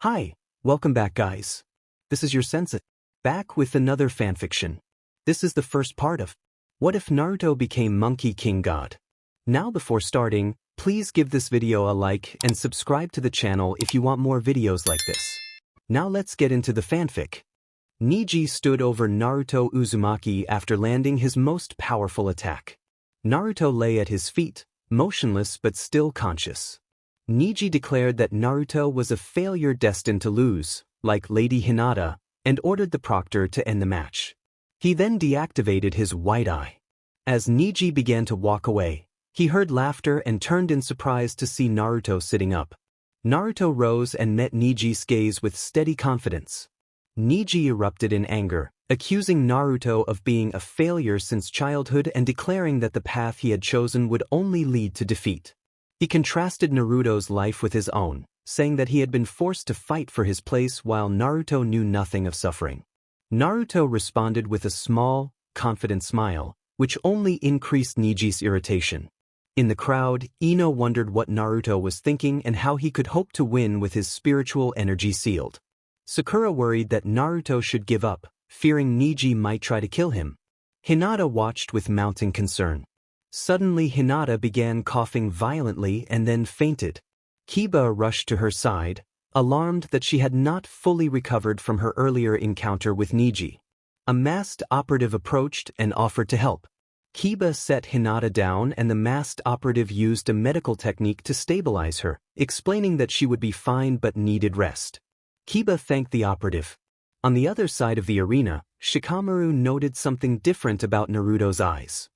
Hi, welcome back guys. This is your Sensei, back with another fanfiction. This is the first part of What If Naruto Became Monkey King God? Now before starting, please give this video a like and subscribe to the channel if you want more videos like this. Now let's get into the fanfic. Neji stood over Naruto Uzumaki after landing his most powerful attack. Naruto lay at his feet, motionless but still conscious. Neji declared that Naruto was a failure destined to lose, like Lady Hinata, and ordered the proctor to end the match. He then deactivated his white eye. As Neji began to walk away, he heard laughter and turned in surprise to see Naruto sitting up. Naruto rose and met Neji's gaze with steady confidence. Neji erupted in anger, accusing Naruto of being a failure since childhood and declaring that the path he had chosen would only lead to defeat. He contrasted Naruto's life with his own, saying that he had been forced to fight for his place while Naruto knew nothing of suffering. Naruto responded with a small, confident smile, which only increased Neji's irritation. In the crowd, Ino wondered what Naruto was thinking and how he could hope to win with his spiritual energy sealed. Sakura worried that Naruto should give up, fearing Neji might try to kill him. Hinata watched with mounting concern. Suddenly Hinata began coughing violently and then fainted. Kiba rushed to her side, alarmed that she had not fully recovered from her earlier encounter with Neji. A masked operative approached and offered to help. Kiba set Hinata down and the masked operative used a medical technique to stabilize her, explaining that she would be fine but needed rest. Kiba thanked the operative. On the other side of the arena, Shikamaru noted something different about Naruto's eyes.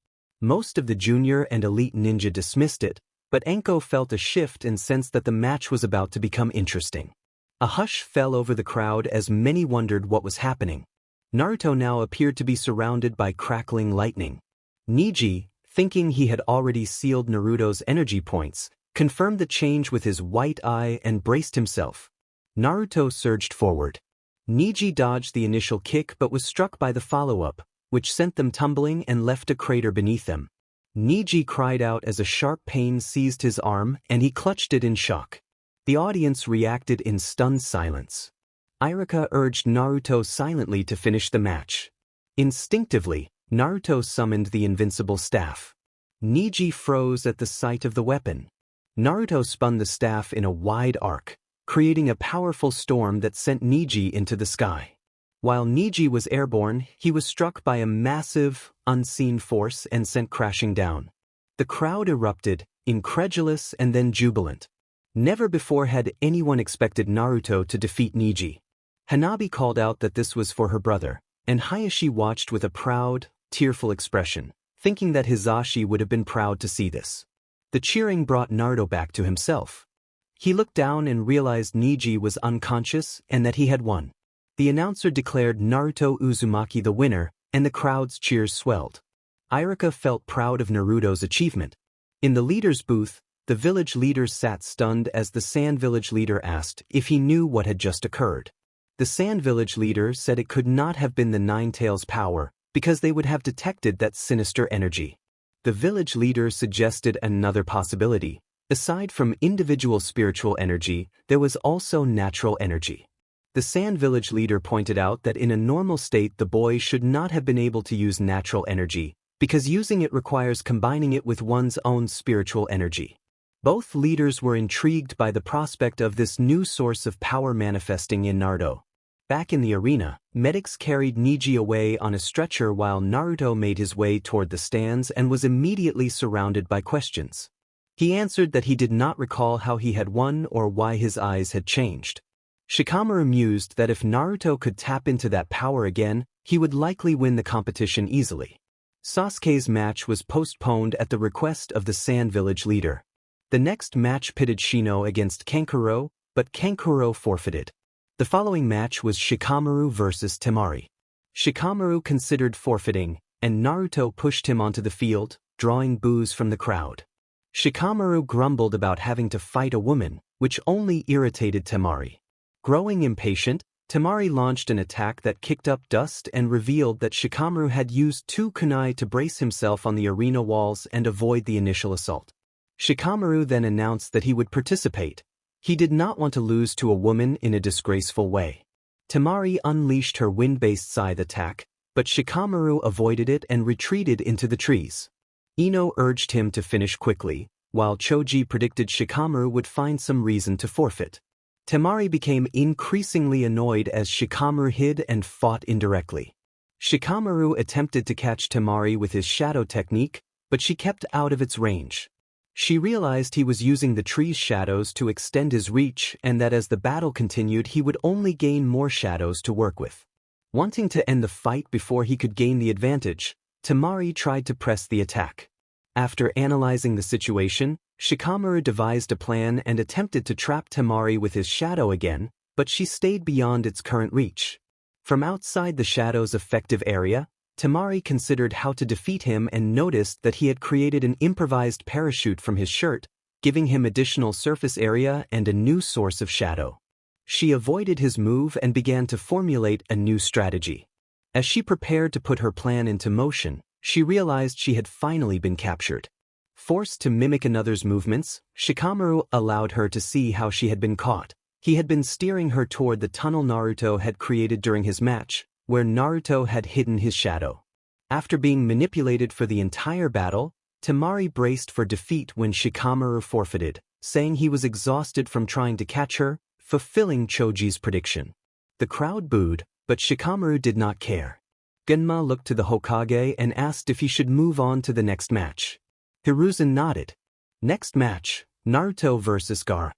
Most of the junior and elite ninja dismissed it, but Enko felt a shift and sensed that the match was about to become interesting. A hush fell over the crowd as many wondered what was happening. Naruto now appeared to be surrounded by crackling lightning. Neji, thinking he had already sealed Naruto's energy points, confirmed the change with his white eye and braced himself. Naruto surged forward. Neji dodged the initial kick but was struck by the follow-up, which sent them tumbling and left a crater beneath them. Neji cried out as a sharp pain seized his arm and he clutched it in shock. The audience reacted in stunned silence. Iruka urged Naruto silently to finish the match. Instinctively, Naruto summoned the invincible staff. Neji froze at the sight of the weapon. Naruto spun the staff in a wide arc, creating a powerful storm that sent Neji into the sky. While Neji was airborne, he was struck by a massive, unseen force and sent crashing down. The crowd erupted, incredulous and then jubilant. Never before had anyone expected Naruto to defeat Neji. Hanabi called out that this was for her brother, and Hayashi watched with a proud, tearful expression, thinking that Hisashi would have been proud to see this. The cheering brought Naruto back to himself. He looked down and realized Neji was unconscious and that he had won. The announcer declared Naruto Uzumaki the winner, and the crowd's cheers swelled. Iruka felt proud of Naruto's achievement. In the leader's booth, the village leaders sat stunned as the Sand Village leader asked if he knew what had just occurred. The Sand Village leader said it could not have been the Nine Tails' power, because they would have detected that sinister energy. The village leader suggested another possibility. Aside from individual spiritual energy, there was also natural energy. The Sand Village leader pointed out that in a normal state the boy should not have been able to use natural energy, because using it requires combining it with one's own spiritual energy. Both leaders were intrigued by the prospect of this new source of power manifesting in Naruto. Back in the arena, medics carried Neji away on a stretcher while Naruto made his way toward the stands and was immediately surrounded by questions. He answered that he did not recall how he had won or why his eyes had changed. Shikamaru mused that if Naruto could tap into that power again, he would likely win the competition easily. Sasuke's match was postponed at the request of the Sand Village leader. The next match pitted Shino against Kankuro, but Kankuro forfeited. The following match was Shikamaru versus Temari. Shikamaru considered forfeiting, and Naruto pushed him onto the field, drawing boos from the crowd. Shikamaru grumbled about having to fight a woman, which only irritated Temari. Growing impatient, Temari launched an attack that kicked up dust and revealed that Shikamaru had used 2 kunai to brace himself on the arena walls and avoid the initial assault. Shikamaru then announced that he would participate, He did not want to lose to a woman in a disgraceful way. Temari unleashed her wind-based scythe attack, but Shikamaru avoided it and retreated into the trees. Ino urged him to finish quickly, while Choji predicted Shikamaru would find some reason to forfeit. Temari became increasingly annoyed as Shikamaru hid and fought indirectly. Shikamaru attempted to catch Temari with his shadow technique, but she kept out of its range. She realized he was using the tree's shadows to extend his reach and that as the battle continued he would only gain more shadows to work with. Wanting to end the fight before he could gain the advantage, Temari tried to press the attack. After analyzing the situation, Shikamaru devised a plan and attempted to trap Temari with his shadow again, but she stayed beyond its current reach. From outside the shadow's effective area, Temari considered how to defeat him and noticed that he had created an improvised parachute from his shirt, giving him additional surface area and a new source of shadow. She avoided his move and began to formulate a new strategy. As she prepared to put her plan into motion, she realized she had finally been captured. Forced to mimic another's movements, Shikamaru allowed her to see how she had been caught. He had been steering her toward the tunnel Naruto had created during his match, where Naruto had hidden his shadow. After being manipulated for the entire battle, Temari braced for defeat when Shikamaru forfeited, saying he was exhausted from trying to catch her, fulfilling Choji's prediction. The crowd booed, but Shikamaru did not care. Genma looked to the Hokage and asked if he should move on to the next match. Hiruzen nodded. Next match, Naruto vs. Gaara.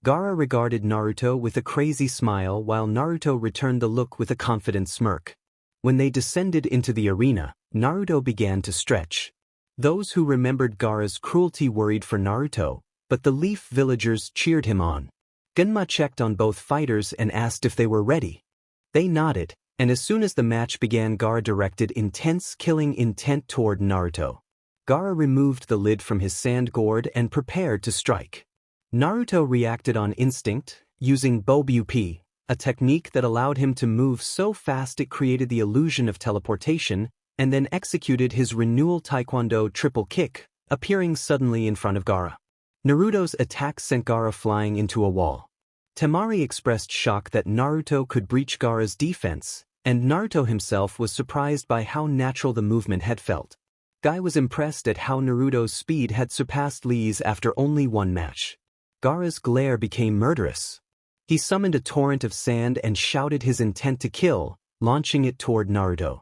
Gaara regarded Naruto with a crazy smile while Naruto returned the look with a confident smirk. When they descended into the arena, Naruto began to stretch. Those who remembered Gaara's cruelty worried for Naruto, but the Leaf villagers cheered him on. Genma checked on both fighters and asked if they were ready. They nodded, and as soon as the match began, Gaara directed intense killing intent toward Naruto. Gaara removed the lid from his sand gourd and prepared to strike. Naruto reacted on instinct, using BGMI, a technique that allowed him to move so fast it created the illusion of teleportation, and then executed his renewal taekwondo triple kick, appearing suddenly in front of Gaara. Naruto's attack sent Gaara flying into a wall. Temari expressed shock that Naruto could breach Gaara's defense, and Naruto himself was surprised by how natural the movement had felt. Guy was impressed at how Naruto's speed had surpassed Lee's after only one match. Gaara's glare became murderous. He summoned a torrent of sand and shouted his intent to kill, launching it toward Naruto.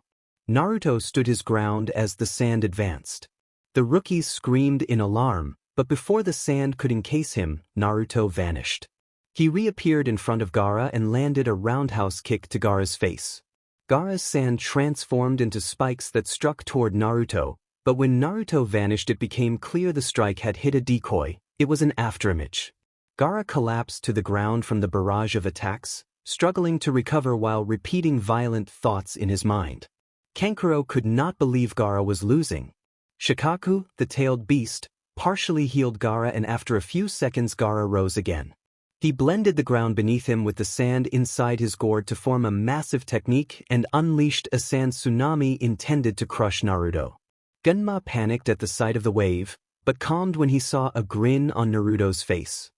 Naruto stood his ground as the sand advanced. The rookies screamed in alarm, but before the sand could encase him, Naruto vanished. He reappeared in front of Gaara and landed a roundhouse kick to Gaara's face. Gaara's sand transformed into spikes that struck toward Naruto, but when Naruto vanished it became clear the strike had hit a decoy. It was an afterimage. Gaara collapsed to the ground from the barrage of attacks, struggling to recover while repeating violent thoughts in his mind. Kankuro could not believe Gaara was losing. Shikaku, the tailed beast, partially healed Gaara, and after a few seconds Gaara rose again. He blended the ground beneath him with the sand inside his gourd to form a massive technique and unleashed a sand tsunami intended to crush Naruto. Genma panicked at the sight of the wave, but calmed when he saw a grin on Naruto's face.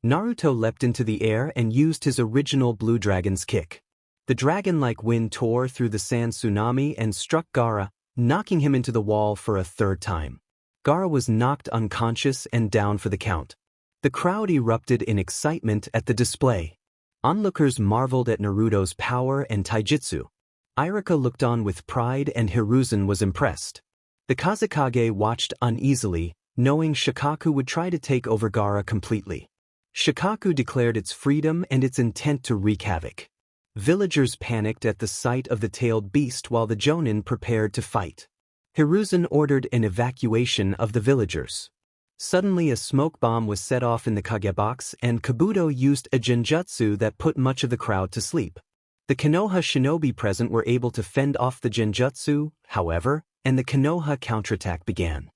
Naruto leapt into the air and used his original Blue Dragon's kick. The dragon-like wind tore through the sand tsunami and struck Gaara, knocking him into the wall for a third time. Gaara was knocked unconscious and down for the count. The crowd erupted in excitement at the display. Onlookers marveled at Naruto's power and taijutsu. Irika looked on with pride and Hiruzen was impressed. The Kazekage watched uneasily, knowing Shikaku would try to take over Gaara completely. Shikaku declared its freedom and its intent to wreak havoc. Villagers panicked at the sight of the tailed beast while the Jonin prepared to fight. Hiruzen ordered an evacuation of the villagers. Suddenly a smoke bomb was set off in the Kagebox and Kabuto used a genjutsu that put much of the crowd to sleep. The Konoha shinobi present were able to fend off the genjutsu, however, and the Konoha counterattack began.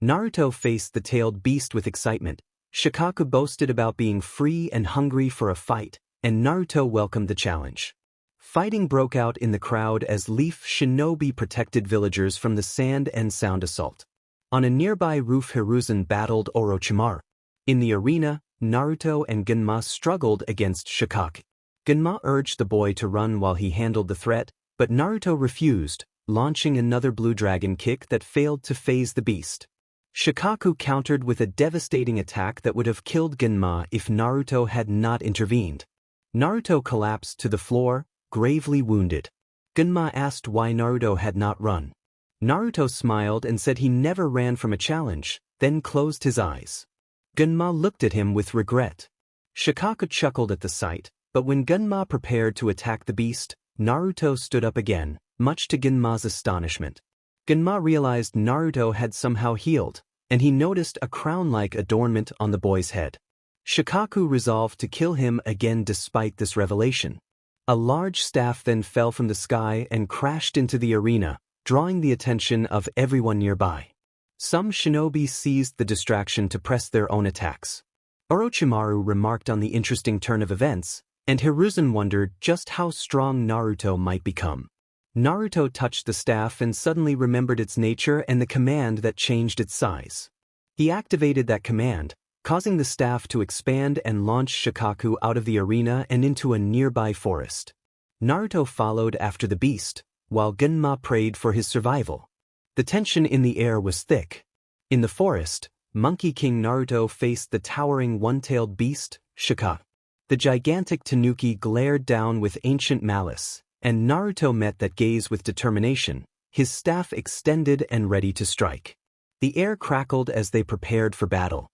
Naruto faced the tailed beast with excitement. Shikaku boasted about being free and hungry for a fight, and Naruto welcomed the challenge. Fighting broke out in the crowd as Leaf shinobi protected villagers from the sand and sound assault. On a nearby roof Hiruzen battled Orochimaru. In the arena, Naruto and Genma struggled against Shikage. Genma urged the boy to run while he handled the threat, but Naruto refused, launching another blue dragon kick that failed to phase the beast. Shikaku countered with a devastating attack that would have killed Genma if Naruto had not intervened. Naruto collapsed to the floor, gravely wounded. Genma asked why Naruto had not run. Naruto smiled and said he never ran from a challenge, then closed his eyes. Genma looked at him with regret. Shikaku chuckled at the sight, but when Genma prepared to attack the beast, Naruto stood up again, much to Genma's astonishment. Genma realized Naruto had somehow healed, and he noticed a crown-like adornment on the boy's head. Shikaku resolved to kill him again despite this revelation. A large staff then fell from the sky and crashed into the arena, drawing the attention of everyone nearby. Some shinobi seized the distraction to press their own attacks. Orochimaru remarked on the interesting turn of events, and Hiruzen wondered just how strong Naruto might become. Naruto touched the staff and suddenly remembered its nature and the command that changed its size. He activated that command, causing the staff to expand and launch Shikaku out of the arena and into a nearby forest. Naruto followed after the beast, while Genma prayed for his survival. The tension in the air was thick. In the forest, Monkey King Naruto faced the towering one-tailed beast, Shikaku. The gigantic tanuki glared down with ancient malice, and Naruto met that gaze with determination, his staff extended and ready to strike. The air crackled as they prepared for battle.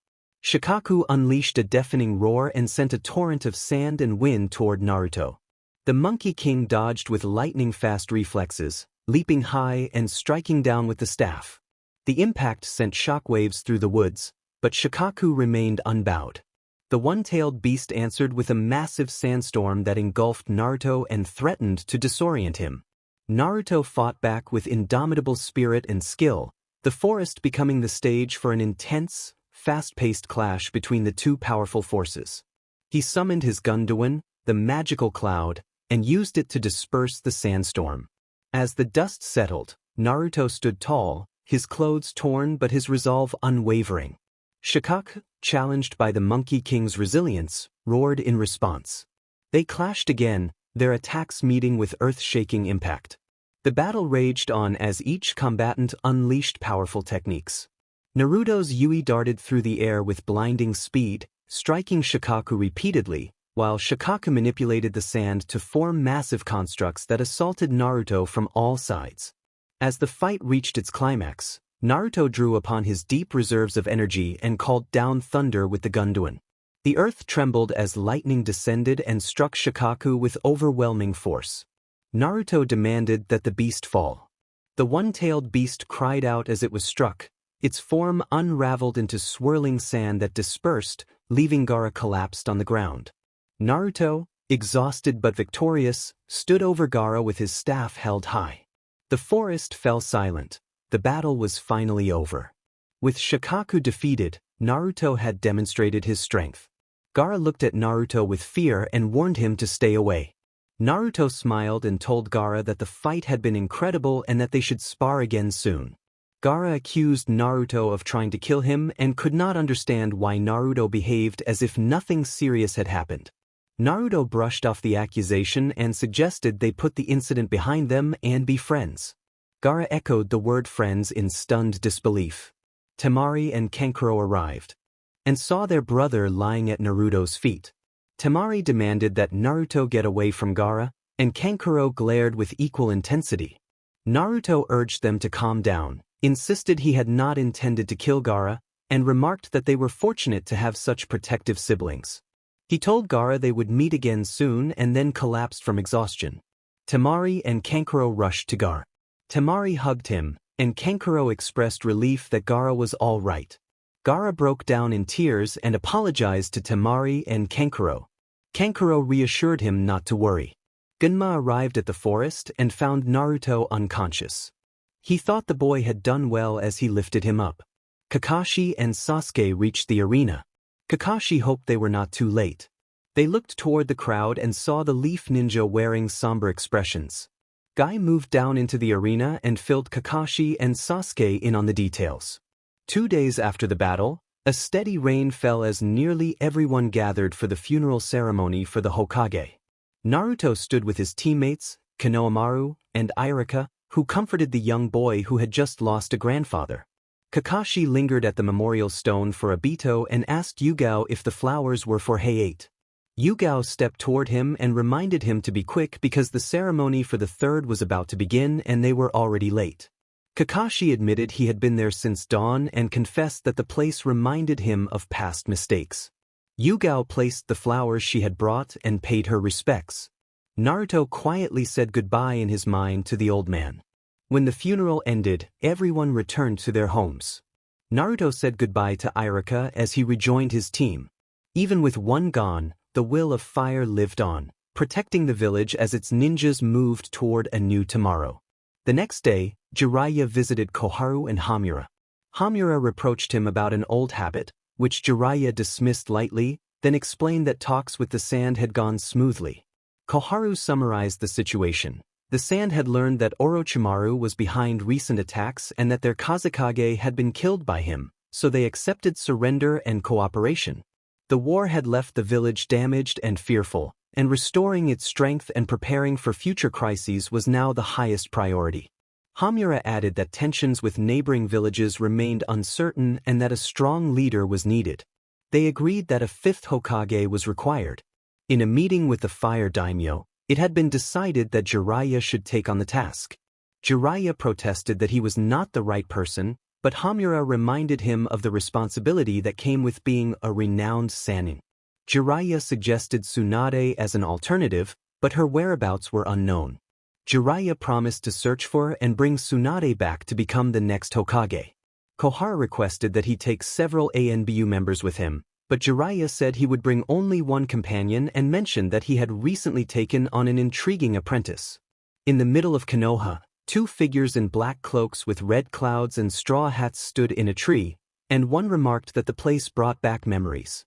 Shikaku unleashed a deafening roar and sent a torrent of sand and wind toward Naruto. The Monkey King dodged with lightning-fast reflexes, leaping high and striking down with the staff. The impact sent shockwaves through the woods, but Shikaku remained unbowed. The one-tailed beast answered with a massive sandstorm that engulfed Naruto and threatened to disorient him. Naruto fought back with indomitable spirit and skill, the forest becoming the stage for an intense, fast-paced clash between the two powerful forces. He summoned his Gunduin, the magical cloud, and used it to disperse the sandstorm. As the dust settled, Naruto stood tall, his clothes torn but his resolve unwavering. Shikaku, challenged by the Monkey King's resilience, roared in response. They clashed again, their attacks meeting with earth-shaking impact. The battle raged on as each combatant unleashed powerful techniques. Naruto's Yui darted through the air with blinding speed, striking Shikaku repeatedly, while Shikaku manipulated the sand to form massive constructs that assaulted Naruto from all sides. As the fight reached its climax, Naruto drew upon his deep reserves of energy and called down thunder with the Gunduin. The earth trembled as lightning descended and struck Shikaku with overwhelming force. Naruto demanded that the beast fall. The one-tailed beast cried out as it was struck, its form unraveled into swirling sand that dispersed, leaving Gaara collapsed on the ground. Naruto, exhausted but victorious, stood over Gaara with his staff held high. The forest fell silent. The battle was finally over. With Shikaku defeated, Naruto had demonstrated his strength. Gaara looked at Naruto with fear and warned him to stay away. Naruto smiled and told Gaara that the fight had been incredible and that they should spar again soon. Gaara accused Naruto of trying to kill him and could not understand why Naruto behaved as if nothing serious had happened. Naruto brushed off the accusation and suggested they put the incident behind them and be friends. Gaara echoed the word friends in stunned disbelief. Temari and Kankuro arrived, and saw their brother lying at Naruto's feet. Temari demanded that Naruto get away from Gaara, and Kankuro glared with equal intensity. Naruto urged them to calm down, insisted he had not intended to kill Gaara, and remarked that they were fortunate to have such protective siblings. He told Gaara they would meet again soon and then collapsed from exhaustion. Temari and Kankuro rushed to Gaara. Temari hugged him, and Kankuro expressed relief that Gaara was all right. Gaara broke down in tears and apologized to Temari and Kankuro. Kankuro reassured him not to worry. Genma arrived at the forest and found Naruto unconscious. He thought the boy had done well as he lifted him up. Kakashi and Sasuke reached the arena. Kakashi hoped they were not too late. They looked toward the crowd and saw the Leaf Ninja wearing somber expressions. Guy moved down into the arena and filled Kakashi and Sasuke in on the details. 2 days after the battle, A steady rain fell as nearly everyone gathered for the funeral ceremony for the Hokage. Naruto stood with his teammates, Konohamaru and Irika, who comforted the young boy who had just lost a grandfather. Kakashi lingered at the memorial stone for Obito and asked Yugao if the flowers were for Hayate. Yugao stepped toward him and reminded him to be quick because the ceremony for the third was about to begin and they were already late. Kakashi admitted he had been there since dawn and confessed that the place reminded him of past mistakes. Yugao placed the flowers she had brought and paid her respects. Naruto quietly said goodbye in his mind to the old man. When the funeral ended, everyone returned to their homes. Naruto said goodbye to Irika as he rejoined his team. Even with one gone, the will of fire lived on, protecting the village as its ninjas moved toward a new tomorrow. The next day, Jiraiya visited Koharu and Hamura. Hamura reproached him about an old habit, which Jiraiya dismissed lightly, then explained that talks with the sand had gone smoothly. Koharu summarized the situation. The sand had learned that Orochimaru was behind recent attacks and that their Kazekage had been killed by him, so they accepted surrender and cooperation. The war had left the village damaged and fearful, and restoring its strength and preparing for future crises was now the highest priority. Hamura added that tensions with neighboring villages remained uncertain and that a strong leader was needed. They agreed that a fifth Hokage was required. In a meeting with the Fire Daimyo, it had been decided that Jiraiya should take on the task. Jiraiya protested that he was not the right person, but Hamura reminded him of the responsibility that came with being a renowned Sannin. Jiraiya suggested Tsunade as an alternative, but her whereabouts were unknown. Jiraiya promised to search for and bring Tsunade back to become the next Hokage. Koharu requested that he take several ANBU members with him, but Jiraiya said he would bring only one companion and mentioned that he had recently taken on an intriguing apprentice. In the middle of Konoha, two figures in black cloaks with red clouds and straw hats stood in a tree, and one remarked that the place brought back memories.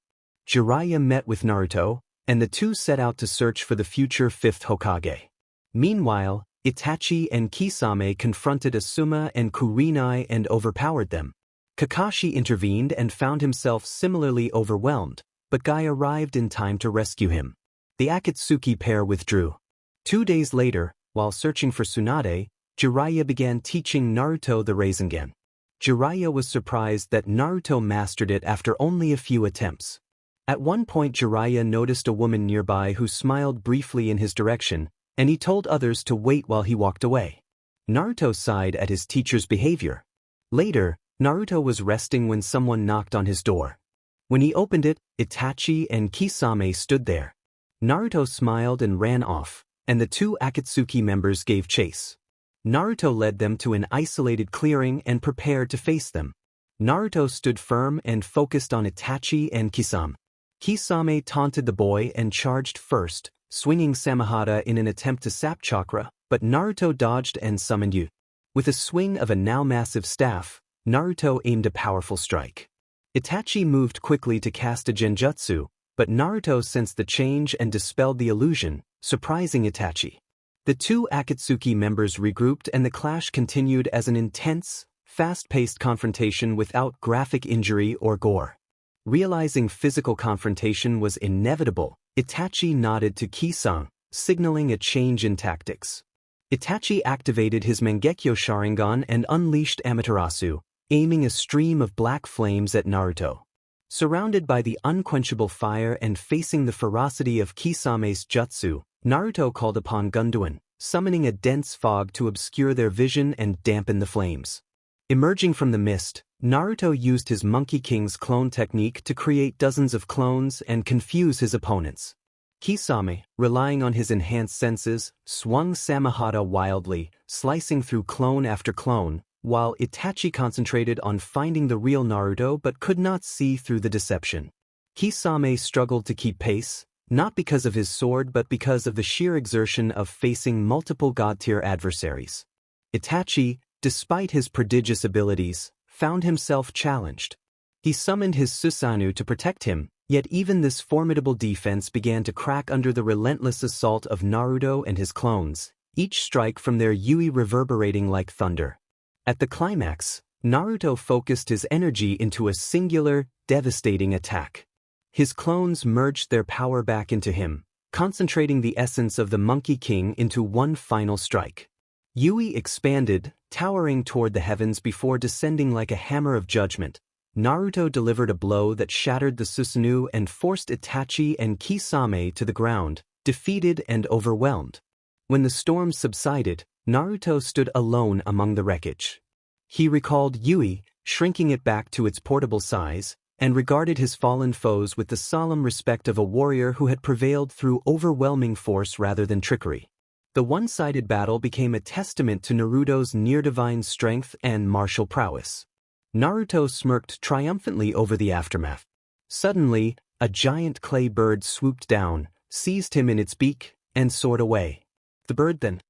Jiraiya met with Naruto, and the two set out to search for the future fifth Hokage. Meanwhile, Itachi and Kisame confronted Asuma and Kurenai and overpowered them. Kakashi intervened and found himself similarly overwhelmed, but Guy arrived in time to rescue him. The Akatsuki pair withdrew. 2 days later, while searching for Tsunade, Jiraiya began teaching Naruto the Rasengan. Jiraiya was surprised that Naruto mastered it after only a few attempts. At one point Jiraiya noticed a woman nearby who smiled briefly in his direction, and he told others to wait while he walked away. Naruto sighed at his teacher's behavior. Later, Naruto was resting when someone knocked on his door. When he opened it, Itachi and Kisame stood there. Naruto smiled and ran off, and the two Akatsuki members gave chase. Naruto led them to an isolated clearing and prepared to face them. Naruto stood firm and focused on Itachi and Kisame. Kisame taunted the boy and charged first, swinging Samehada in an attempt to sap chakra, but Naruto dodged and summoned Yu. With a swing of a now massive staff, Naruto aimed a powerful strike. Itachi moved quickly to cast a genjutsu, but Naruto sensed the change and dispelled the illusion, surprising Itachi. The two Akatsuki members regrouped and the clash continued as an intense, fast-paced confrontation without graphic injury or gore. Realizing physical confrontation was inevitable, Itachi nodded to Kisame, signaling a change in tactics. Itachi activated his Mangekyo Sharingan and unleashed Amaterasu, aiming a stream of black flames at Naruto. Surrounded by the unquenchable fire and facing the ferocity of Kisame's jutsu, Naruto called upon Gunduin, summoning a dense fog to obscure their vision and dampen the flames. Emerging from the mist, Naruto used his Monkey King's clone technique to create dozens of clones and confuse his opponents. Kisame, relying on his enhanced senses, swung Samehada wildly, slicing through clone after clone, while Itachi concentrated on finding the real Naruto but could not see through the deception. Kisame struggled to keep pace, not because of his sword but because of the sheer exertion of facing multiple god-tier adversaries. Itachi, despite his prodigious abilities, found himself challenged. He summoned his Susanoo to protect him, yet even this formidable defense began to crack under the relentless assault of Naruto and his clones, each strike from their Yui reverberating like thunder. At the climax, Naruto focused his energy into a singular, devastating attack. His clones merged their power back into him, concentrating the essence of the Monkey King into one final strike. Yui expanded, towering toward the heavens before descending like a hammer of judgment. Naruto delivered a blow that shattered the Susanoo and forced Itachi and Kisame to the ground, defeated and overwhelmed. When the storm subsided, Naruto stood alone among the wreckage. He recalled Yui, shrinking it back to its portable size, and regarded his fallen foes with the solemn respect of a warrior who had prevailed through overwhelming force rather than trickery. The one-sided battle became a testament to Naruto's near-divine strength and martial prowess. Naruto smirked triumphantly over the aftermath. Suddenly, a giant clay bird swooped down, seized him in its beak, and soared away. The bird then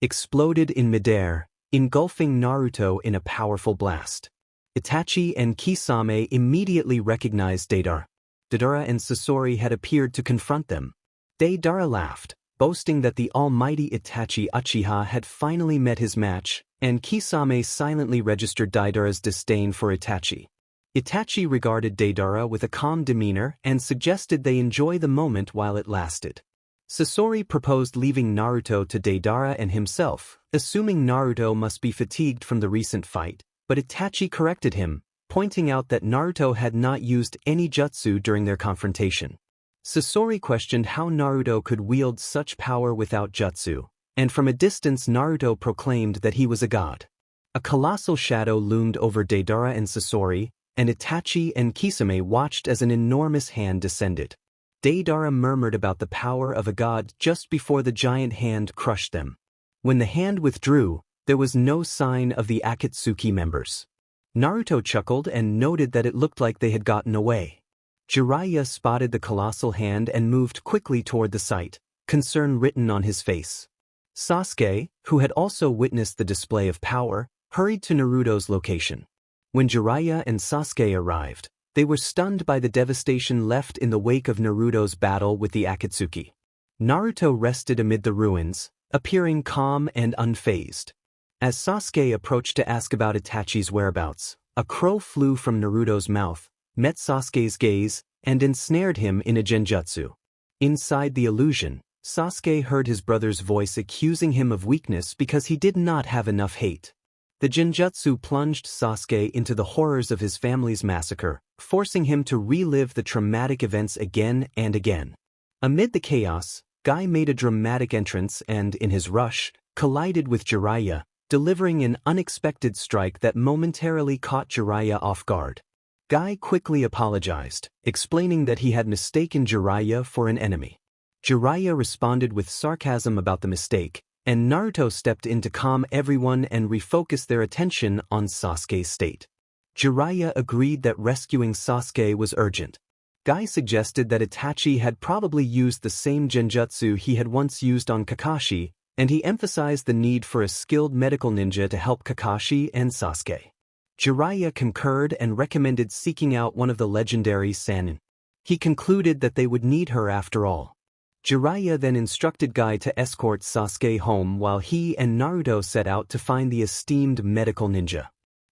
exploded in midair, engulfing Naruto in a powerful blast. Itachi and Kisame immediately recognized Deidara. Deidara and Sasori had appeared to confront them. Deidara laughed, boasting that the almighty Itachi Uchiha had finally met his match, and Kisame silently registered Deidara's disdain for Itachi. Itachi regarded Deidara with a calm demeanor and suggested they enjoy the moment while it lasted. Sasori proposed leaving Naruto to Deidara and himself, assuming Naruto must be fatigued from the recent fight, but Itachi corrected him, pointing out that Naruto had not used any jutsu during their confrontation. Sasori questioned how Naruto could wield such power without jutsu, and from a distance Naruto proclaimed that he was a god. A colossal shadow loomed over Deidara and Sasori, and Itachi and Kisame watched as an enormous hand descended. Deidara murmured about the power of a god just before the giant hand crushed them. When the hand withdrew, there was no sign of the Akatsuki members. Naruto chuckled and noted that it looked like they had gotten away. Jiraiya spotted the colossal hand and moved quickly toward the site, concern written on his face. Sasuke, who had also witnessed the display of power, hurried to Naruto's location. When Jiraiya and Sasuke arrived, they were stunned by the devastation left in the wake of Naruto's battle with the Akatsuki. Naruto rested amid the ruins, appearing calm and unfazed. As Sasuke approached to ask about Itachi's whereabouts, a crow flew from Naruto's mouth, met Sasuke's gaze, and ensnared him in a genjutsu. Inside the illusion, Sasuke heard his brother's voice accusing him of weakness because he did not have enough hate. The genjutsu plunged Sasuke into the horrors of his family's massacre, forcing him to relive the traumatic events again and again. Amid the chaos, Guy made a dramatic entrance and, in his rush, collided with Jiraiya, delivering an unexpected strike that momentarily caught Jiraiya off guard. Guy quickly apologized, explaining that he had mistaken Jiraiya for an enemy. Jiraiya responded with sarcasm about the mistake, and Naruto stepped in to calm everyone and refocus their attention on Sasuke's state. Jiraiya agreed that rescuing Sasuke was urgent. Guy suggested that Itachi had probably used the same genjutsu he had once used on Kakashi, and he emphasized the need for a skilled medical ninja to help Kakashi and Sasuke. Jiraiya concurred and recommended seeking out one of the legendary Sannin. He concluded that they would need her after all. Jiraiya then instructed Guy to escort Sasuke home while he and Naruto set out to find the esteemed medical ninja.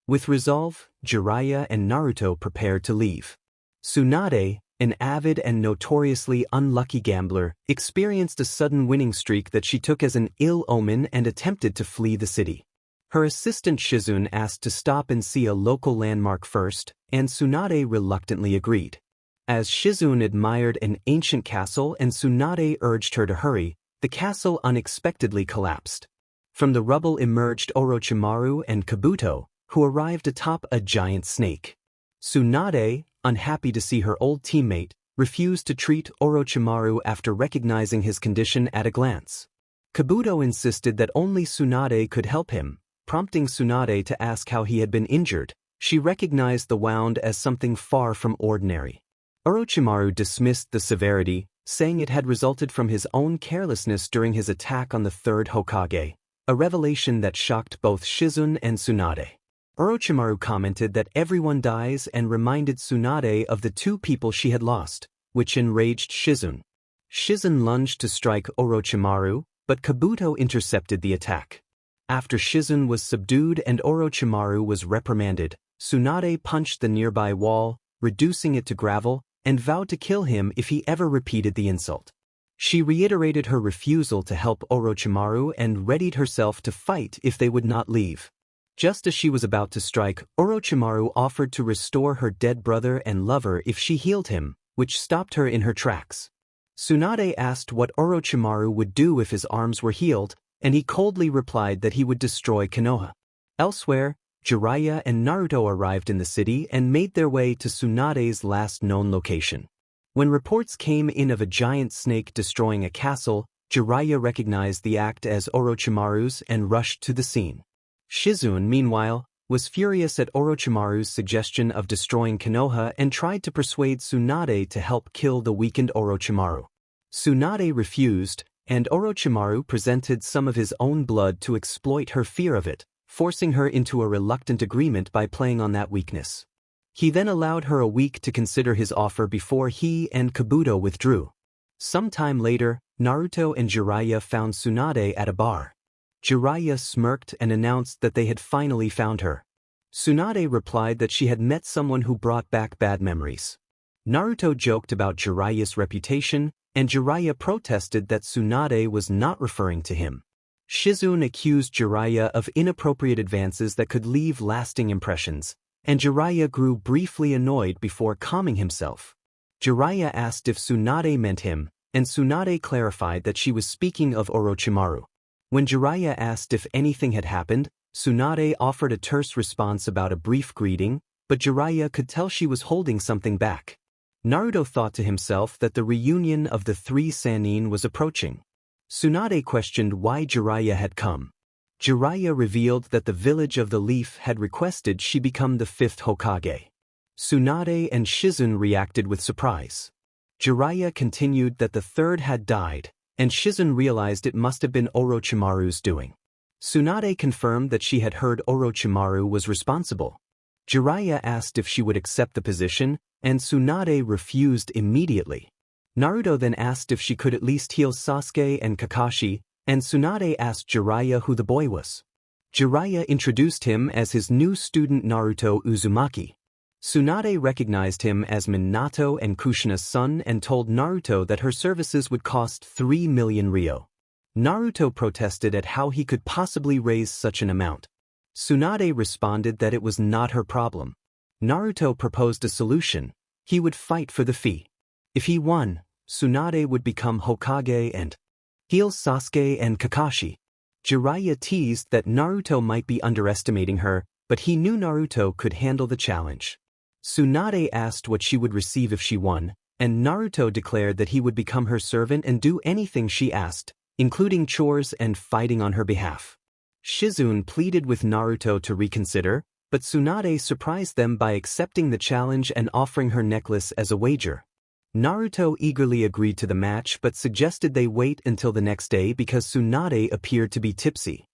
With resolve, Jiraiya and Naruto prepared to leave. Tsunade, an avid and notoriously unlucky gambler, experienced a sudden winning streak that she took as an ill omen and attempted to flee the city. Her assistant Shizune asked to stop and see a local landmark first, and Tsunade reluctantly agreed. As Shizune admired an ancient castle and Tsunade urged her to hurry, the castle unexpectedly collapsed. From the rubble emerged Orochimaru and Kabuto, who arrived atop a giant snake. Tsunade, unhappy to see her old teammate, refused to treat Orochimaru after recognizing his condition at a glance. Kabuto insisted that only Tsunade could help him, prompting Tsunade to ask how he had been injured. She recognized the wound as something far from ordinary. Orochimaru dismissed the severity, saying it had resulted from his own carelessness during his attack on the third Hokage, a revelation that shocked both Shizune and Tsunade. Orochimaru commented that everyone dies and reminded Tsunade of the two people she had lost, which enraged Shizune. Shizune lunged to strike Orochimaru, but Kabuto intercepted the attack. After Shizune was subdued and Orochimaru was reprimanded, Tsunade punched the nearby wall, reducing it to gravel, and vowed to kill him if he ever repeated the insult. She reiterated her refusal to help Orochimaru and readied herself to fight if they would not leave. Just as she was about to strike, Orochimaru offered to restore her dead brother and lover if she healed him, which stopped her in her tracks. Tsunade asked what Orochimaru would do if his arms were healed, and he coldly replied that he would destroy Konoha. Elsewhere, Jiraiya and Naruto arrived in the city and made their way to Tsunade's last known location. When reports came in of a giant snake destroying a castle, Jiraiya recognized the act as Orochimaru's and rushed to the scene. Shizune, meanwhile, was furious at Orochimaru's suggestion of destroying Konoha and tried to persuade Tsunade to help kill the weakened Orochimaru. Tsunade refused, and Orochimaru presented some of his own blood to exploit her fear of it, forcing her into a reluctant agreement by playing on that weakness. He then allowed her a week to consider his offer before he and Kabuto withdrew. Some time later, Naruto and Jiraiya found Tsunade at a bar. Jiraiya smirked and announced that they had finally found her. Tsunade replied that she had met someone who brought back bad memories. Naruto joked about Jiraiya's reputation, and Jiraiya protested that Tsunade was not referring to him. Shizune accused Jiraiya of inappropriate advances that could leave lasting impressions, and Jiraiya grew briefly annoyed before calming himself. Jiraiya asked if Tsunade meant him, and Tsunade clarified that she was speaking of Orochimaru. When Jiraiya asked if anything had happened, Tsunade offered a terse response about a brief greeting, but Jiraiya could tell she was holding something back. Naruto thought to himself that the reunion of the three Sannin was approaching. Tsunade questioned why Jiraiya had come. Jiraiya revealed that the village of the Leaf had requested she become the fifth Hokage. Tsunade and Shizune reacted with surprise. Jiraiya continued that the third had died, and Shizune realized it must have been Orochimaru's doing. Tsunade confirmed that she had heard Orochimaru was responsible. Jiraiya asked if she would accept the position, and Tsunade refused immediately. Naruto then asked if she could at least heal Sasuke and Kakashi, and Tsunade asked Jiraiya who the boy was. Jiraiya introduced him as his new student Naruto Uzumaki. Tsunade recognized him as Minato and Kushina's son and told Naruto that her services would cost 3 million ryo. Naruto protested at how he could possibly raise such an amount. Tsunade responded that it was not her problem. Naruto proposed a solution: he would fight for the fee. If he won, Tsunade would become Hokage and heal Sasuke and Kakashi. Jiraiya teased that Naruto might be underestimating her, but he knew Naruto could handle the challenge. Tsunade asked what she would receive if she won, and Naruto declared that he would become her servant and do anything she asked, including chores and fighting on her behalf. Shizune pleaded with Naruto to reconsider, but Tsunade surprised them by accepting the challenge and offering her necklace as a wager. Naruto eagerly agreed to the match but suggested they wait until the next day because Tsunade appeared to be tipsy.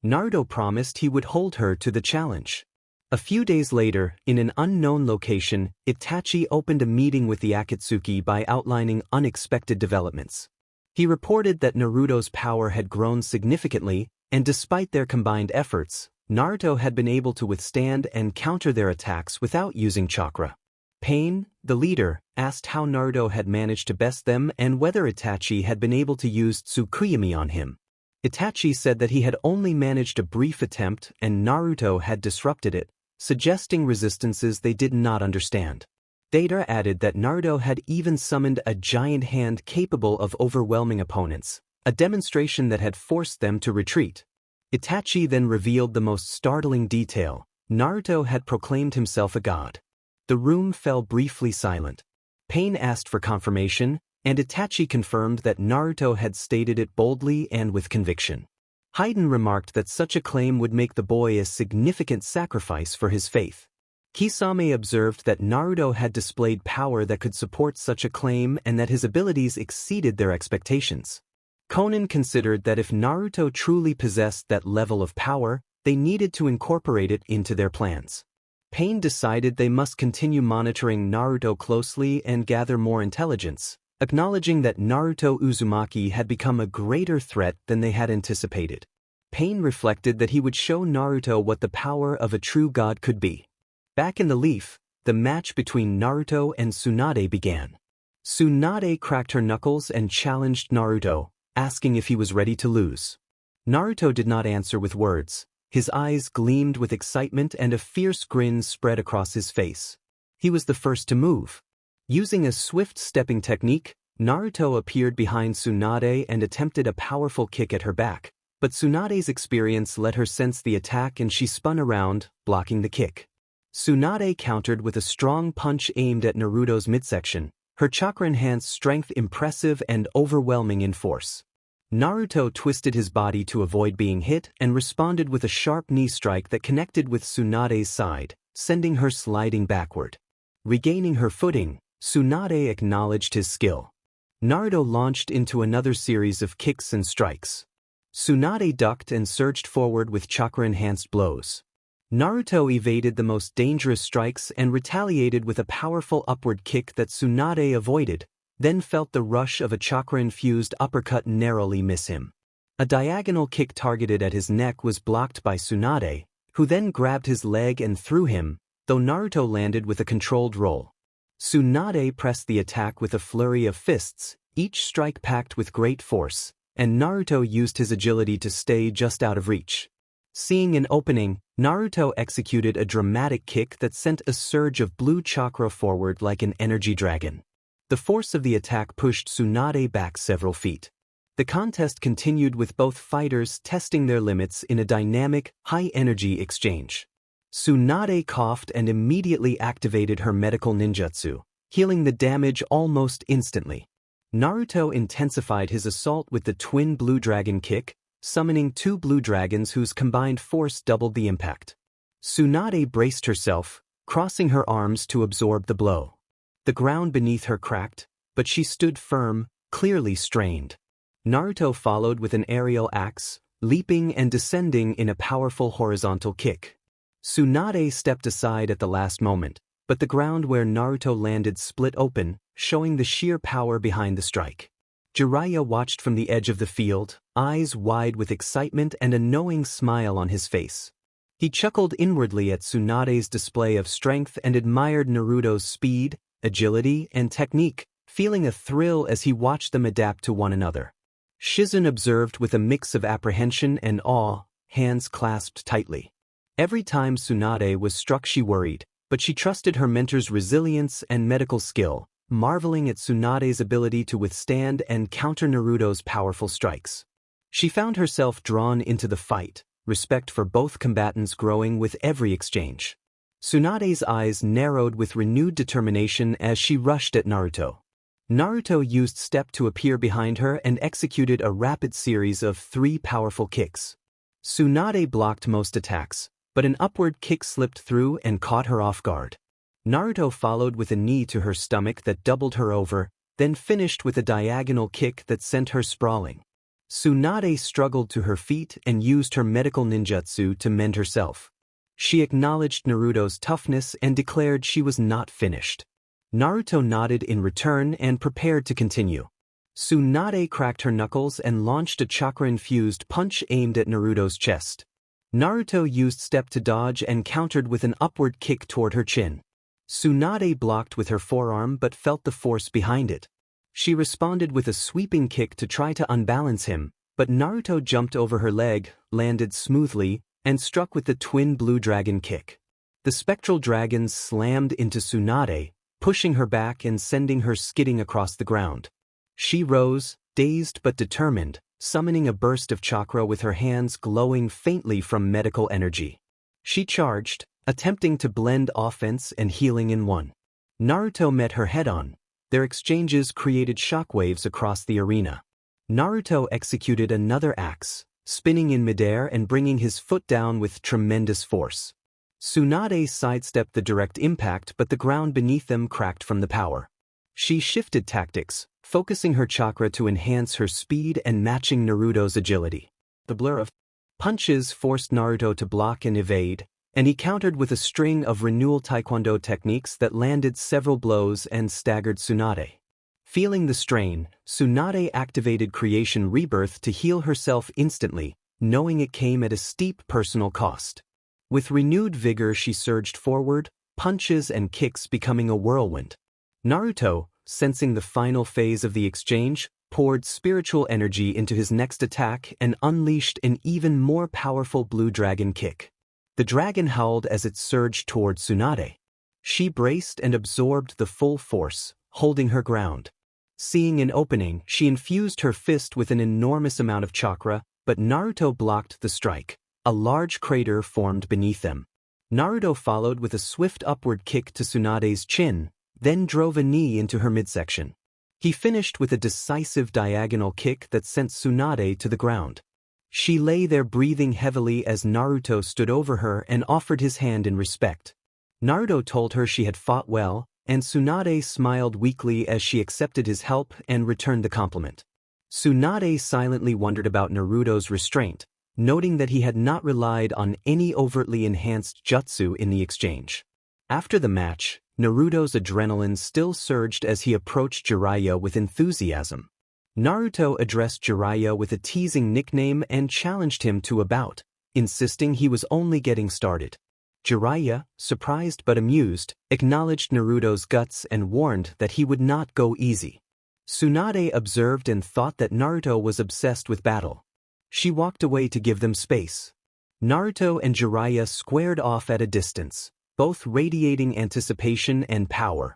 Naruto promised he would hold her to the challenge. A few days later, in an unknown location, Itachi opened a meeting with the Akatsuki by outlining unexpected developments. He reported that Naruto's power had grown significantly, and despite their combined efforts, Naruto had been able to withstand and counter their attacks without using chakra. Pain, the leader, asked how Naruto had managed to best them and whether Itachi had been able to use Tsukuyomi on him. Itachi said that he had only managed a brief attempt and Naruto had disrupted it, suggesting resistances they did not understand. Data added that Naruto had even summoned a giant hand capable of overwhelming opponents, a demonstration that had forced them to retreat. Itachi then revealed the most startling detail: Naruto had proclaimed himself a god. The room fell briefly silent. Pain asked for confirmation, and Itachi confirmed that Naruto had stated it boldly and with conviction. Haiden remarked that such a claim would make the boy a significant sacrifice for his faith. Kisame observed that Naruto had displayed power that could support such a claim and that his abilities exceeded their expectations. Konan considered that if Naruto truly possessed that level of power, they needed to incorporate it into their plans. Pain decided they must continue monitoring Naruto closely and gather more intelligence, acknowledging that Naruto Uzumaki had become a greater threat than they had anticipated. Pain reflected that he would show Naruto what the power of a true god could be. Back in the leaf, the match between Naruto and Tsunade began. Tsunade cracked her knuckles and challenged Naruto, asking if he was ready to lose. Naruto did not answer with words. His eyes gleamed with excitement and a fierce grin spread across his face. He was the first to move. Using a swift stepping technique, Naruto appeared behind Tsunade and attempted a powerful kick at her back, but Tsunade's experience let her sense the attack and she spun around, blocking the kick. Tsunade countered with a strong punch aimed at Naruto's midsection, her chakra-enhanced strength impressive and overwhelming in force. Naruto twisted his body to avoid being hit and responded with a sharp knee strike that connected with Tsunade's side, sending her sliding backward. Regaining her footing, Tsunade acknowledged his skill. Naruto launched into another series of kicks and strikes. Tsunade ducked and surged forward with chakra-enhanced blows. Naruto evaded the most dangerous strikes and retaliated with a powerful upward kick that Tsunade avoided, then felt the rush of a chakra-infused uppercut narrowly miss him. A diagonal kick targeted at his neck was blocked by Tsunade, who then grabbed his leg and threw him, though Naruto landed with a controlled roll. Tsunade pressed the attack with a flurry of fists, each strike packed with great force, and Naruto used his agility to stay just out of reach. Seeing an opening, Naruto executed a dramatic kick that sent a surge of blue chakra forward like an energy dragon. The force of the attack pushed Tsunade back several feet. The contest continued with both fighters testing their limits in a dynamic, high-energy exchange. Tsunade coughed and immediately activated her medical ninjutsu, healing the damage almost instantly. Naruto intensified his assault with the twin blue dragon kick, summoning two blue dragons whose combined force doubled the impact. Tsunade braced herself, crossing her arms to absorb the blow. The ground beneath her cracked, but she stood firm, clearly strained. Naruto followed with an aerial axe, leaping and descending in a powerful horizontal kick. Tsunade stepped aside at the last moment, but the ground where Naruto landed split open, showing the sheer power behind the strike. Jiraiya watched from the edge of the field, eyes wide with excitement and a knowing smile on his face. He chuckled inwardly at Tsunade's display of strength and admired Naruto's speed, agility, and technique, feeling a thrill as he watched them adapt to one another. Shizun observed with a mix of apprehension and awe, hands clasped tightly. Every time Tsunade was struck she worried, but she trusted her mentor's resilience and medical skill, marveling at Tsunade's ability to withstand and counter Naruto's powerful strikes. She found herself drawn into the fight, respect for both combatants growing with every exchange. Tsunade's eyes narrowed with renewed determination as she rushed at Naruto. Naruto used step to appear behind her and executed a rapid series of 3 powerful kicks. Tsunade blocked most attacks, but an upward kick slipped through and caught her off guard. Naruto followed with a knee to her stomach that doubled her over, then finished with a diagonal kick that sent her sprawling. Tsunade struggled to her feet and used her medical ninjutsu to mend herself. She acknowledged Naruto's toughness and declared she was not finished. Naruto nodded in return and prepared to continue. Tsunade cracked her knuckles and launched a chakra-infused punch aimed at Naruto's chest. Naruto used step to dodge and countered with an upward kick toward her chin. Tsunade blocked with her forearm but felt the force behind it. She responded with a sweeping kick to try to unbalance him, but Naruto jumped over her leg, landed smoothly, and struck with the twin blue dragon kick. The spectral dragons slammed into Tsunade, pushing her back and sending her skidding across the ground. She rose, dazed but determined, summoning a burst of chakra with her hands glowing faintly from medical energy. She charged, attempting to blend offense and healing in one. Naruto met her head-on. Their exchanges created shockwaves across the arena. Naruto executed another axe, spinning in midair and bringing his foot down with tremendous force. Tsunade sidestepped the direct impact, but the ground beneath them cracked from the power. She shifted tactics, focusing her chakra to enhance her speed and matching Naruto's agility. The blur of punches forced Naruto to block and evade, and he countered with a string of renewal taekwondo techniques that landed several blows and staggered Tsunade. Feeling the strain, Tsunade activated Creation Rebirth to heal herself instantly, knowing it came at a steep personal cost. With renewed vigor she surged forward, punches and kicks becoming a whirlwind. Naruto, sensing the final phase of the exchange, poured spiritual energy into his next attack and unleashed an even more powerful blue dragon kick. The dragon howled as it surged toward Tsunade. She braced and absorbed the full force, holding her ground. Seeing an opening, she infused her fist with an enormous amount of chakra, but Naruto blocked the strike. A large crater formed beneath them. Naruto followed with a swift upward kick to Tsunade's chin, then drove a knee into her midsection. He finished with a decisive diagonal kick that sent Tsunade to the ground. She lay there breathing heavily as Naruto stood over her and offered his hand in respect. Naruto told her she had fought well, and Tsunade smiled weakly as she accepted his help and returned the compliment. Tsunade silently wondered about Naruto's restraint, noting that he had not relied on any overtly enhanced jutsu in the exchange. After the match, Naruto's adrenaline still surged as he approached Jiraiya with enthusiasm. Naruto addressed Jiraiya with a teasing nickname and challenged him to a bout, insisting he was only getting started. Jiraiya, surprised but amused, acknowledged Naruto's guts and warned that he would not go easy. Tsunade observed and thought that Naruto was obsessed with battle. She walked away to give them space. Naruto and Jiraiya squared off at a distance, both radiating anticipation and power.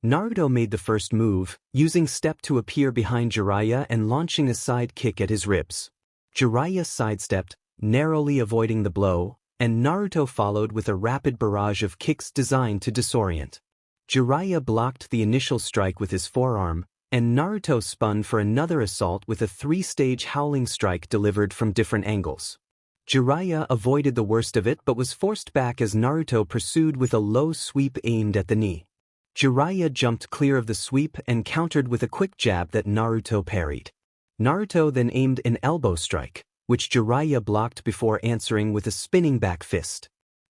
Naruto made the first move, using step to appear behind Jiraiya and launching a side kick at his ribs. Jiraiya sidestepped, narrowly avoiding the blow, and Naruto followed with a rapid barrage of kicks designed to disorient. Jiraiya blocked the initial strike with his forearm, and Naruto spun for another assault with a three-stage howling strike delivered from different angles. Jiraiya avoided the worst of it but was forced back as Naruto pursued with a low sweep aimed at the knee. Jiraiya jumped clear of the sweep and countered with a quick jab that Naruto parried. Naruto then aimed an elbow strike, which Jiraiya blocked before answering with a spinning back fist.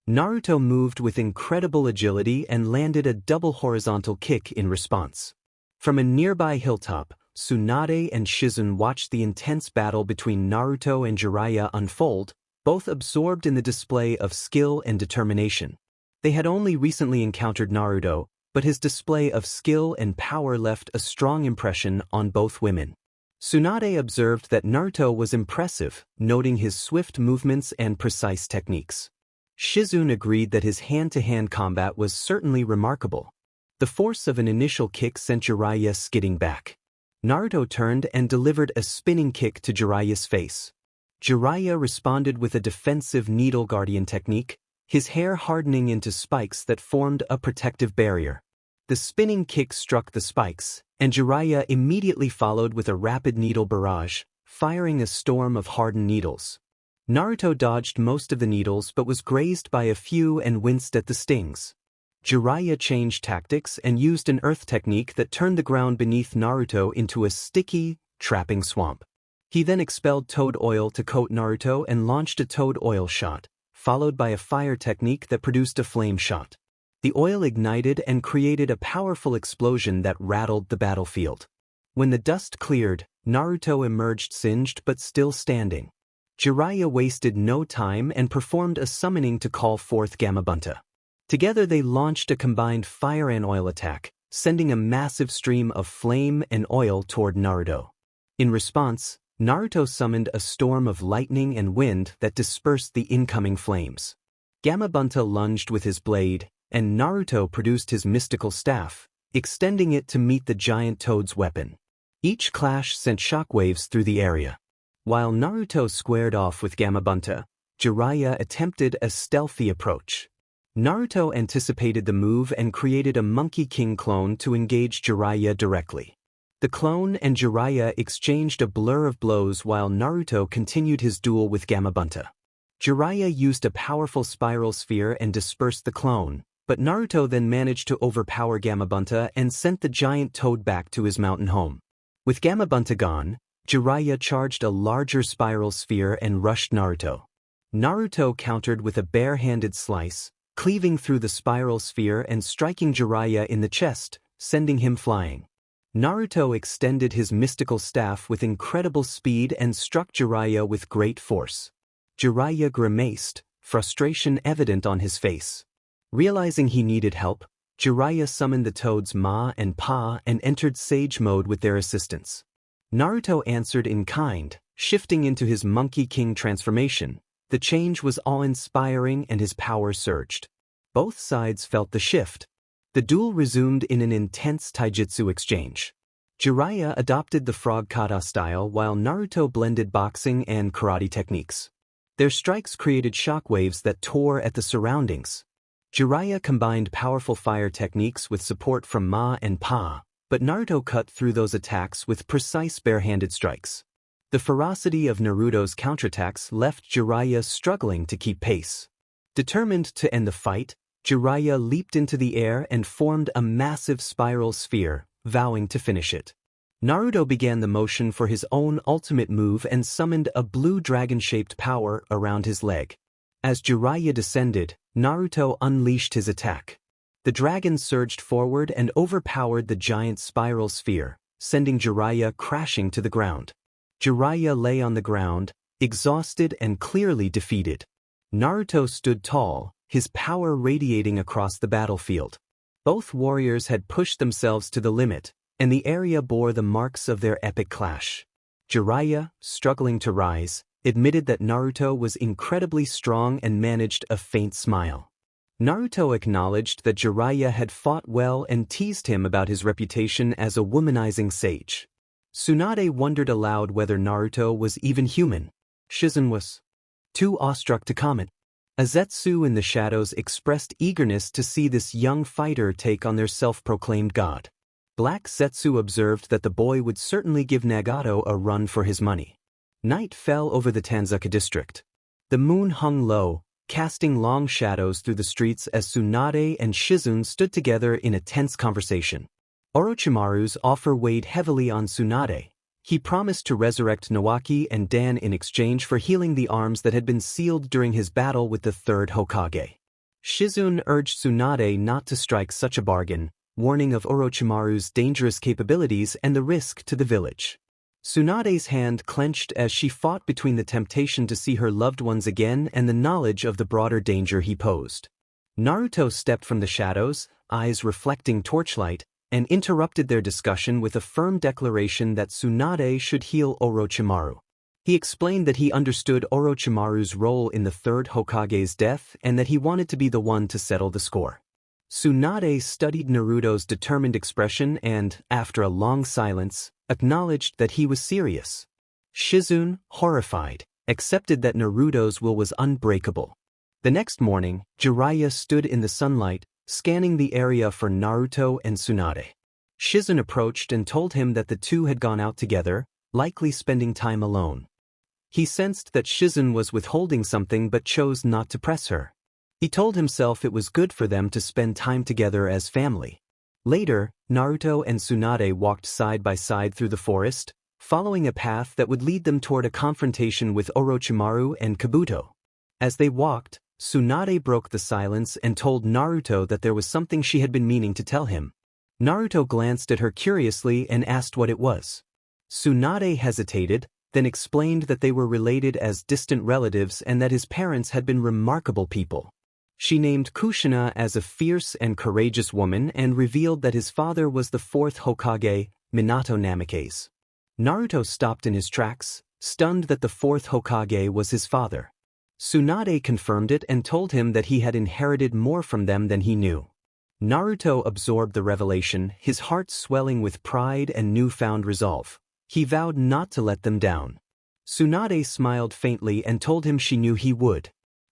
Naruto moved with incredible agility and landed a double horizontal kick in response. From a nearby hilltop, Tsunade and Shizune watched the intense battle between Naruto and Jiraiya unfold, both absorbed in the display of skill and determination. They had only recently encountered Naruto, but his display of skill and power left a strong impression on both women. Tsunade observed that Naruto was impressive, noting his swift movements and precise techniques. Shizune agreed that his hand-to-hand combat was certainly remarkable. The force of an initial kick sent Jiraiya skidding back. Naruto turned and delivered a spinning kick to Jiraiya's face. Jiraiya responded with a defensive needle guardian technique, his hair hardening into spikes that formed a protective barrier. The spinning kick struck the spikes, and Jiraiya immediately followed with a rapid needle barrage, firing a storm of hardened needles. Naruto dodged most of the needles but was grazed by a few and winced at the stings. Jiraiya changed tactics and used an earth technique that turned the ground beneath Naruto into a sticky, trapping swamp. He then expelled toad oil to coat Naruto and launched a toad oil shot, followed by a fire technique that produced a flame shot. The oil ignited and created a powerful explosion that rattled the battlefield. When the dust cleared, Naruto emerged singed but still standing. Jiraiya wasted no time and performed a summoning to call forth Gamabunta. Together they launched a combined fire and oil attack, sending a massive stream of flame and oil toward Naruto. In response, Naruto summoned a storm of lightning and wind that dispersed the incoming flames. Gamabunta lunged with his blade, and Naruto produced his mystical staff, extending it to meet the giant toad's weapon. Each clash sent shockwaves through the area. While Naruto squared off with Gamabunta, Jiraiya attempted a stealthy approach. Naruto anticipated the move and created a Monkey King clone to engage Jiraiya directly. The clone and Jiraiya exchanged a blur of blows while Naruto continued his duel with Gamabunta. Jiraiya used a powerful spiral sphere and dispersed the clone, but Naruto then managed to overpower Gamabunta and sent the giant toad back to his mountain home. With Gamabunta gone, Jiraiya charged a larger spiral sphere and rushed Naruto. Naruto countered with a bare-handed slice, cleaving through the spiral sphere and striking Jiraiya in the chest, sending him flying. Naruto extended his mystical staff with incredible speed and struck Jiraiya with great force. Jiraiya grimaced, frustration evident on his face. Realizing he needed help, Jiraiya summoned the toads Ma and Pa and entered Sage mode with their assistance. Naruto answered in kind, shifting into his Monkey King transformation. The change was awe-inspiring and his power surged. Both sides felt the shift. The duel resumed in an intense taijutsu exchange. Jiraiya adopted the frog kata style while Naruto blended boxing and karate techniques. Their strikes created shockwaves that tore at the surroundings. Jiraiya combined powerful fire techniques with support from Ma and Pa, but Naruto cut through those attacks with precise bare-handed strikes. The ferocity of Naruto's counterattacks left Jiraiya struggling to keep pace. Determined to end the fight, Jiraiya leaped into the air and formed a massive spiral sphere, vowing to finish it. Naruto began the motion for his own ultimate move and summoned a blue dragon-shaped power around his leg. As Jiraiya descended, Naruto unleashed his attack. The dragon surged forward and overpowered the giant spiral sphere, sending Jiraiya crashing to the ground. Jiraiya lay on the ground, exhausted and clearly defeated. Naruto stood tall, his power radiating across the battlefield. Both warriors had pushed themselves to the limit, and the area bore the marks of their epic clash. Jiraiya, struggling to rise, admitted that Naruto was incredibly strong and managed a faint smile. Naruto acknowledged that Jiraiya had fought well and teased him about his reputation as a womanizing sage. Tsunade wondered aloud whether Naruto was even human. Shizen was too awestruck to comment. Azetsu in the shadows expressed eagerness to see this young fighter take on their self-proclaimed god. Black Zetsu observed that the boy would certainly give Nagato a run for his money. Night fell over the Tanzuka district. The moon hung low, casting long shadows through the streets as Tsunade and Shizun stood together in a tense conversation. Orochimaru's offer weighed heavily on Tsunade. He promised to resurrect Nawaki and Dan in exchange for healing the arms that had been sealed during his battle with the third Hokage. Shizun urged Tsunade not to strike such a bargain, warning of Orochimaru's dangerous capabilities and the risk to the village. Tsunade's hand clenched as she fought between the temptation to see her loved ones again and the knowledge of the broader danger he posed. Naruto stepped from the shadows, eyes reflecting torchlight, and interrupted their discussion with a firm declaration that Tsunade should heal Orochimaru. He explained that he understood Orochimaru's role in the third Hokage's death and that he wanted to be the one to settle the score. Tsunade studied Naruto's determined expression and, after a long silence, acknowledged that he was serious. Shizun, horrified, accepted that Naruto's will was unbreakable. The next morning, Jiraiya stood in the sunlight, scanning the area for Naruto and Tsunade. Shizun approached and told him that the two had gone out together, likely spending time alone. He sensed that Shizun was withholding something but chose not to press her. He told himself it was good for them to spend time together as family. Later, Naruto and Tsunade walked side by side through the forest, following a path that would lead them toward a confrontation with Orochimaru and Kabuto. As they walked, Tsunade broke the silence and told Naruto that there was something she had been meaning to tell him. Naruto glanced at her curiously and asked what it was. Tsunade hesitated, then explained that they were related as distant relatives and that his parents had been remarkable people. She named Kushina as a fierce and courageous woman and revealed that his father was the fourth Hokage, Minato Namikaze. Naruto stopped in his tracks, stunned that the fourth Hokage was his father. Tsunade confirmed it and told him that he had inherited more from them than he knew. Naruto absorbed the revelation, his heart swelling with pride and newfound resolve. He vowed not to let them down. Tsunade smiled faintly and told him she knew he would.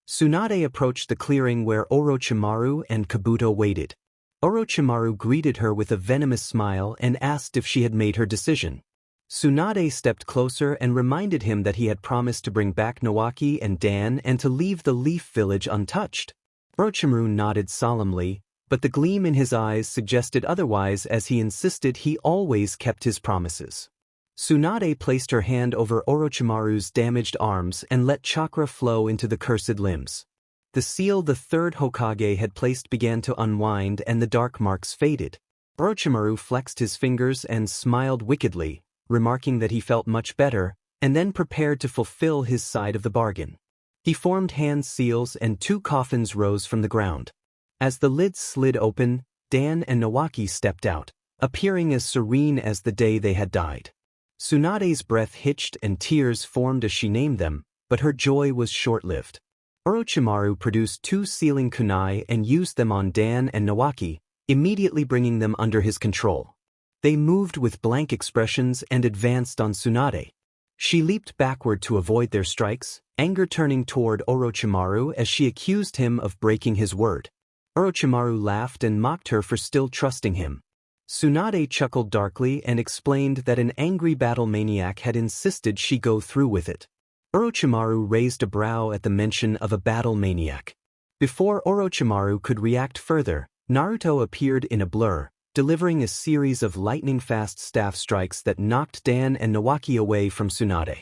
Tsunade approached the clearing where Orochimaru and Kabuto waited. Orochimaru greeted her with a venomous smile and asked if she had made her decision. Tsunade stepped closer and reminded him that he had promised to bring back Nawaki and Dan and to leave the Leaf Village untouched. Orochimaru nodded solemnly, but the gleam in his eyes suggested otherwise as he insisted he always kept his promises. Tsunade placed her hand over Orochimaru's damaged arms and let chakra flow into the cursed limbs. The seal the third Hokage had placed began to unwind and the dark marks faded. Orochimaru flexed his fingers and smiled wickedly, remarking that he felt much better, and then prepared to fulfill his side of the bargain. He formed hand seals and 2 coffins rose from the ground. As the lids slid open, Dan and Nawaki stepped out, appearing as serene as the day they had died. Tsunade's breath hitched and tears formed as she named them, but her joy was short-lived. Orochimaru produced 2 sealing kunai and used them on Dan and Nawaki, immediately bringing them under his control. They moved with blank expressions and advanced on Tsunade. She leaped backward to avoid their strikes, anger turning toward Orochimaru as she accused him of breaking his word. Orochimaru laughed and mocked her for still trusting him. Tsunade chuckled darkly and explained that an angry battle maniac had insisted she go through with it. Orochimaru raised a brow at the mention of a battle maniac. Before Orochimaru could react further, Naruto appeared in a blur, delivering a series of lightning-fast staff strikes that knocked Dan and Nawaki away from Tsunade.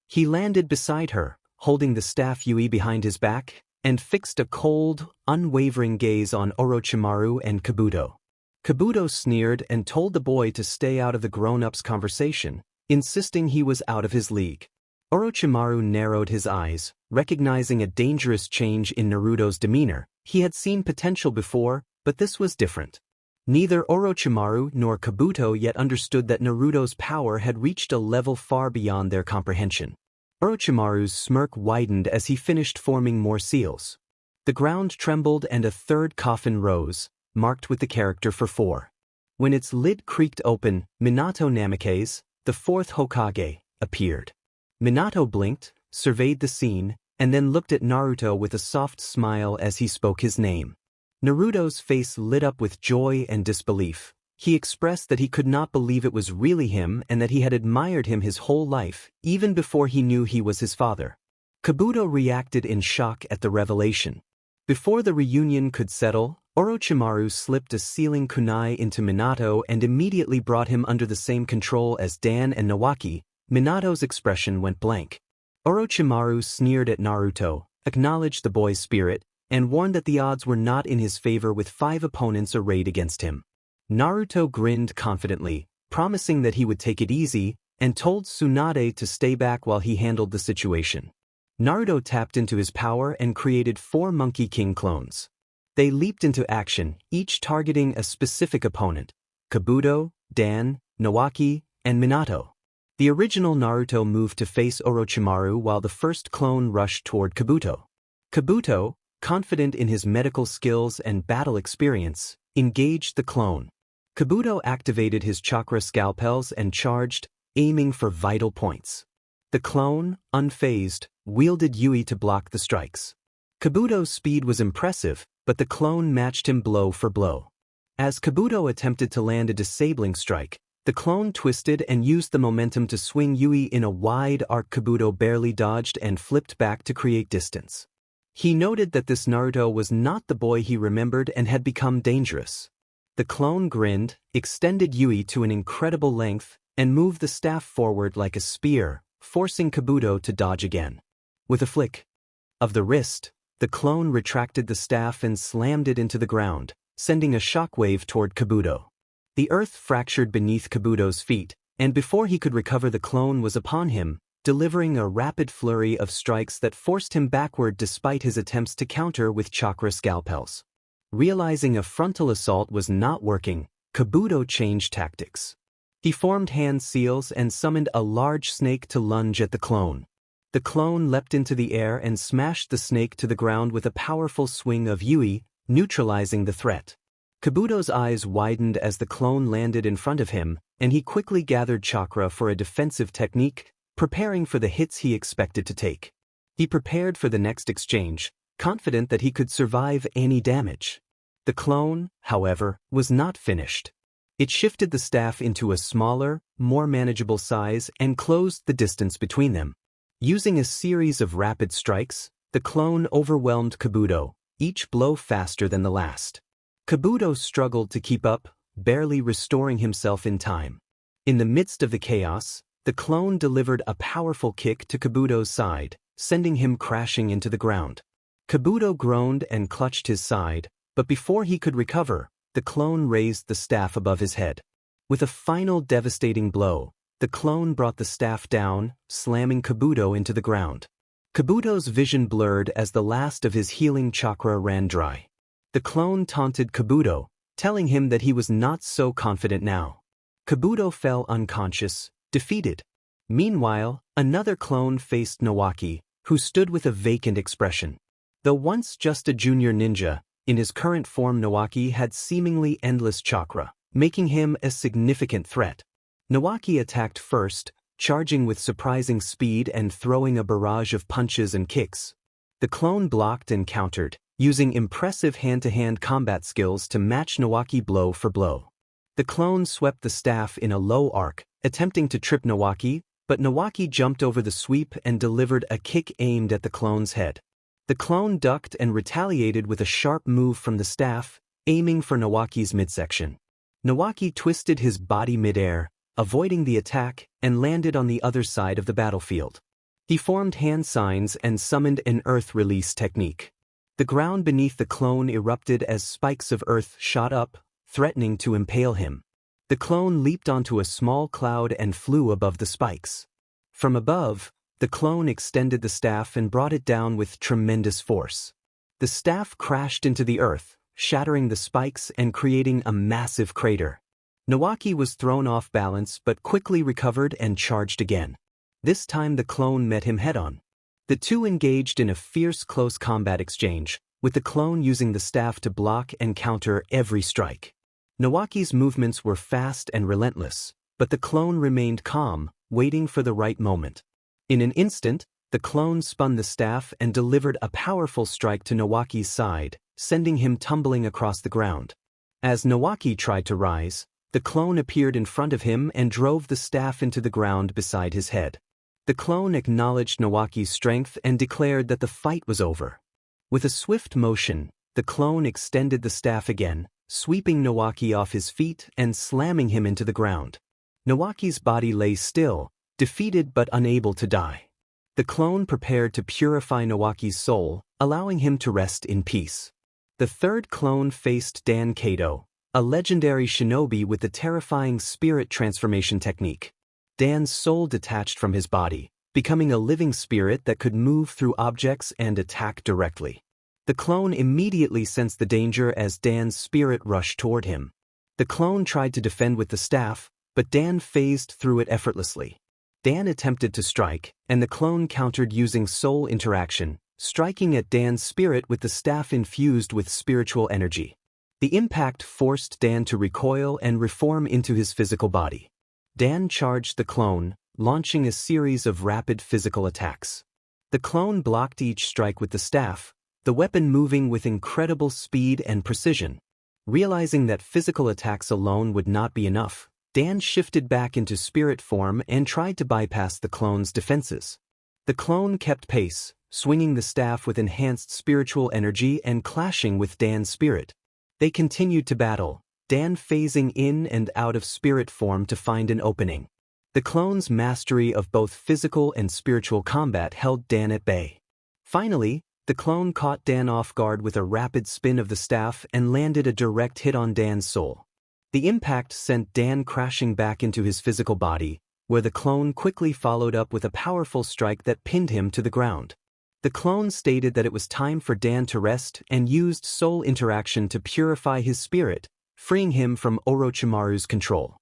He landed beside her, holding the staff Yui behind his back, and fixed a cold, unwavering gaze on Orochimaru and Kabuto. Kabuto sneered and told the boy to stay out of the grown-ups' conversation, insisting he was out of his league. Orochimaru narrowed his eyes, recognizing a dangerous change in Naruto's demeanor. He had seen potential before, but this was different. Neither Orochimaru nor Kabuto yet understood that Naruto's power had reached a level far beyond their comprehension. Orochimaru's smirk widened as he finished forming more seals. The ground trembled and a 3rd coffin rose, marked with the character for 4. When its lid creaked open, Minato Namikaze, the 4th Hokage, appeared. Minato blinked, surveyed the scene, and then looked at Naruto with a soft smile as he spoke his name. Naruto's face lit up with joy and disbelief. He expressed that he could not believe it was really him and that he had admired him his whole life, even before he knew he was his father. Kabuto reacted in shock at the revelation. Before the reunion could settle, Orochimaru slipped a sealing kunai into Minato and immediately brought him under the same control as Dan and Nawaki. Minato's expression went blank. Orochimaru sneered at Naruto, acknowledged the boy's spirit, and warned that the odds were not in his favor with 5 opponents arrayed against him. Naruto grinned confidently, promising that he would take it easy, and told Tsunade to stay back while he handled the situation. Naruto tapped into his power and created 4 Monkey King clones. They leaped into action, each targeting a specific opponent: Kabuto, Dan, Nawaki, and Minato. The original Naruto moved to face Orochimaru while the first clone rushed toward Kabuto. Kabuto, confident in his medical skills and battle experience, engaged the clone. Kabuto activated his chakra scalpels and charged, aiming for vital points. The clone, unfazed, wielded Yui to block the strikes. Kabuto's speed was impressive, but the clone matched him blow for blow. As Kabuto attempted to land a disabling strike, the clone twisted and used the momentum to swing Yui in a wide arc. Kabuto barely dodged and flipped back to create distance. He noted that this Naruto was not the boy he remembered and had become dangerous. The clone grinned, extended Yui to an incredible length, and moved the staff forward like a spear, forcing Kabuto to dodge again. With a flick of the wrist, the clone retracted the staff and slammed it into the ground, sending a shockwave toward Kabuto. The earth fractured beneath Kabuto's feet, and before he could recover, the clone was upon him, delivering a rapid flurry of strikes that forced him backward despite his attempts to counter with chakra scalpels. Realizing a frontal assault was not working, Kabuto changed tactics. He formed hand seals and summoned a large snake to lunge at the clone. The clone leapt into the air and smashed the snake to the ground with a powerful swing of Yui, neutralizing the threat. Kabuto's eyes widened as the clone landed in front of him, and he quickly gathered chakra for a defensive technique, preparing for the hits he expected to take. He prepared for the next exchange, confident that he could survive any damage. The clone, however, was not finished. It shifted the staff into a smaller, more manageable size and closed the distance between them. Using a series of rapid strikes, the clone overwhelmed Kabuto, each blow faster than the last. Kabuto struggled to keep up, barely restoring himself in time. In the midst of the chaos, the clone delivered a powerful kick to Kabuto's side, sending him crashing into the ground. Kabuto groaned and clutched his side, but before he could recover, the clone raised the staff above his head. With a final devastating blow, the clone brought the staff down, slamming Kabuto into the ground. Kabuto's vision blurred as the last of his healing chakra ran dry. The clone taunted Kabuto, telling him that he was not so confident now. Kabuto fell unconscious, defeated. Meanwhile, another clone faced Nawaki, who stood with a vacant expression. Though once just a junior ninja, in his current form Nawaki had seemingly endless chakra, making him a significant threat. Nawaki attacked first, charging with surprising speed and throwing a barrage of punches and kicks. The clone blocked and countered, using impressive hand-to-hand combat skills to match Nawaki blow for blow. The clone swept the staff in a low arc, attempting to trip Nawaki, but Nawaki jumped over the sweep and delivered a kick aimed at the clone's head. The clone ducked and retaliated with a sharp move from the staff, aiming for Nawaki's midsection. Nawaki twisted his body midair, avoiding the attack, and landed on the other side of the battlefield. He formed hand signs and summoned an earth release technique. The ground beneath the clone erupted as spikes of earth shot up, threatening to impale him. The clone leaped onto a small cloud and flew above the spikes. From above, the clone extended the staff and brought it down with tremendous force. The staff crashed into the earth, shattering the spikes and creating a massive crater. Nawaki was thrown off balance but quickly recovered and charged again. This time the clone met him head-on. The two engaged in a fierce close combat exchange, with the clone using the staff to block and counter every strike. Nawaki's movements were fast and relentless, but the clone remained calm, waiting for the right moment. In an instant, the clone spun the staff and delivered a powerful strike to Nawaki's side, sending him tumbling across the ground. As Nawaki tried to rise, the clone appeared in front of him and drove the staff into the ground beside his head. The clone acknowledged Nawaki's strength and declared that the fight was over. With a swift motion, the clone extended the staff again, sweeping Nawaki off his feet and slamming him into the ground. Nawaki's body lay still, defeated but unable to die. The clone prepared to purify Nawaki's soul, allowing him to rest in peace. The third clone faced Dan Kato, a legendary shinobi with the terrifying spirit transformation technique. Dan's soul detached from his body, becoming a living spirit that could move through objects and attack directly. The clone immediately sensed the danger as Dan's spirit rushed toward him. The clone tried to defend with the staff, but Dan phased through it effortlessly. Dan attempted to strike, and the clone countered using soul interaction, striking at Dan's spirit with the staff infused with spiritual energy. The impact forced Dan to recoil and reform into his physical body. Dan charged the clone, launching a series of rapid physical attacks. The clone blocked each strike with the staff, the weapon moving with incredible speed and precision. Realizing that physical attacks alone would not be enough, Dan shifted back into spirit form and tried to bypass the clone's defenses. The clone kept pace, swinging the staff with enhanced spiritual energy and clashing with Dan's spirit. They continued to battle, Dan phasing in and out of spirit form to find an opening. The clone's mastery of both physical and spiritual combat held Dan at bay. Finally, the clone caught Dan off guard with a rapid spin of the staff and landed a direct hit on Dan's soul. The impact sent Dan crashing back into his physical body, where the clone quickly followed up with a powerful strike that pinned him to the ground. The clone stated that it was time for Dan to rest and used soul interaction to purify his spirit, freeing him from Orochimaru's control.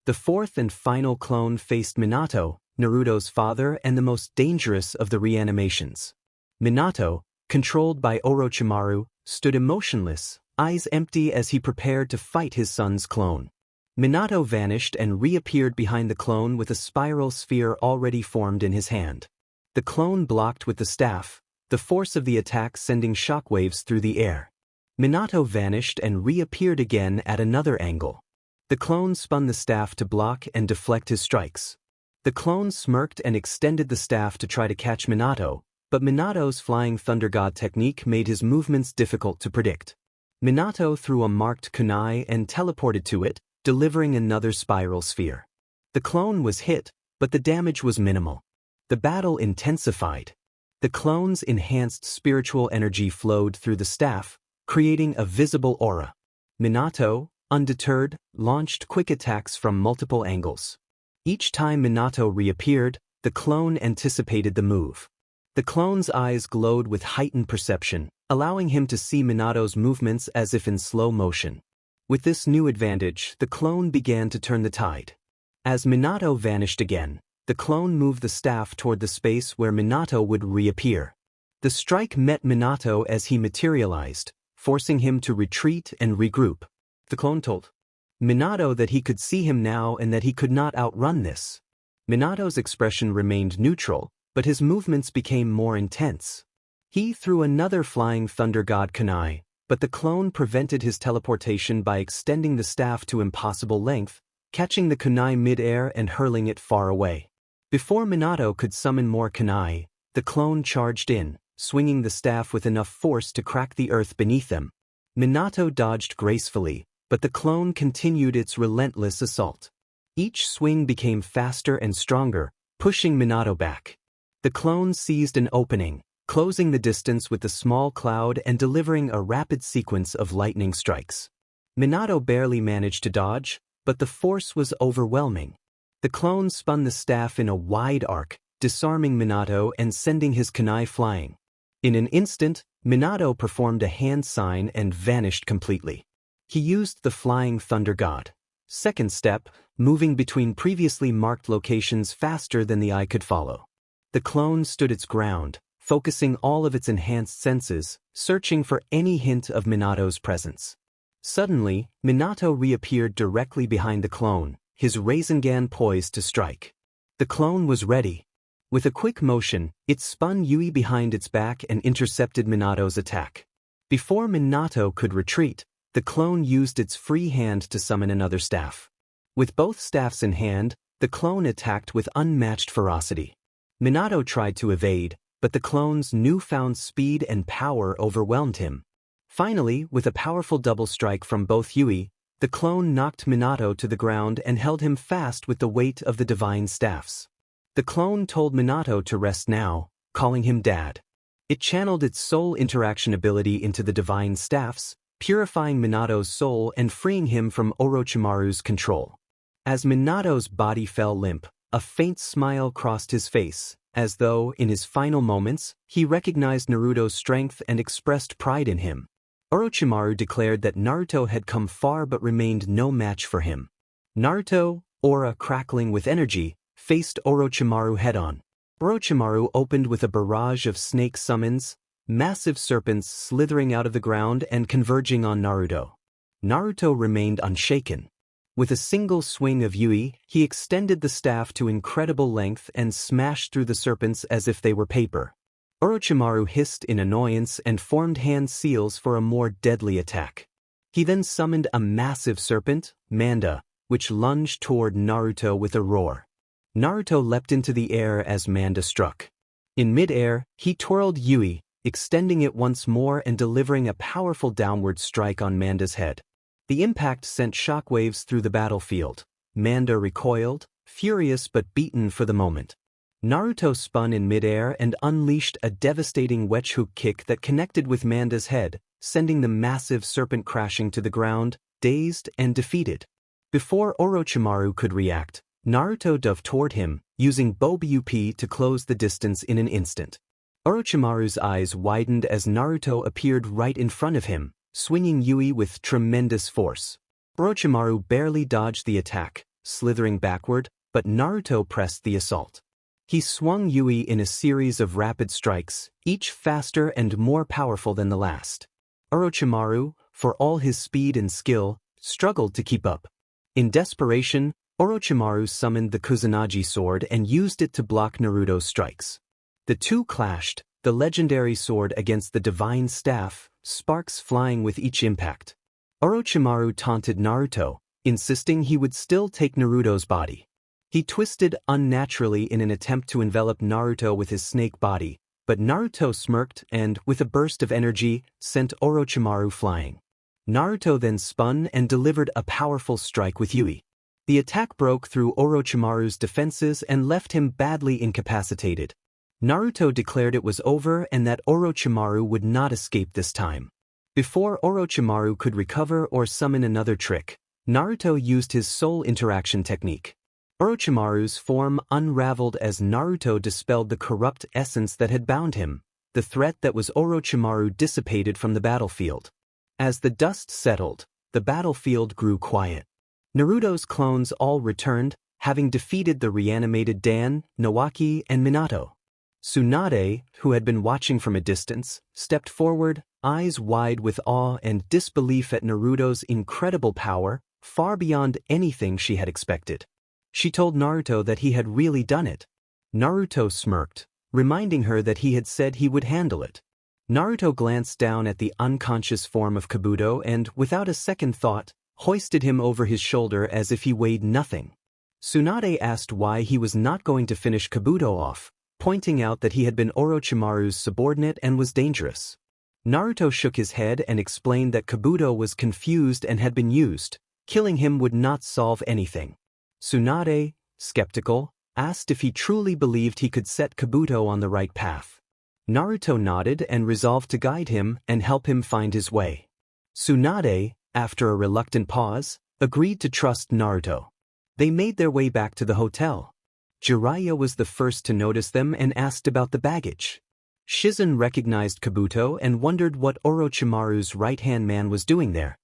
The fourth and final clone faced Minato, Naruto's father and the most dangerous of the reanimations. Minato, controlled by Orochimaru, stood emotionless, eyes empty as he prepared to fight his son's clone. Minato vanished and reappeared behind the clone with a spiral sphere already formed in his hand. The clone blocked with the staff, the force of the attack sending shockwaves through the air. Minato vanished and reappeared again at another angle. The clone spun the staff to block and deflect his strikes. The clone smirked and extended the staff to try to catch Minato, but Minato's Flying Thunder God technique made his movements difficult to predict. Minato threw a marked kunai and teleported to it, delivering another spiral sphere. The clone was hit, but the damage was minimal. The battle intensified. The clone's enhanced spiritual energy flowed through the staff, creating a visible aura. Minato, undeterred, launched quick attacks from multiple angles. Each time Minato reappeared, the clone anticipated the move. The clone's eyes glowed with heightened perception, allowing him to see Minato's movements as if in slow motion. With this new advantage, the clone began to turn the tide. As Minato vanished again, the clone moved the staff toward the space where Minato would reappear. The strike met Minato as he materialized, forcing him to retreat and regroup. The clone told Minato that he could see him now and that he could not outrun this. Minato's expression remained neutral, but his movements became more intense. He threw another flying thunder god kunai, but the clone prevented his teleportation by extending the staff to impossible length, catching the kunai mid-air and hurling it far away. Before Minato could summon more kunai, the clone charged in, swinging the staff with enough force to crack the earth beneath them. Minato dodged gracefully, but the clone continued its relentless assault. Each swing became faster and stronger, pushing Minato back. The clone seized an opening, closing the distance with the small cloud and delivering a rapid sequence of lightning strikes. Minato barely managed to dodge, but the force was overwhelming. The clone spun the staff in a wide arc, disarming Minato and sending his kunai flying. In an instant, Minato performed a hand sign and vanished completely. He used the flying thunder god. Second step, moving between previously marked locations faster than the eye could follow. The clone stood its ground, focusing all of its enhanced senses, searching for any hint of Minato's presence. Suddenly, Minato reappeared directly behind the clone, his Rasengan poised to strike. The clone was ready. With a quick motion, it spun Yui behind its back and intercepted Minato's attack. Before Minato could retreat, the clone used its free hand to summon another staff. With both staffs in hand, the clone attacked with unmatched ferocity. Minato tried to evade, but the clone's newfound speed and power overwhelmed him. Finally, with a powerful double strike from both Yui, the clone knocked Minato to the ground and held him fast with the weight of the divine staffs. The clone told Minato to rest now, calling him Dad. It channeled its soul interaction ability into the divine staffs, purifying Minato's soul and freeing him from Orochimaru's control. As Minato's body fell limp, a faint smile crossed his face, as though, in his final moments, he recognized Naruto's strength and expressed pride in him. Orochimaru declared that Naruto had come far but remained no match for him. Naruto, aura crackling with energy, faced Orochimaru head-on. Orochimaru opened with a barrage of snake summons, massive serpents slithering out of the ground and converging on Naruto. Naruto remained unshaken. With a single swing of Yui, he extended the staff to incredible length and smashed through the serpents as if they were paper. Orochimaru hissed in annoyance and formed hand seals for a more deadly attack. He then summoned a massive serpent, Manda, which lunged toward Naruto with a roar. Naruto leapt into the air as Manda struck. In mid-air, he twirled Yui, extending it once more and delivering a powerful downward strike on Manda's head. The impact sent shockwaves through the battlefield. Manda recoiled, furious but beaten for the moment. Naruto spun in mid-air and unleashed a devastating wedge hook kick that connected with Manda's head, sending the massive serpent crashing to the ground, dazed and defeated. Before Orochimaru could react, Naruto dove toward him, using BGMI to close the distance in an instant. Orochimaru's eyes widened as Naruto appeared right in front of him, swinging Yui with tremendous force. Orochimaru barely dodged the attack, slithering backward, but Naruto pressed the assault. He swung Yui in a series of rapid strikes, each faster and more powerful than the last. Orochimaru, for all his speed and skill, struggled to keep up. In desperation, Orochimaru summoned the Kusanagi sword and used it to block Naruto's strikes. The two clashed, the legendary sword against the divine staff, sparks flying with each impact. Orochimaru taunted Naruto, insisting he would still take Naruto's body. He twisted unnaturally in an attempt to envelop Naruto with his snake body, but Naruto smirked and, with a burst of energy, sent Orochimaru flying. Naruto then spun and delivered a powerful strike with Yui. The attack broke through Orochimaru's defenses and left him badly incapacitated. Naruto declared it was over and that Orochimaru would not escape this time. Before Orochimaru could recover or summon another trick, Naruto used his soul interaction technique. Orochimaru's form unraveled as Naruto dispelled the corrupt essence that had bound him. The threat that was Orochimaru dissipated from the battlefield. As the dust settled, the battlefield grew quiet. Naruto's clones all returned, having defeated the reanimated Dan, Nawaki, and Minato. Tsunade, who had been watching from a distance, stepped forward, eyes wide with awe and disbelief at Naruto's incredible power, far beyond anything she had expected. She told Naruto that he had really done it. Naruto smirked, reminding her that he had said he would handle it. Naruto glanced down at the unconscious form of Kabuto and, without a second thought, hoisted him over his shoulder as if he weighed nothing. Tsunade asked why he was not going to finish Kabuto off, pointing out that he had been Orochimaru's subordinate and was dangerous. Naruto shook his head and explained that Kabuto was confused and had been used. Killing him would not solve anything. Tsunade, skeptical, asked if he truly believed he could set Kabuto on the right path. Naruto nodded and resolved to guide him and help him find his way. Tsunade, after a reluctant pause, agreed to trust Naruto. They made their way back to the hotel. Jiraiya was the first to notice them and asked about the baggage. Shizun recognized Kabuto and wondered what Orochimaru's right-hand man was doing there.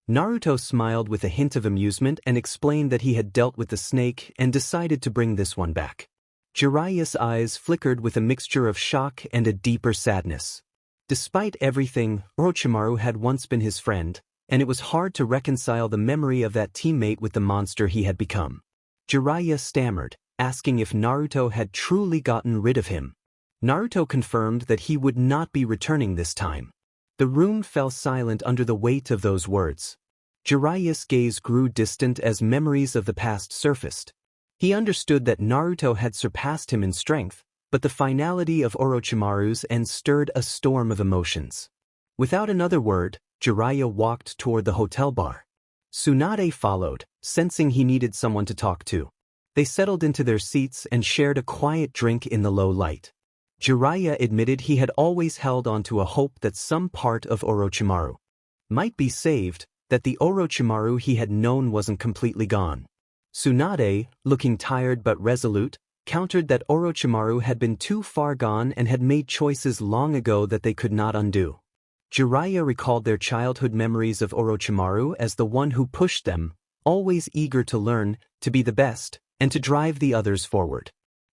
Naruto smiled with a hint of amusement and explained that he had dealt with the snake and decided to bring this one back. Jiraiya's eyes flickered with a mixture of shock and a deeper sadness. Despite everything, Orochimaru had once been his friend, and it was hard to reconcile the memory of that teammate with the monster he had become. Jiraiya stammered, asking if Naruto had truly gotten rid of him. Naruto confirmed that he would not be returning this time. The room fell silent under the weight of those words. Jiraiya's gaze grew distant as memories of the past surfaced. He understood that Naruto had surpassed him in strength, but the finality of Orochimaru's end stirred a storm of emotions. Without another word, Jiraiya walked toward the hotel bar. Tsunade followed, sensing he needed someone to talk to. They settled into their seats and shared a quiet drink in the low light. Jiraiya admitted he had always held on to a hope that some part of Orochimaru might be saved, that the Orochimaru he had known wasn't completely gone. Tsunade, looking tired but resolute, countered that Orochimaru had been too far gone and had made choices long ago that they could not undo. Jiraiya recalled their childhood memories of Orochimaru as the one who pushed them, always eager to learn, to be the best, and to drive the others forward.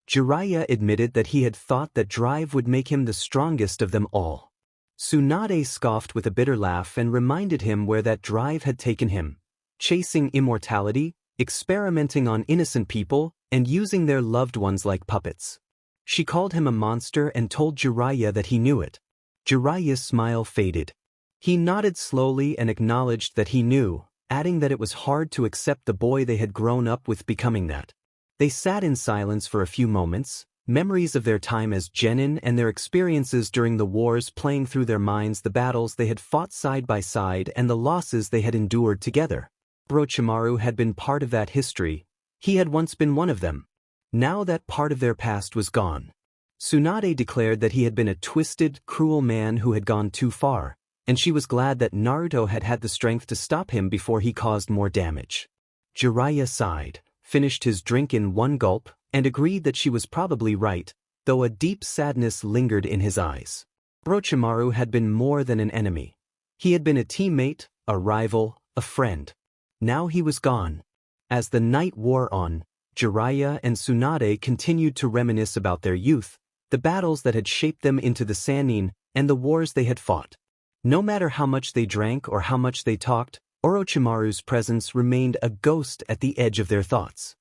Jiraiya admitted that he had thought that drive would make him the strongest of them all. Tsunade scoffed with a bitter laugh and reminded him where that drive had taken him, chasing immortality, experimenting on innocent people, and using their loved ones like puppets. She called him a monster and told Jiraiya that he knew it. Jiraiya's smile faded. He nodded slowly and acknowledged that he knew, adding that it was hard to accept the boy they had grown up with becoming that. They sat in silence for a few moments, memories of their time as genin and their experiences during the wars playing through their minds, the battles they had fought side by side and the losses they had endured together. Orochimaru had been part of that history. He had once been one of them. Now that part of their past was gone. Tsunade declared that he had been a twisted, cruel man who had gone too far, and she was glad that Naruto had had the strength to stop him before he caused more damage. Jiraiya sighed, finished his drink in one gulp, and agreed that she was probably right, though a deep sadness lingered in his eyes. Orochimaru had been more than an enemy. He had been a teammate, a rival, a friend. Now he was gone. As the night wore on, Jiraiya and Tsunade continued to reminisce about their youth, the battles that had shaped them into the Sannin, and the wars they had fought. No matter how much they drank or how much they talked, Orochimaru's presence remained a ghost at the edge of their thoughts.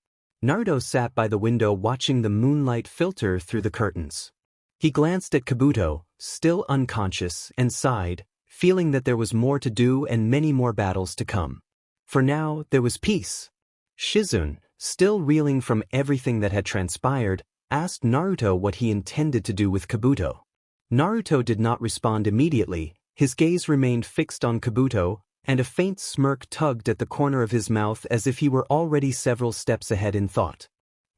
Naruto sat by the window watching the moonlight filter through the curtains. He glanced at Kabuto, still unconscious, and sighed, feeling that there was more to do and many more battles to come. For now, there was peace. Shizun, still reeling from everything that had transpired, asked Naruto what he intended to do with Kabuto. Naruto did not respond immediately. His gaze remained fixed on Kabuto, and a faint smirk tugged at the corner of his mouth as if he were already several steps ahead in thought.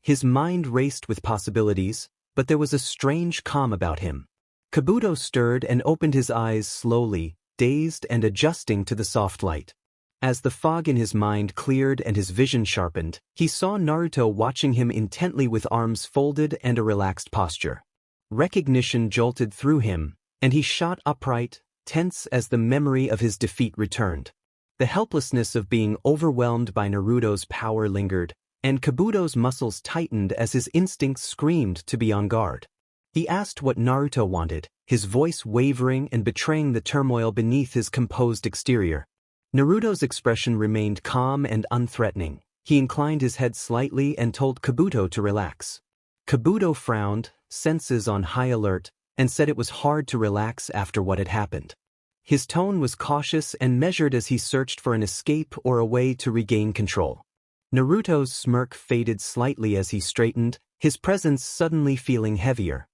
His mind raced with possibilities, but there was a strange calm about him. Kabuto stirred and opened his eyes slowly, dazed and adjusting to the soft light. As the fog in his mind cleared and his vision sharpened, he saw Naruto watching him intently with arms folded and a relaxed posture. Recognition jolted through him, and he shot upright, tense as the memory of his defeat returned. The helplessness of being overwhelmed by Naruto's power lingered, and Kabuto's muscles tightened as his instincts screamed to be on guard. He asked what Naruto wanted, his voice wavering and betraying the turmoil beneath his composed exterior. Naruto's expression remained calm and unthreatening. He inclined his head slightly and told Kabuto to relax. Kabuto frowned, senses on high alert, and said it was hard to relax after what had happened. His tone was cautious and measured as he searched for an escape or a way to regain control. Naruto's smirk faded slightly as he straightened, his presence suddenly feeling heavier.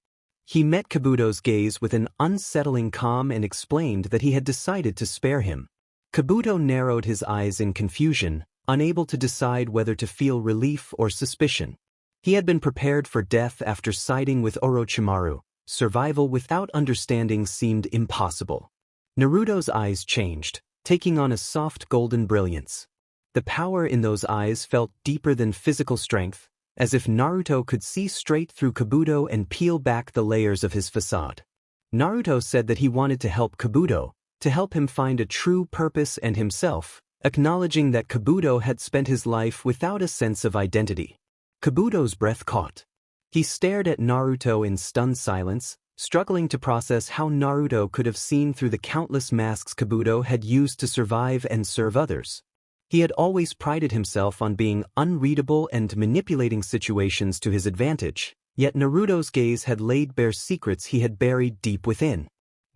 He met Kabuto's gaze with an unsettling calm and explained that he had decided to spare him. Kabuto narrowed his eyes in confusion, unable to decide whether to feel relief or suspicion. He had been prepared for death after siding with Orochimaru. Survival without understanding seemed impossible. Naruto's eyes changed, taking on a soft golden brilliance. The power in those eyes felt deeper than physical strength, as if Naruto could see straight through Kabuto and peel back the layers of his facade. Naruto said that he wanted to help Kabuto, to help him find a true purpose and himself, acknowledging that Kabuto had spent his life without a sense of identity. Kabuto's breath caught. He stared at Naruto in stunned silence, struggling to process how Naruto could have seen through the countless masks Kabuto had used to survive and serve others. He had always prided himself on being unreadable and manipulating situations to his advantage, yet Naruto's gaze had laid bare secrets he had buried deep within.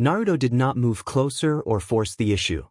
Naruto did not move closer or force the issue.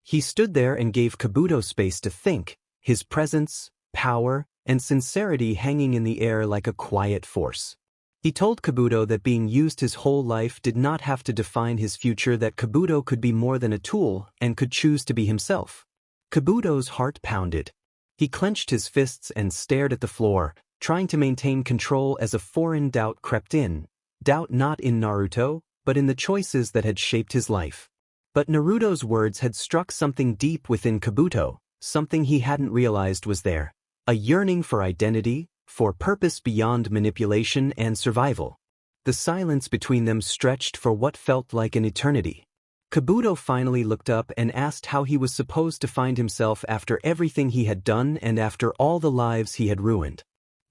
He stood there and gave Kabuto space to think, his presence, power, and sincerity hanging in the air like a quiet force. He told Kabuto that being used his whole life did not have to define his future, that Kabuto could be more than a tool and could choose to be himself. Kabuto's heart pounded. He clenched his fists and stared at the floor, trying to maintain control as a foreign doubt crept in. Doubt not in Naruto, but in the choices that had shaped his life. But Naruto's words had struck something deep within Kabuto, something he hadn't realized was there. A yearning for identity, for purpose beyond manipulation and survival. The silence between them stretched for what felt like an eternity. Kabuto finally looked up and asked how he was supposed to find himself after everything he had done and after all the lives he had ruined.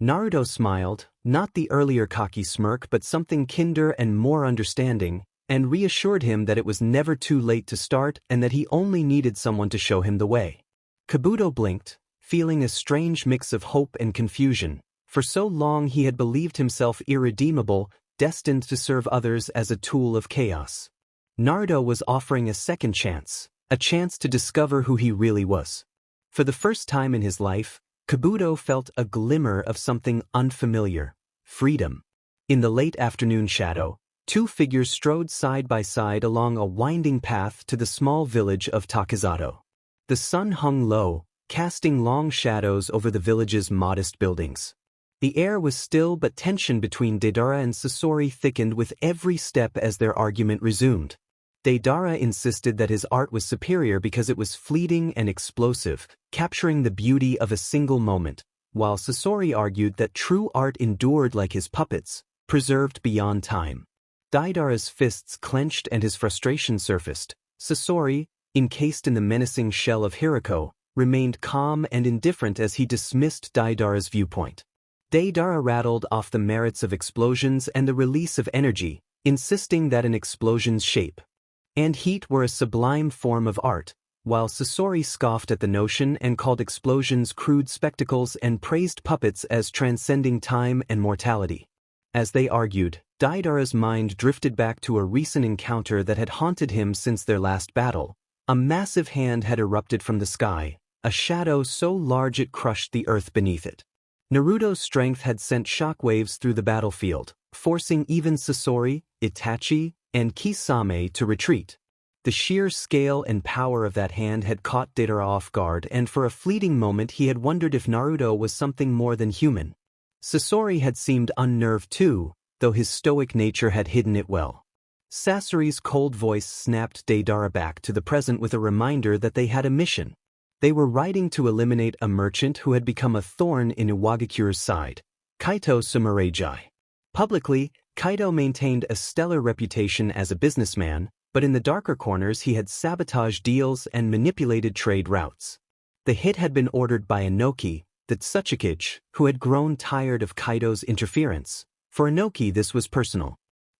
Naruto smiled, not the earlier cocky smirk but something kinder and more understanding, and reassured him that it was never too late to start and that he only needed someone to show him the way. Kabuto blinked, feeling a strange mix of hope and confusion. For so long he had believed himself irredeemable, destined to serve others as a tool of chaos. Naruto was offering a second chance, a chance to discover who he really was. For the first time in his life, Kabuto felt a glimmer of something unfamiliar: freedom. In the late afternoon shadow, two figures strode side by side along a winding path to the small village of Takizato. The sun hung low, casting long shadows over the village's modest buildings. The air was still, but tension between Deidara and Sasori thickened with every step as their argument resumed. Deidara insisted that his art was superior because it was fleeting and explosive, capturing the beauty of a single moment, while Sasori argued that true art endured like his puppets, preserved beyond time. Deidara's fists clenched and his frustration surfaced. Sasori, encased in the menacing shell of Hirako, remained calm and indifferent as he dismissed Deidara's viewpoint. Deidara rattled off the merits of explosions and the release of energy, insisting that an explosion's shape and heat were a sublime form of art, while Sasori scoffed at the notion and called explosions crude spectacles and praised puppets as transcending time and mortality. As they argued, Deidara's mind drifted back to a recent encounter that had haunted him since their last battle. A massive hand had erupted from the sky, a shadow so large it crushed the earth beneath it. Naruto's strength had sent shockwaves through the battlefield, forcing even Sasori, Itachi, and Kisame to retreat. The sheer scale and power of that hand had caught Deidara off guard, and for a fleeting moment he had wondered if Naruto was something more than human. Sasori had seemed unnerved too, though his stoic nature had hidden it well. Sasori's cold voice snapped Deidara back to the present with a reminder that they had a mission. They were riding to eliminate a merchant who had become a thorn in Iwagakure's side, Kaito Sumireiji. Publicly, Kaito maintained a stellar reputation as a businessman, but in the darker corners he had sabotaged deals and manipulated trade routes. The hit had been ordered by Inoki, the Tsuchikage, who had grown tired of Kaito's interference. For Inoki this was personal.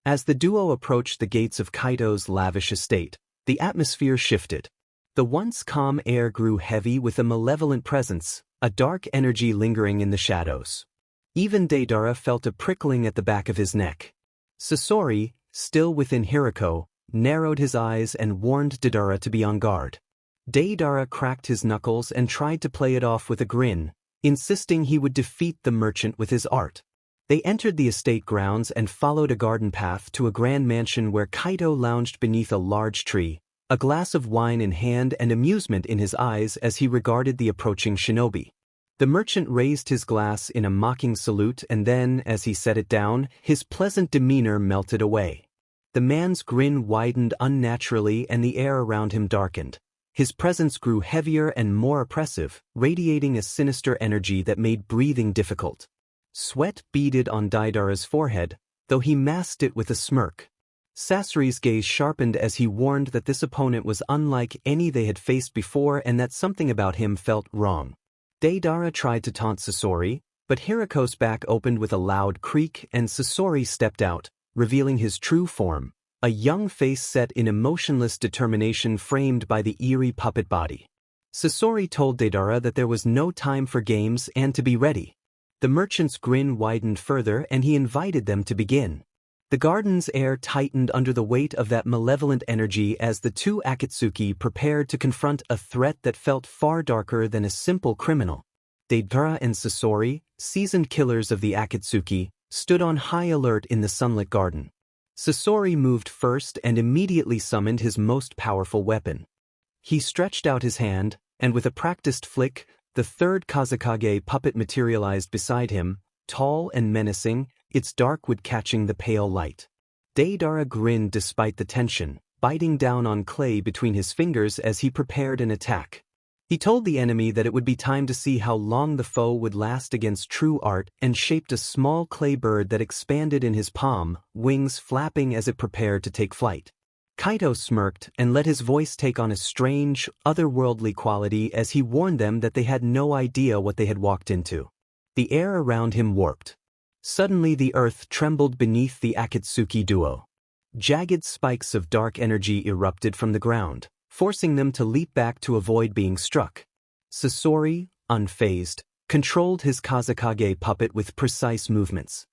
As the duo approached the gates of Kaito's lavish estate, the atmosphere shifted. The once calm air grew heavy with a malevolent presence, a dark energy lingering in the shadows. Even Deidara felt a prickling at the back of his neck. Sasori, still within Hirako, narrowed his eyes and warned Deidara to be on guard. Deidara cracked his knuckles and tried to play it off with a grin, insisting he would defeat the merchant with his art. They entered the estate grounds and followed a garden path to a grand mansion where Kaito lounged beneath a large tree, a glass of wine in hand and amusement in his eyes as he regarded the approaching shinobi. The merchant raised his glass in a mocking salute and then, as he set it down, his pleasant demeanor melted away. The man's grin widened unnaturally and the air around him darkened. His presence grew heavier and more oppressive, radiating a sinister energy that made breathing difficult. Sweat beaded on Deidara's forehead, though he masked it with a smirk. Sasori's gaze sharpened as he warned that this opponent was unlike any they had faced before and that something about him felt wrong. Deidara tried to taunt Sasori, but Hirako's back opened with a loud creak and Sasori stepped out, revealing his true form, a young face set in emotionless determination framed by the eerie puppet body. Sasori told Deidara that there was no time for games and to be ready. The merchant's grin widened further and he invited them to begin. The garden's air tightened under the weight of that malevolent energy as the two Akatsuki prepared to confront a threat that felt far darker than a simple criminal. Deidara and Sasori, seasoned killers of the Akatsuki, stood on high alert in the sunlit garden. Sasori moved first and immediately summoned his most powerful weapon. He stretched out his hand, and with a practiced flick, the third Kazekage puppet materialized beside him, tall and menacing, its dark wood catching the pale light. Deidara grinned despite the tension, biting down on clay between his fingers as he prepared an attack. He told the enemy that it would be time to see how long the foe would last against true art and shaped a small clay bird that expanded in his palm, wings flapping as it prepared to take flight. Kaito smirked and let his voice take on a strange, otherworldly quality as he warned them that they had no idea what they had walked into. The air around him warped. Suddenly the earth trembled beneath the Akatsuki duo. Jagged spikes of dark energy erupted from the ground, forcing them to leap back to avoid being struck. Sasori, unfazed, controlled his Kazekage puppet with precise movements.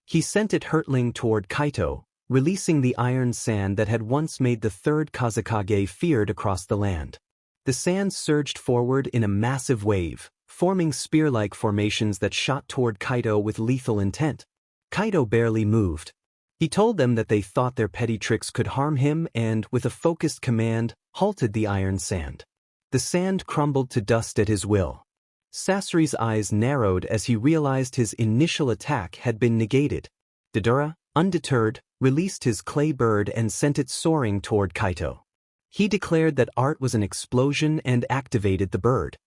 He sent it hurtling toward Kaito, releasing the iron sand that had once made the third Kazekage feared across the land. The sand surged forward in a massive wave, forming spear-like formations that shot toward Kaito with lethal intent. Kaito barely moved. He told them that they thought their petty tricks could harm him and, with a focused command, halted the iron sand. The sand crumbled to dust at his will. Sasori's eyes narrowed as he realized his initial attack had been negated. Deidara, undeterred, released his clay bird and sent it soaring toward Kaito. He declared that art was an explosion and activated the bird.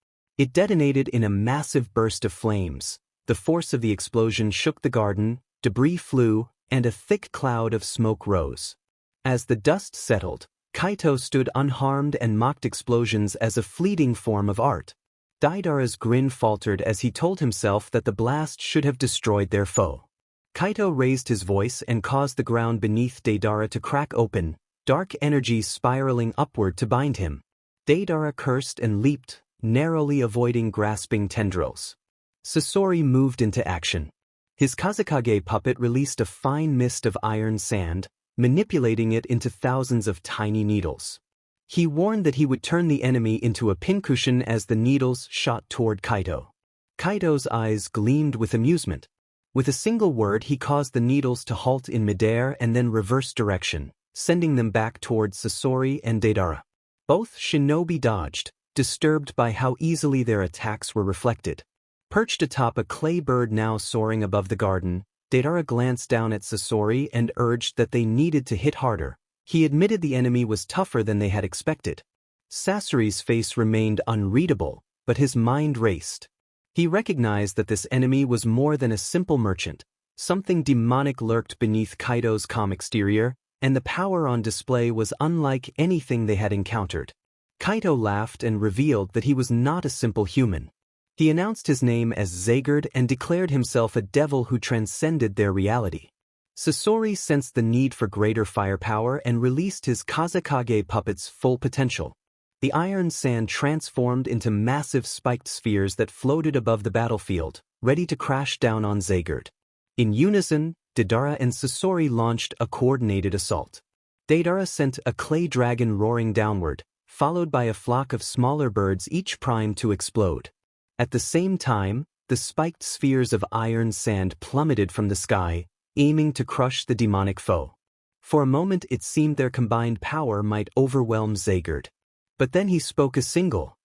It detonated in a massive burst of flames. The force of the explosion shook the garden, debris flew, and a thick cloud of smoke rose. As the dust settled, Kaito stood unharmed and mocked explosions as a fleeting form of art. Deidara's grin faltered as he told himself that the blast should have destroyed their foe. Kaito raised his voice and caused the ground beneath Deidara to crack open, dark energy spiraling upward to bind him. Deidara cursed and leaped, narrowly avoiding grasping tendrils. Sasori moved into action. His Kazekage puppet released a fine mist of iron sand, manipulating it into thousands of tiny needles. He warned that he would turn the enemy into a pincushion as the needles shot toward Kaito. Kaito's eyes gleamed with amusement. With a single word he caused the needles to halt in midair and then reverse direction, sending them back toward Sasori and Deidara. Both shinobi dodged, disturbed by how easily their attacks were reflected. Perched atop a clay bird now soaring above the garden, Deidara glanced down at Sasori and urged that they needed to hit harder. He admitted the enemy was tougher than they had expected. Sasori's face remained unreadable, but his mind raced. He recognized that this enemy was more than a simple merchant. Something demonic lurked beneath Kaido's calm exterior, and the power on display was unlike anything they had encountered. Kaido laughed and revealed that he was not a simple human. He announced his name as Zagord and declared himself a devil who transcended their reality. Sasori sensed the need for greater firepower and released his Kazekage puppet's full potential. The iron sand transformed into massive spiked spheres that floated above the battlefield, ready to crash down on Zagord. In unison, Deidara and Sasori launched a coordinated assault. Deidara sent a clay dragon roaring downward, followed by a flock of smaller birds each primed to explode. At the same time, the spiked spheres of iron sand plummeted from the sky, aiming to crush the demonic foe. For a moment it seemed their combined power might overwhelm Zagord. But then he spoke a single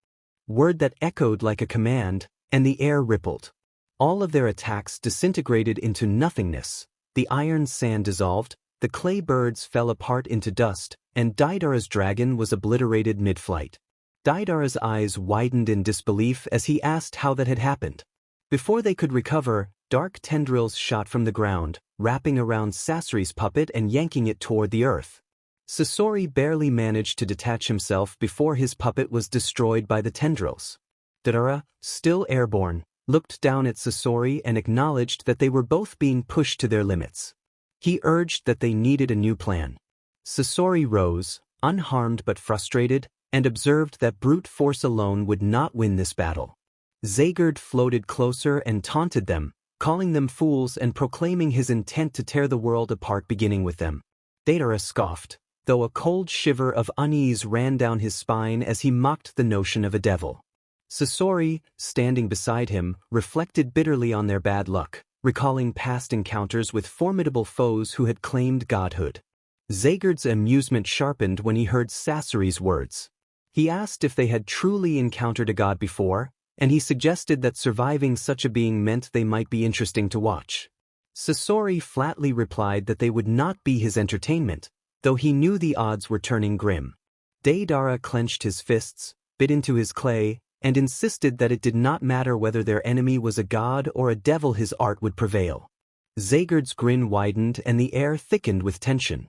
word that echoed like a command, and the air rippled. All of their attacks disintegrated into nothingness. The iron sand dissolved, the clay birds fell apart into dust, and Deidara's dragon was obliterated mid-flight. Deidara's eyes widened in disbelief as he asked how that had happened. Before they could recover, dark tendrils shot from the ground, wrapping around Sasori's puppet and yanking it toward the earth. Sasori barely managed to detach himself before his puppet was destroyed by the tendrils. Deidara, still airborne, looked down at Sasori and acknowledged that they were both being pushed to their limits. He urged that they needed a new plan. Sasori rose, unharmed but frustrated, and observed that brute force alone would not win this battle. Zagord floated closer and taunted them, calling them fools and proclaiming his intent to tear the world apart beginning with them. Deidara scoffed, though a cold shiver of unease ran down his spine as he mocked the notion of a devil. Sasori, standing beside him, reflected bitterly on their bad luck, recalling past encounters with formidable foes who had claimed godhood. Zagord's amusement sharpened when he heard Sasori's words. He asked if they had truly encountered a god before, and he suggested that surviving such a being meant they might be interesting to watch. Sasori flatly replied that they would not be his entertainment, though he knew the odds were turning grim. Deidara clenched his fists, bit into his clay, and insisted that it did not matter whether their enemy was a god or a devil, his art would prevail. Zagord's grin widened and the air thickened with tension.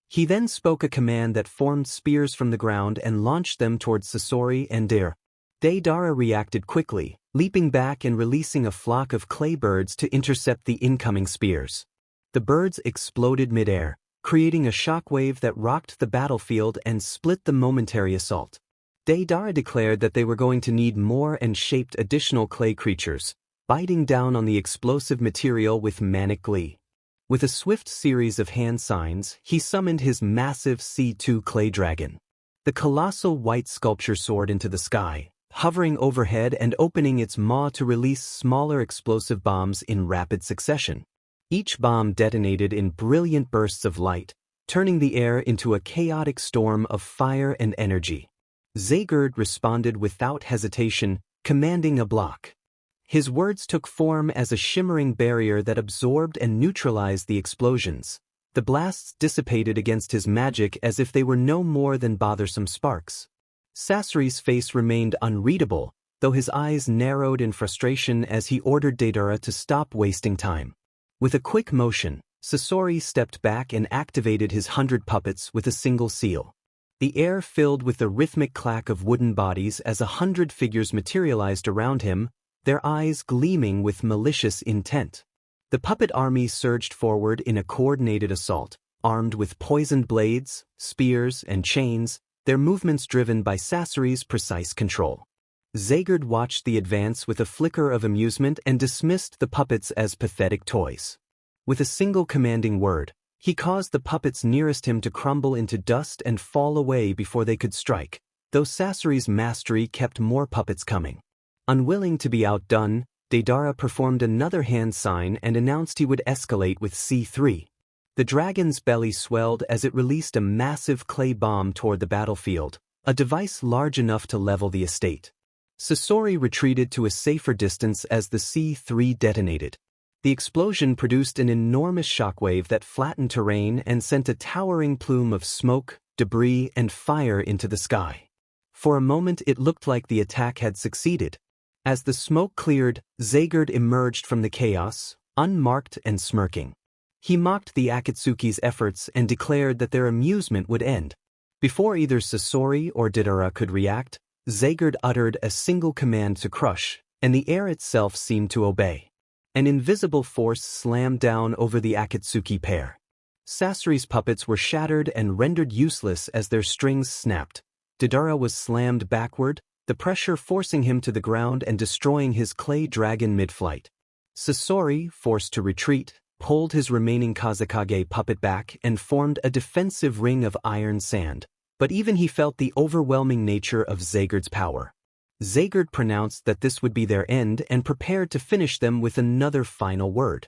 He then spoke a command that formed spears from the ground and launched them towards Sasori and Deidara. Deidara reacted quickly, leaping back and releasing a flock of clay birds to intercept the incoming spears. The birds exploded mid-air, creating a shockwave that rocked the battlefield and split the momentary assault. Deidara declared that they were going to need more and shaped additional clay creatures, biting down on the explosive material with manic glee. With a swift series of hand signs, he summoned his massive C2 clay dragon. The colossal white sculpture soared into the sky, hovering overhead and opening its maw to release smaller explosive bombs in rapid succession. Each bomb detonated in brilliant bursts of light, turning the air into a chaotic storm of fire and energy. Zagord responded without hesitation, commanding a block. His words took form as a shimmering barrier that absorbed and neutralized the explosions. The blasts dissipated against his magic as if they were no more than bothersome sparks. Sasori's face remained unreadable, though his eyes narrowed in frustration as he ordered Deidara to stop wasting time. With a quick motion, Sasori stepped back and activated his 100 puppets with a single seal. The air filled with the rhythmic clack of wooden bodies as 100 figures materialized around him, their eyes gleaming with malicious intent. The puppet army surged forward in a coordinated assault, armed with poisoned blades, spears, and chains, their movements driven by Sasori's precise control. Zagord watched the advance with a flicker of amusement and dismissed the puppets as pathetic toys. With a single commanding word, he caused the puppets nearest him to crumble into dust and fall away before they could strike, though Sasori's mastery kept more puppets coming. Unwilling to be outdone, Deidara performed another hand sign and announced he would escalate with C3. The dragon's belly swelled as it released a massive clay bomb toward the battlefield, a device large enough to level the estate. Sasori retreated to a safer distance as the C3 detonated. The explosion produced an enormous shockwave that flattened terrain and sent a towering plume of smoke, debris, and fire into the sky. For a moment it looked like the attack had succeeded. As the smoke cleared, Zaygard emerged from the chaos, unmarked and smirking. He mocked the Akatsuki's efforts and declared that their amusement would end. Before either Sasori or Deidara could react, Zaygard uttered a single command to crush, and the air itself seemed to obey. An invisible force slammed down over the Akatsuki pair. Sasori's puppets were shattered and rendered useless as their strings snapped. Deidara was slammed backward, the pressure forcing him to the ground and destroying his clay dragon mid-flight. Sasori, forced to retreat, pulled his remaining Kazekage puppet back and formed a defensive ring of iron sand, but even he felt the overwhelming nature of Zaygard's power. Zaygard pronounced that this would be their end and prepared to finish them with another final word.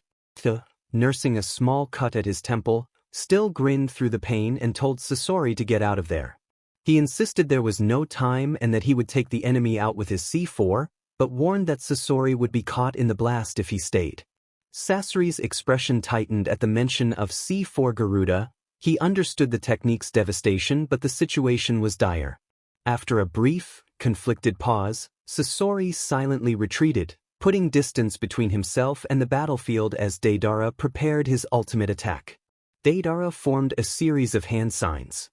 Nursing a small cut at his temple, still grinned through the pain and told Sasori to get out of there. He insisted there was no time and that he would take the enemy out with his C4, but warned that Sasori would be caught in the blast if he stayed. Sasori's expression tightened at the mention of C4 Garuda. He understood the technique's devastation, but the situation was dire. After a brief, conflicted pause, Sasori silently retreated, putting distance between himself and the battlefield as Deidara prepared his ultimate attack. Deidara formed a series of hand signs.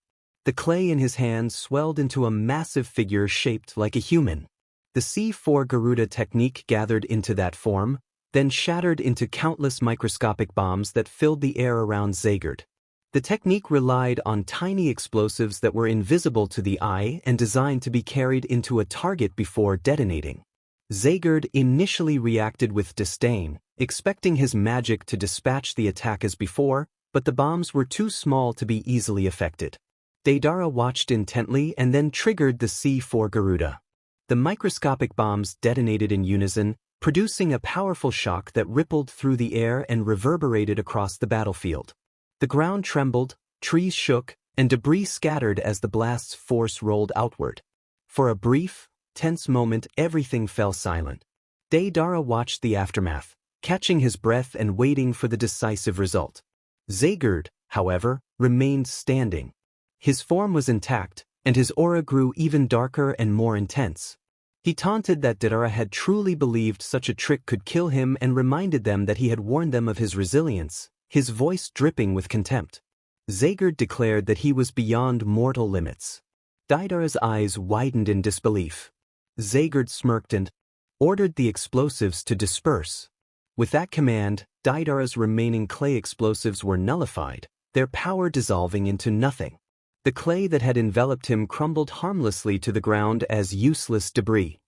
The clay in his hands swelled into a massive figure shaped like a human. The C4 Garuda technique gathered into that form, then shattered into countless microscopic bombs that filled the air around Zaygard. The technique relied on tiny explosives that were invisible to the eye and designed to be carried into a target before detonating. Zaygard initially reacted with disdain, expecting his magic to dispatch the attack as before, but the bombs were too small to be easily affected. Deidara watched intently and then triggered the C4 Garuda. The microscopic bombs detonated in unison, producing a powerful shock that rippled through the air and reverberated across the battlefield. The ground trembled, trees shook, and debris scattered as the blast's force rolled outward. For a brief, tense moment everything fell silent. Deidara watched the aftermath, catching his breath and waiting for the decisive result. Zaygard, however, remained standing. His form was intact, and his aura grew even darker and more intense. He taunted that Deidara had truly believed such a trick could kill him and reminded them that he had warned them of his resilience, his voice dripping with contempt. Zaygard declared that he was beyond mortal limits. Deidara's eyes widened in disbelief. Zaygard smirked and ordered the explosives to disperse. With that command, Deidara's remaining clay explosives were nullified, their power dissolving into nothing. The clay that had enveloped him crumbled harmlessly to the ground as useless debris.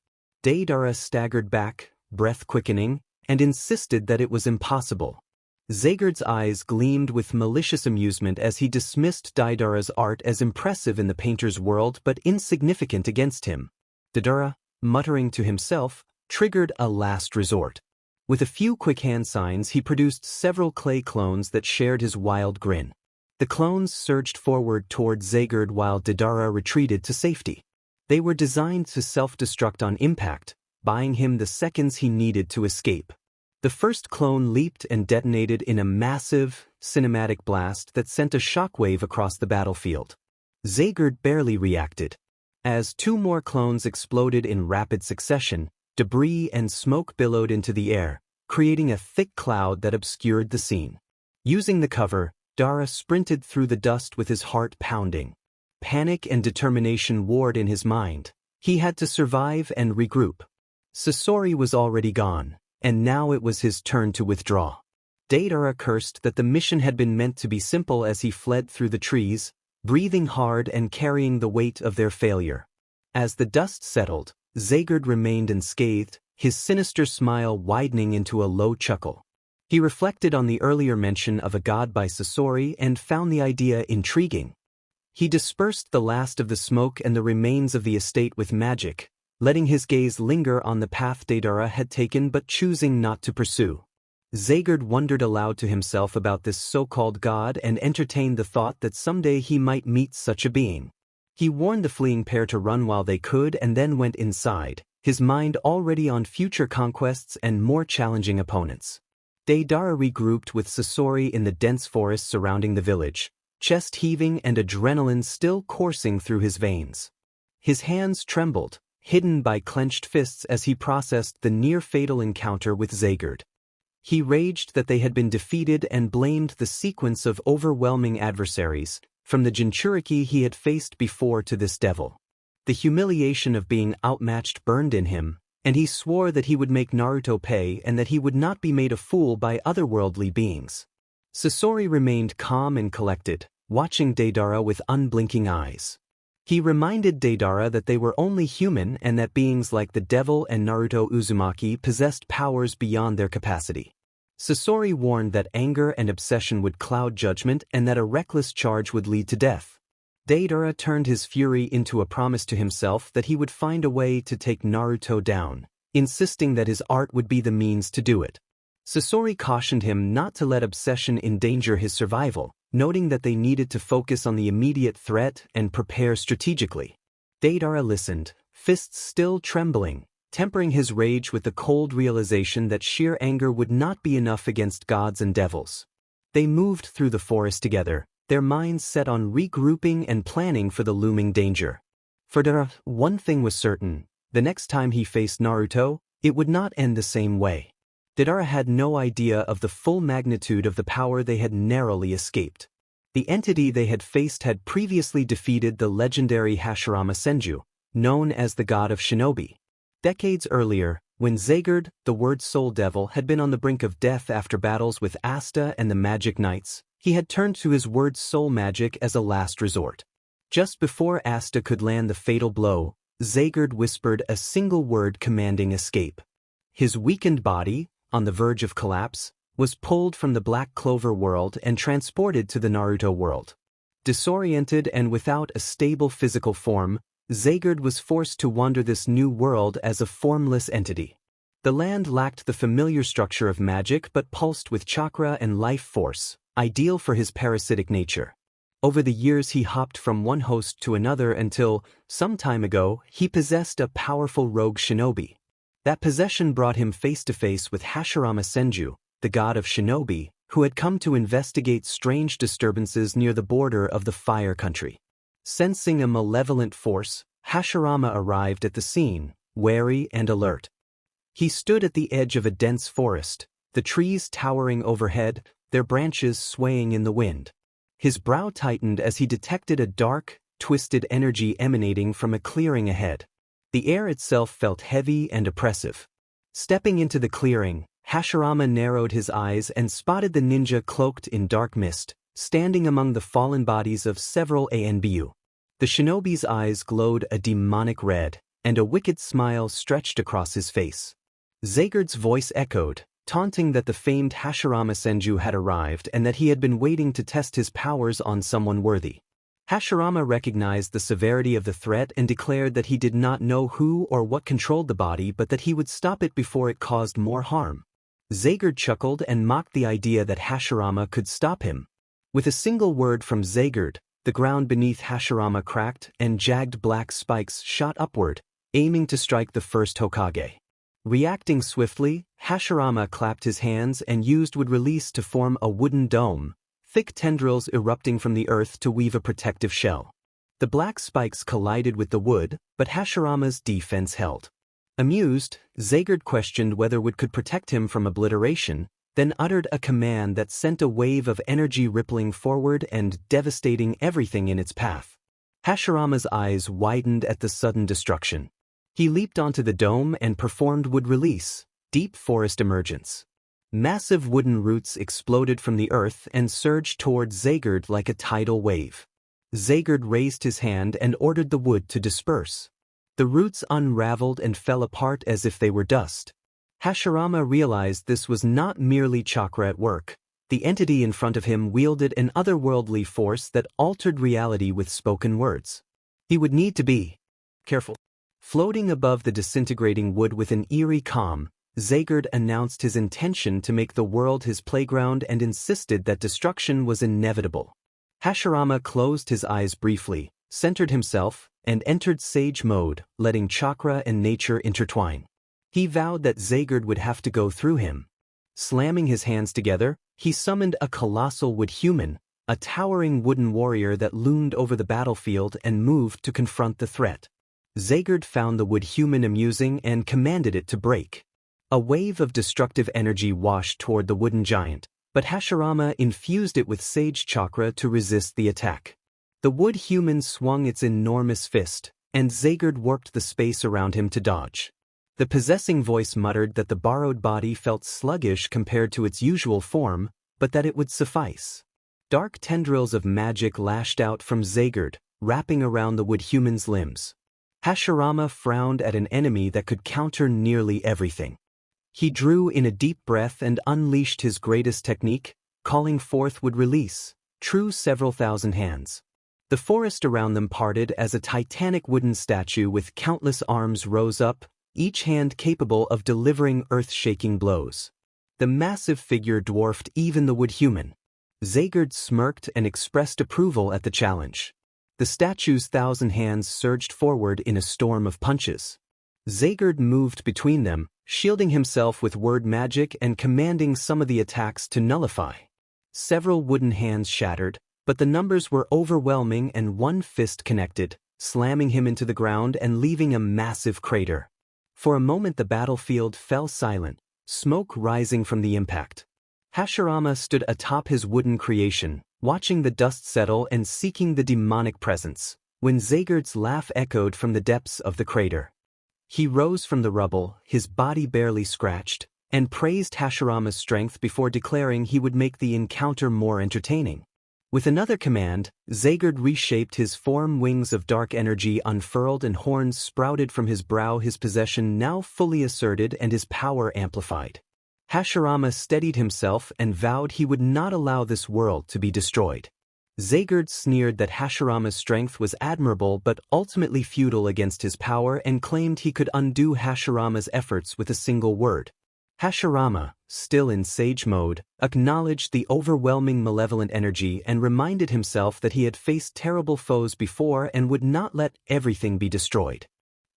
Deidara staggered back, breath quickening, and insisted that it was impossible. Zaygard's eyes gleamed with malicious amusement as he dismissed Deidara's art as impressive in the painter's world but insignificant against him. Deidara, muttering to himself, triggered a last resort. With a few quick hand signs he produced several clay clones that shared his wild grin. The clones surged forward toward Zaygard while Deidara retreated to safety. They were designed to self-destruct on impact, buying him the seconds he needed to escape. The first clone leaped and detonated in a massive, cinematic blast that sent a shockwave across the battlefield. Zaygard barely reacted. As two more clones exploded in rapid succession, debris and smoke billowed into the air, creating a thick cloud that obscured the scene. Using the cover, Deidara sprinted through the dust with his heart pounding. Panic and determination warred in his mind. He had to survive and regroup. Sasori was already gone, and now it was his turn to withdraw. Deidara cursed that the mission had been meant to be simple as he fled through the trees, breathing hard and carrying the weight of their failure. As the dust settled, Zaygard remained unscathed, his sinister smile widening into a low chuckle. He reflected on the earlier mention of a god by Sasori and found the idea intriguing. He dispersed the last of the smoke and the remains of the estate with magic, letting his gaze linger on the path Deidara had taken but choosing not to pursue. Zaygard wondered aloud to himself about this so-called god and entertained the thought that someday he might meet such a being. He warned the fleeing pair to run while they could and then went inside, his mind already on future conquests and more challenging opponents. Deidara regrouped with Sasori in the dense forest surrounding the village, chest heaving and adrenaline still coursing through his veins. His hands trembled, hidden by clenched fists as he processed the near-fatal encounter with Zaygard. He raged that they had been defeated and blamed the sequence of overwhelming adversaries, from the Jinchuriki he had faced before to this devil. The humiliation of being outmatched burned in him, and he swore that he would make Naruto pay and that he would not be made a fool by otherworldly beings. Sasori remained calm and collected, watching Deidara with unblinking eyes. He reminded Deidara that they were only human and that beings like the devil and Naruto Uzumaki possessed powers beyond their capacity. Sasori warned that anger and obsession would cloud judgment and that a reckless charge would lead to death. Deidara turned his fury into a promise to himself that he would find a way to take Naruto down, insisting that his art would be the means to do it. Sasori cautioned him not to let obsession endanger his survival, noting that they needed to focus on the immediate threat and prepare strategically. Deidara listened, fists still trembling, tempering his rage with the cold realization that sheer anger would not be enough against gods and devils. They moved through the forest together, their minds set on regrouping and planning for the looming danger. For Deidara, one thing was certain: the next time he faced Naruto, it would not end the same way. Deidara had no idea of the full magnitude of the power they had narrowly escaped. The entity they had faced had previously defeated the legendary Hashirama Senju, known as the god of shinobi. Decades earlier, when Zaygard, the word Soul Devil, had been on the brink of death after battles with Asta and the Magic Knights, he had turned to his word soul magic as a last resort. Just before Asta could land the fatal blow, Zaygard whispered a single word commanding escape. His weakened body, on the verge of collapse, was pulled from the Black Clover world and transported to the Naruto world. Disoriented and without a stable physical form, Zaygard was forced to wander this new world as a formless entity. The land lacked the familiar structure of magic but pulsed with chakra and life force, ideal for his parasitic nature. Over the years he hopped from one host to another until, some time ago, he possessed a powerful rogue shinobi. That possession brought him face to face with Hashirama Senju, the god of shinobi, who had come to investigate strange disturbances near the border of the Fire Country. Sensing a malevolent force, Hashirama arrived at the scene, wary and alert. He stood at the edge of a dense forest, the trees towering overhead, their branches swaying in the wind. His brow tightened as he detected a dark, twisted energy emanating from a clearing ahead. The air itself felt heavy and oppressive. Stepping into the clearing, Hashirama narrowed his eyes and spotted the ninja cloaked in dark mist, standing among the fallen bodies of several ANBU. The shinobi's eyes glowed a demonic red, and a wicked smile stretched across his face. Zaygard's voice echoed, taunting that the famed Hashirama Senju had arrived and that he had been waiting to test his powers on someone worthy. Hashirama recognized the severity of the threat and declared that he did not know who or what controlled the body but that he would stop it before it caused more harm. Zaygard chuckled and mocked the idea that Hashirama could stop him. With a single word from Zaygard, the ground beneath Hashirama cracked and jagged black spikes shot upward, aiming to strike the first Hokage. Reacting swiftly, Hashirama clapped his hands and used wood release to form a wooden dome, thick tendrils erupting from the earth to weave a protective shell. The black spikes collided with the wood, but Hashirama's defense held. Amused, Zaygard questioned whether wood could protect him from obliteration, then uttered a command that sent a wave of energy rippling forward and devastating everything in its path. Hashirama's eyes widened at the sudden destruction. He leaped onto the dome and performed wood release, deep forest emergence. Massive wooden roots exploded from the earth and surged toward Zaygard like a tidal wave. Zaygard raised his hand and ordered the wood to disperse. The roots unraveled and fell apart as if they were dust. Hashirama realized this was not merely chakra at work. The entity in front of him wielded an otherworldly force that altered reality with spoken words. He would need to be careful. Floating above the disintegrating wood with an eerie calm, Zaygard announced his intention to make the world his playground and insisted that destruction was inevitable. Hashirama closed his eyes briefly, centered himself, and entered sage mode, letting chakra and nature intertwine. He vowed that Zaygard would have to go through him. Slamming his hands together, he summoned a colossal wood human, a towering wooden warrior that loomed over the battlefield and moved to confront the threat. Zaygard found the wood human amusing and commanded it to break. A wave of destructive energy washed toward the wooden giant, but Hashirama infused it with sage chakra to resist the attack. The wood human swung its enormous fist, and Zaygard warped the space around him to dodge. The possessing voice muttered that the borrowed body felt sluggish compared to its usual form, but that it would suffice. Dark tendrils of magic lashed out from Zaygard, wrapping around the wood human's limbs. Hashirama frowned at an enemy that could counter nearly everything. He drew in a deep breath and unleashed his greatest technique, calling forth would release, true several thousand hands. The forest around them parted as a titanic wooden statue with countless arms rose up, each hand capable of delivering earth-shaking blows. The massive figure dwarfed even the wood human. Zaygard smirked and expressed approval at the challenge. The statue's 1,000 hands surged forward in a storm of punches. Zaygard moved between them, shielding himself with word magic and commanding some of the attacks to nullify. Several wooden hands shattered, but the numbers were overwhelming and one fist connected, slamming him into the ground and leaving a massive crater. For a moment the battlefield fell silent, smoke rising from the impact. Hashirama stood atop his wooden creation, watching the dust settle and seeking the demonic presence, when Zaygard's laugh echoed from the depths of the crater. He rose from the rubble, his body barely scratched, and praised Hashirama's strength before declaring he would make the encounter more entertaining. With another command, Zaygard reshaped his form. Wings of dark energy unfurled and horns sprouted from his brow, his possession now fully asserted and his power amplified. Hashirama steadied himself and vowed he would not allow this world to be destroyed. Zaygard sneered that Hashirama's strength was admirable but ultimately futile against his power and claimed he could undo Hashirama's efforts with a single word. Hashirama, still in sage mode, acknowledged the overwhelming malevolent energy and reminded himself that he had faced terrible foes before and would not let everything be destroyed.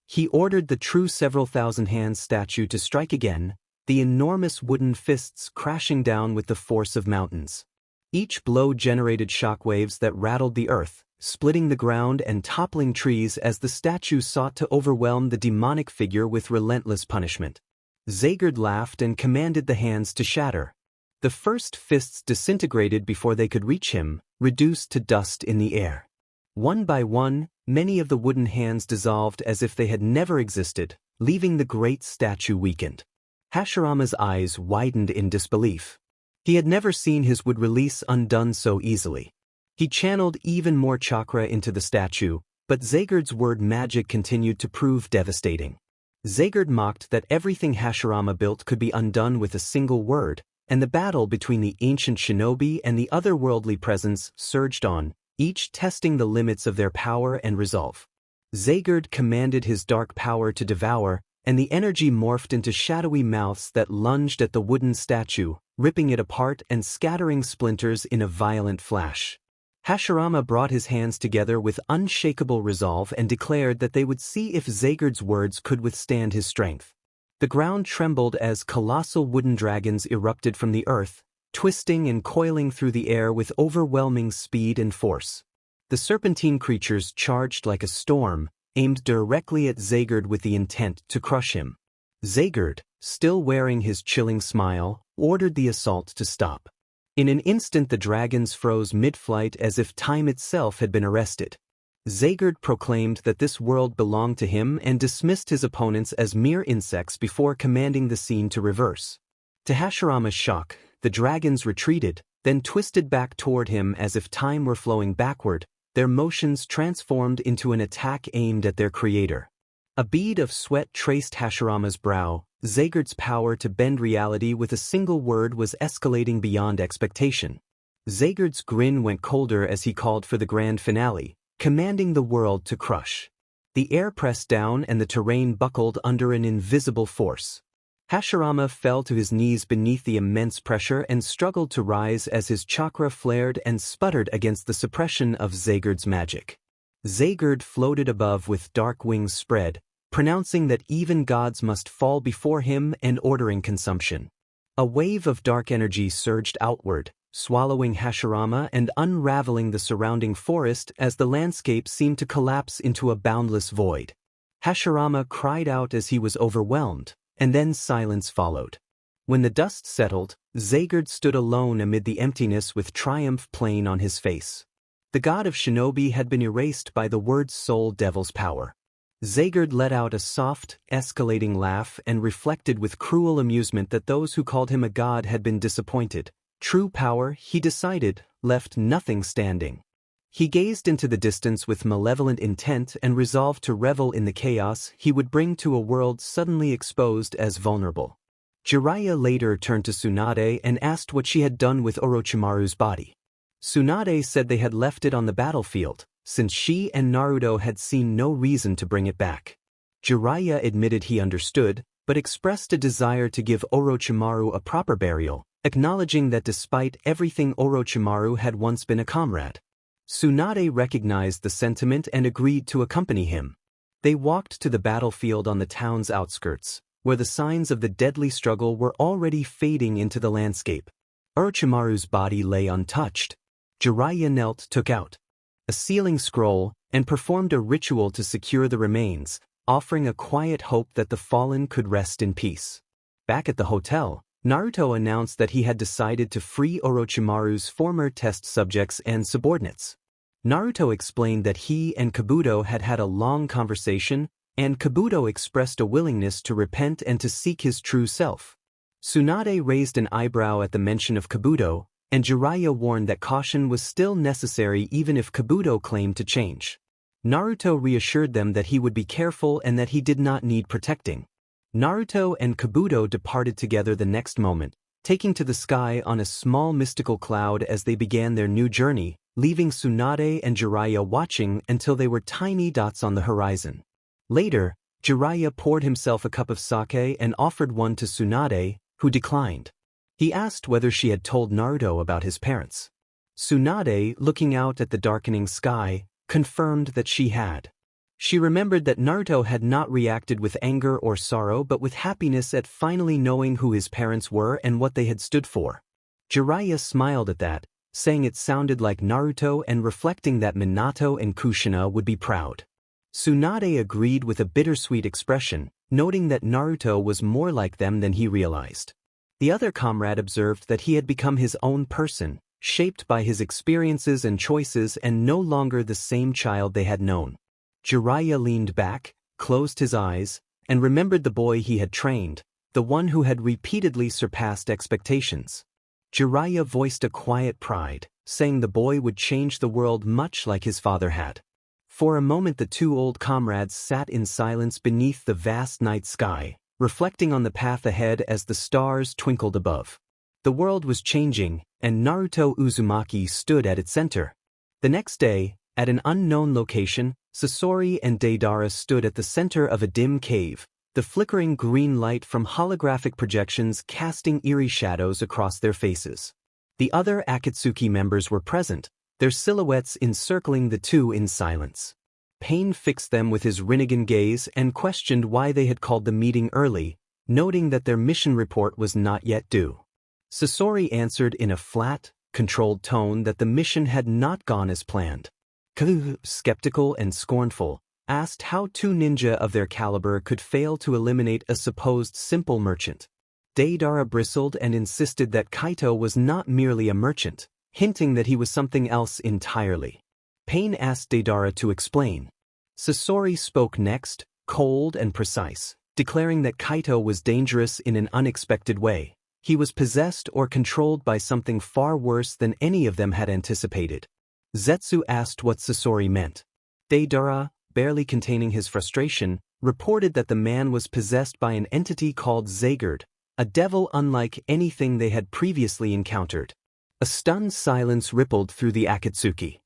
He ordered the true several thousand hands statue to strike again, the enormous wooden fists crashing down with the force of mountains. Each blow generated shockwaves that rattled the earth, splitting the ground and toppling trees as the statue sought to overwhelm the demonic figure with relentless punishment. Zaygard laughed and commanded the hands to shatter. The first fists disintegrated before they could reach him, reduced to dust in the air. One by one, many of the wooden hands dissolved as if they had never existed, leaving the great statue weakened. Hashirama's eyes widened in disbelief. He had never seen his wood release undone so easily. He channeled even more chakra into the statue, but Zaygard's word magic continued to prove devastating. Zaygard mocked that everything Hashirama built could be undone with a single word, and the battle between the ancient shinobi and the otherworldly presence surged on, each testing the limits of their power and resolve. Zaygard commanded his dark power to devour, and the energy morphed into shadowy mouths that lunged at the wooden statue, ripping it apart and scattering splinters in a violent flash. Hashirama brought his hands together with unshakable resolve and declared that they would see if Zaygard's words could withstand his strength. The ground trembled as colossal wooden dragons erupted from the earth, twisting and coiling through the air with overwhelming speed and force. The serpentine creatures charged like a storm, aimed directly at Zaygard with the intent to crush him. Zaygard, still wearing his chilling smile, ordered the assault to stop. In an instant the dragons froze mid-flight as if time itself had been arrested. Zaygard proclaimed that this world belonged to him and dismissed his opponents as mere insects before commanding the scene to reverse. To Hashirama's shock, the dragons retreated, then twisted back toward him as if time were flowing backward, their motions transformed into an attack aimed at their creator. A bead of sweat traced Hashirama's brow. Zaygard's power to bend reality with a single word was escalating beyond expectation. Zaygard's grin went colder as he called for the grand finale, commanding the world to crush. The air pressed down and the terrain buckled under an invisible force. Hashirama fell to his knees beneath the immense pressure and struggled to rise as his chakra flared and sputtered against the suppression of Zaygard's magic. Zaygard floated above with dark wings spread, pronouncing that even gods must fall before him and ordering consumption. A wave of dark energy surged outward, swallowing Hashirama and unraveling the surrounding forest as the landscape seemed to collapse into a boundless void. Hashirama cried out as he was overwhelmed, and then silence followed. When the dust settled, Zaygard stood alone amid the emptiness with triumph plain on his face. The god of shinobi had been erased by the word soul devil's power. Zaygard let out a soft, escalating laugh and reflected with cruel amusement that those who called him a god had been disappointed. True power, he decided, left nothing standing. He gazed into the distance with malevolent intent and resolved to revel in the chaos he would bring to a world suddenly exposed as vulnerable. Jiraiya later turned to Tsunade and asked what she had done with Orochimaru's body. Tsunade said they had left it on the battlefield, since she and Naruto had seen no reason to bring it back. Jiraiya admitted he understood, but expressed a desire to give Orochimaru a proper burial, acknowledging that despite everything Orochimaru had once been a comrade. Tsunade recognized the sentiment and agreed to accompany him. They walked to the battlefield on the town's outskirts, where the signs of the deadly struggle were already fading into the landscape. Orochimaru's body lay untouched. Jiraiya knelt, took out a sealing scroll, and performed a ritual to secure the remains, offering a quiet hope that the fallen could rest in peace. Back at the hotel, Naruto announced that he had decided to free Orochimaru's former test subjects and subordinates. Naruto explained that he and Kabuto had had a long conversation, and Kabuto expressed a willingness to repent and to seek his true self. Tsunade raised an eyebrow at the mention of Kabuto, and Jiraiya warned that caution was still necessary even if Kabuto claimed to change. Naruto reassured them that he would be careful and that he did not need protecting. Naruto and Kabuto departed together the next moment, taking to the sky on a small mystical cloud as they began their new journey, leaving Tsunade and Jiraiya watching until they were tiny dots on the horizon. Later, Jiraiya poured himself a cup of sake and offered one to Tsunade, who declined. He asked whether she had told Naruto about his parents. Tsunade, looking out at the darkening sky, confirmed that she had. She remembered that Naruto had not reacted with anger or sorrow but with happiness at finally knowing who his parents were and what they had stood for. Jiraiya smiled at that, saying it sounded like Naruto and reflecting that Minato and Kushina would be proud. Tsunade agreed with a bittersweet expression, noting that Naruto was more like them than he realized. The other comrade observed that he had become his own person, shaped by his experiences and choices and no longer the same child they had known. Jiraiya leaned back, closed his eyes, and remembered the boy he had trained, the one who had repeatedly surpassed expectations. Jiraiya voiced a quiet pride, saying the boy would change the world much like his father had. For a moment the two old comrades sat in silence beneath the vast night sky, reflecting on the path ahead as the stars twinkled above. The world was changing, and Naruto Uzumaki stood at its center. The next day, at an unknown location, Sasori and Deidara stood at the center of a dim cave, the flickering green light from holographic projections casting eerie shadows across their faces. The other Akatsuki members were present, their silhouettes encircling the two in silence. Pain fixed them with his Rinnegan gaze and questioned why they had called the meeting early, noting that their mission report was not yet due. Sasori answered in a flat, controlled tone that the mission had not gone as planned. Kalu, skeptical and scornful, asked how two ninja of their caliber could fail to eliminate a supposed simple merchant. Deidara bristled and insisted that Kaito was not merely a merchant, hinting that he was something else entirely. Pain asked Deidara to explain. Sasori spoke next, cold and precise, declaring that Kaito was dangerous in an unexpected way. He was possessed or controlled by something far worse than any of them had anticipated. Zetsu asked what Sasori meant. Deidara, barely containing his frustration, reported that the man was possessed by an entity called Zaygard, a devil unlike anything they had previously encountered. A stunned silence rippled through the Akatsuki.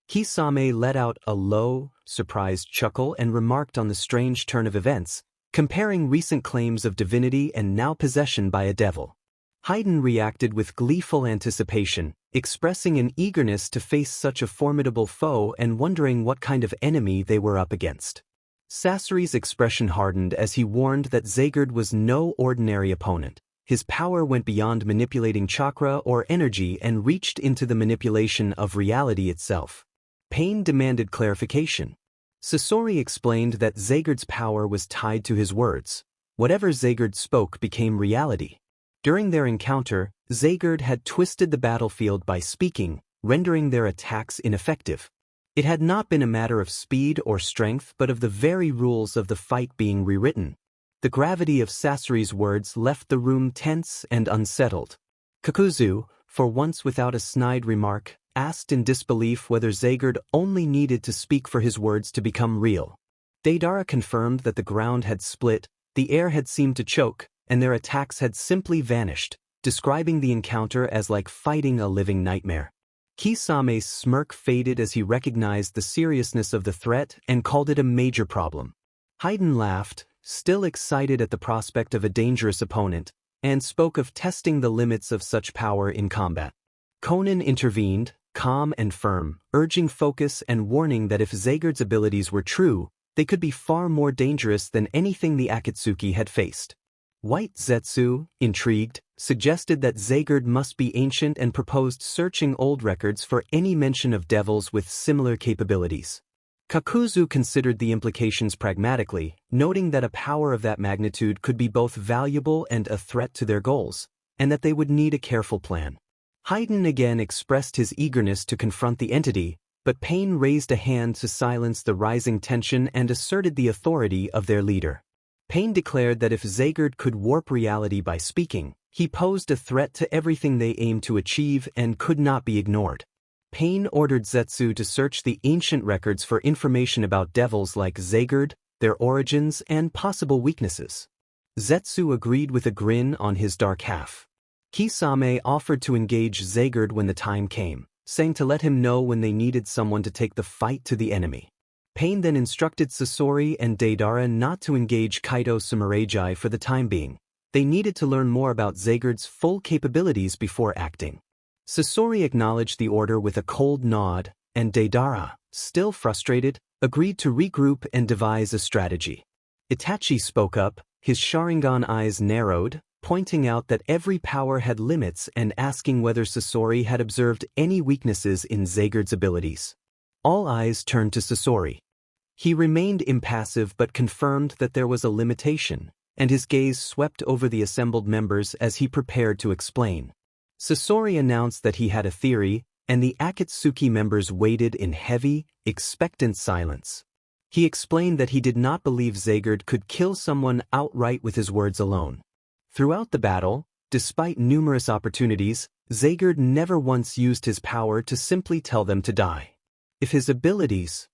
Kisame let out a low, surprised chuckle and remarked on the strange turn of events, comparing recent claims of divinity and now possession by a devil. Haydn reacted with gleeful anticipation, expressing an eagerness to face such a formidable foe and wondering what kind of enemy they were up against. Sasori's expression hardened as he warned that Zaygard was no ordinary opponent. His power went beyond manipulating chakra or energy and reached into the manipulation of reality itself. Pain demanded clarification. Sasori explained that Zagard's power was tied to his words. Whatever Zagard spoke became reality. During their encounter, Zagard had twisted the battlefield by speaking, rendering their attacks ineffective. It had not been a matter of speed or strength but of the very rules of the fight being rewritten. The gravity of Sasori's words left the room tense and unsettled. Kakuzu, for once without a snide remark, asked in disbelief whether Zagard only needed to speak for his words to become real. Deidara confirmed that the ground had split, the air had seemed to choke, and their attacks had simply vanished, describing the encounter as like fighting a living nightmare. Kisame's smirk faded as he recognized the seriousness of the threat and called it a major problem. Haydn laughed, still excited at the prospect of a dangerous opponent, and spoke of testing the limits of such power in combat. Conan intervened, calm and firm, urging focus and warning that if Zagard's abilities were true, they could be far more dangerous than anything the Akatsuki had faced. White Zetsu, intrigued, suggested that Zagard must be ancient and proposed searching old records for any mention of devils with similar capabilities. Kakuzu considered the implications pragmatically, noting that a power of that magnitude could be both valuable and a threat to their goals, and that they would need a careful plan. Haydn again expressed his eagerness to confront the entity, but Pain raised a hand to silence the rising tension and asserted the authority of their leader. Pain declared that if Zagard could warp reality by speaking, he posed a threat to everything they aimed to achieve and could not be ignored. Pain ordered Zetsu to search the ancient records for information about devils like Zagard, their origins, and possible weaknesses. Zetsu agreed with a grin on his dark half. Kisame offered to engage Zagard when the time came, saying to let him know when they needed someone to take the fight to the enemy. Pain then instructed Sasori and Deidara not to engage Kaito Sumeragi for the time being. They needed to learn more about Zagard's full capabilities before acting. Sasori acknowledged the order with a cold nod, and Deidara, still frustrated, agreed to regroup and devise a strategy. Itachi spoke up, his Sharingan eyes narrowed, pointing out that every power had limits and asking whether Sasori had observed any weaknesses in Zagard's abilities. All eyes turned to Sasori. He remained impassive but confirmed that there was a limitation, and his gaze swept over the assembled members as he prepared to explain. Sasori announced that he had a theory, and the Akatsuki members waited in heavy, expectant silence. He explained that he did not believe Zagard could kill someone outright with his words alone. Throughout the battle, despite numerous opportunities, Zagard never once used his power to simply tell them to die. If his abilities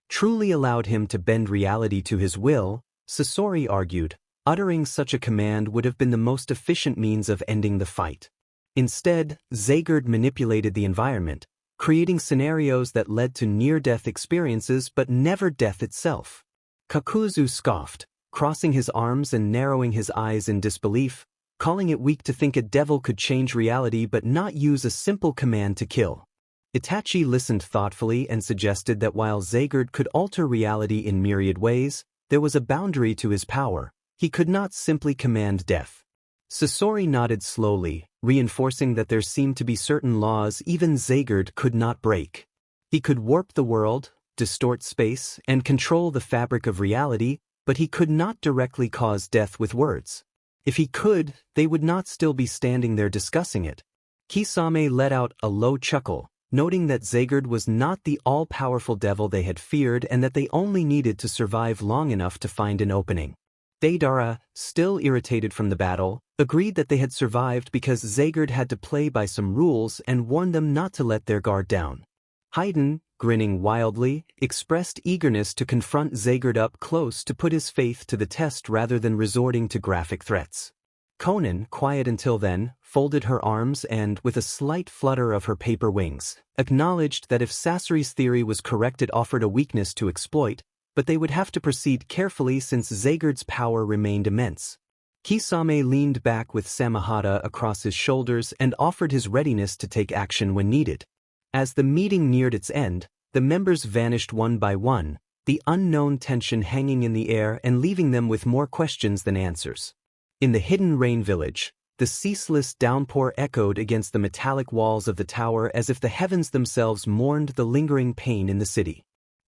truly allowed him to bend reality to his will, Sasori argued, uttering such a command would have been the most efficient means of ending the fight. Instead, Zagard manipulated the environment, creating scenarios that led to near-death experiences but never death itself. Kakuzu scoffed, crossing his arms and narrowing his eyes in disbelief, calling it weak to think a devil could change reality but not use a simple command to kill. Itachi listened thoughtfully and suggested that while Zagard could alter reality in myriad ways, there was a boundary to his power. He could not simply command death. Sasori nodded slowly, reinforcing that there seemed to be certain laws even Zagard could not break. He could warp the world, distort space, and control the fabric of reality, but he could not directly cause death with words. If he could, they would not still be standing there discussing it. Kisame let out a low chuckle, noting that Zagard was not the all-powerful devil they had feared and that they only needed to survive long enough to find an opening. Deidara, still irritated from the battle, agreed that they had survived because Zagard had to play by some rules and warned them not to let their guard down. Haydn, grinning wildly, expressed eagerness to confront Zagard up close to put his faith to the test rather than resorting to graphic threats. Conan, quiet until then, folded her arms and, with a slight flutter of her paper wings, acknowledged that if Sasori's theory was correct it offered a weakness to exploit, but they would have to proceed carefully since Zagard's power remained immense. Kisame leaned back with Samahata across his shoulders and offered his readiness to take action when needed. As the meeting neared its end, the members vanished one by one, the unknown tension hanging in the air and leaving them with more questions than answers. In the hidden rain village, the ceaseless downpour echoed against the metallic walls of the tower as if the heavens themselves mourned the lingering pain in the city.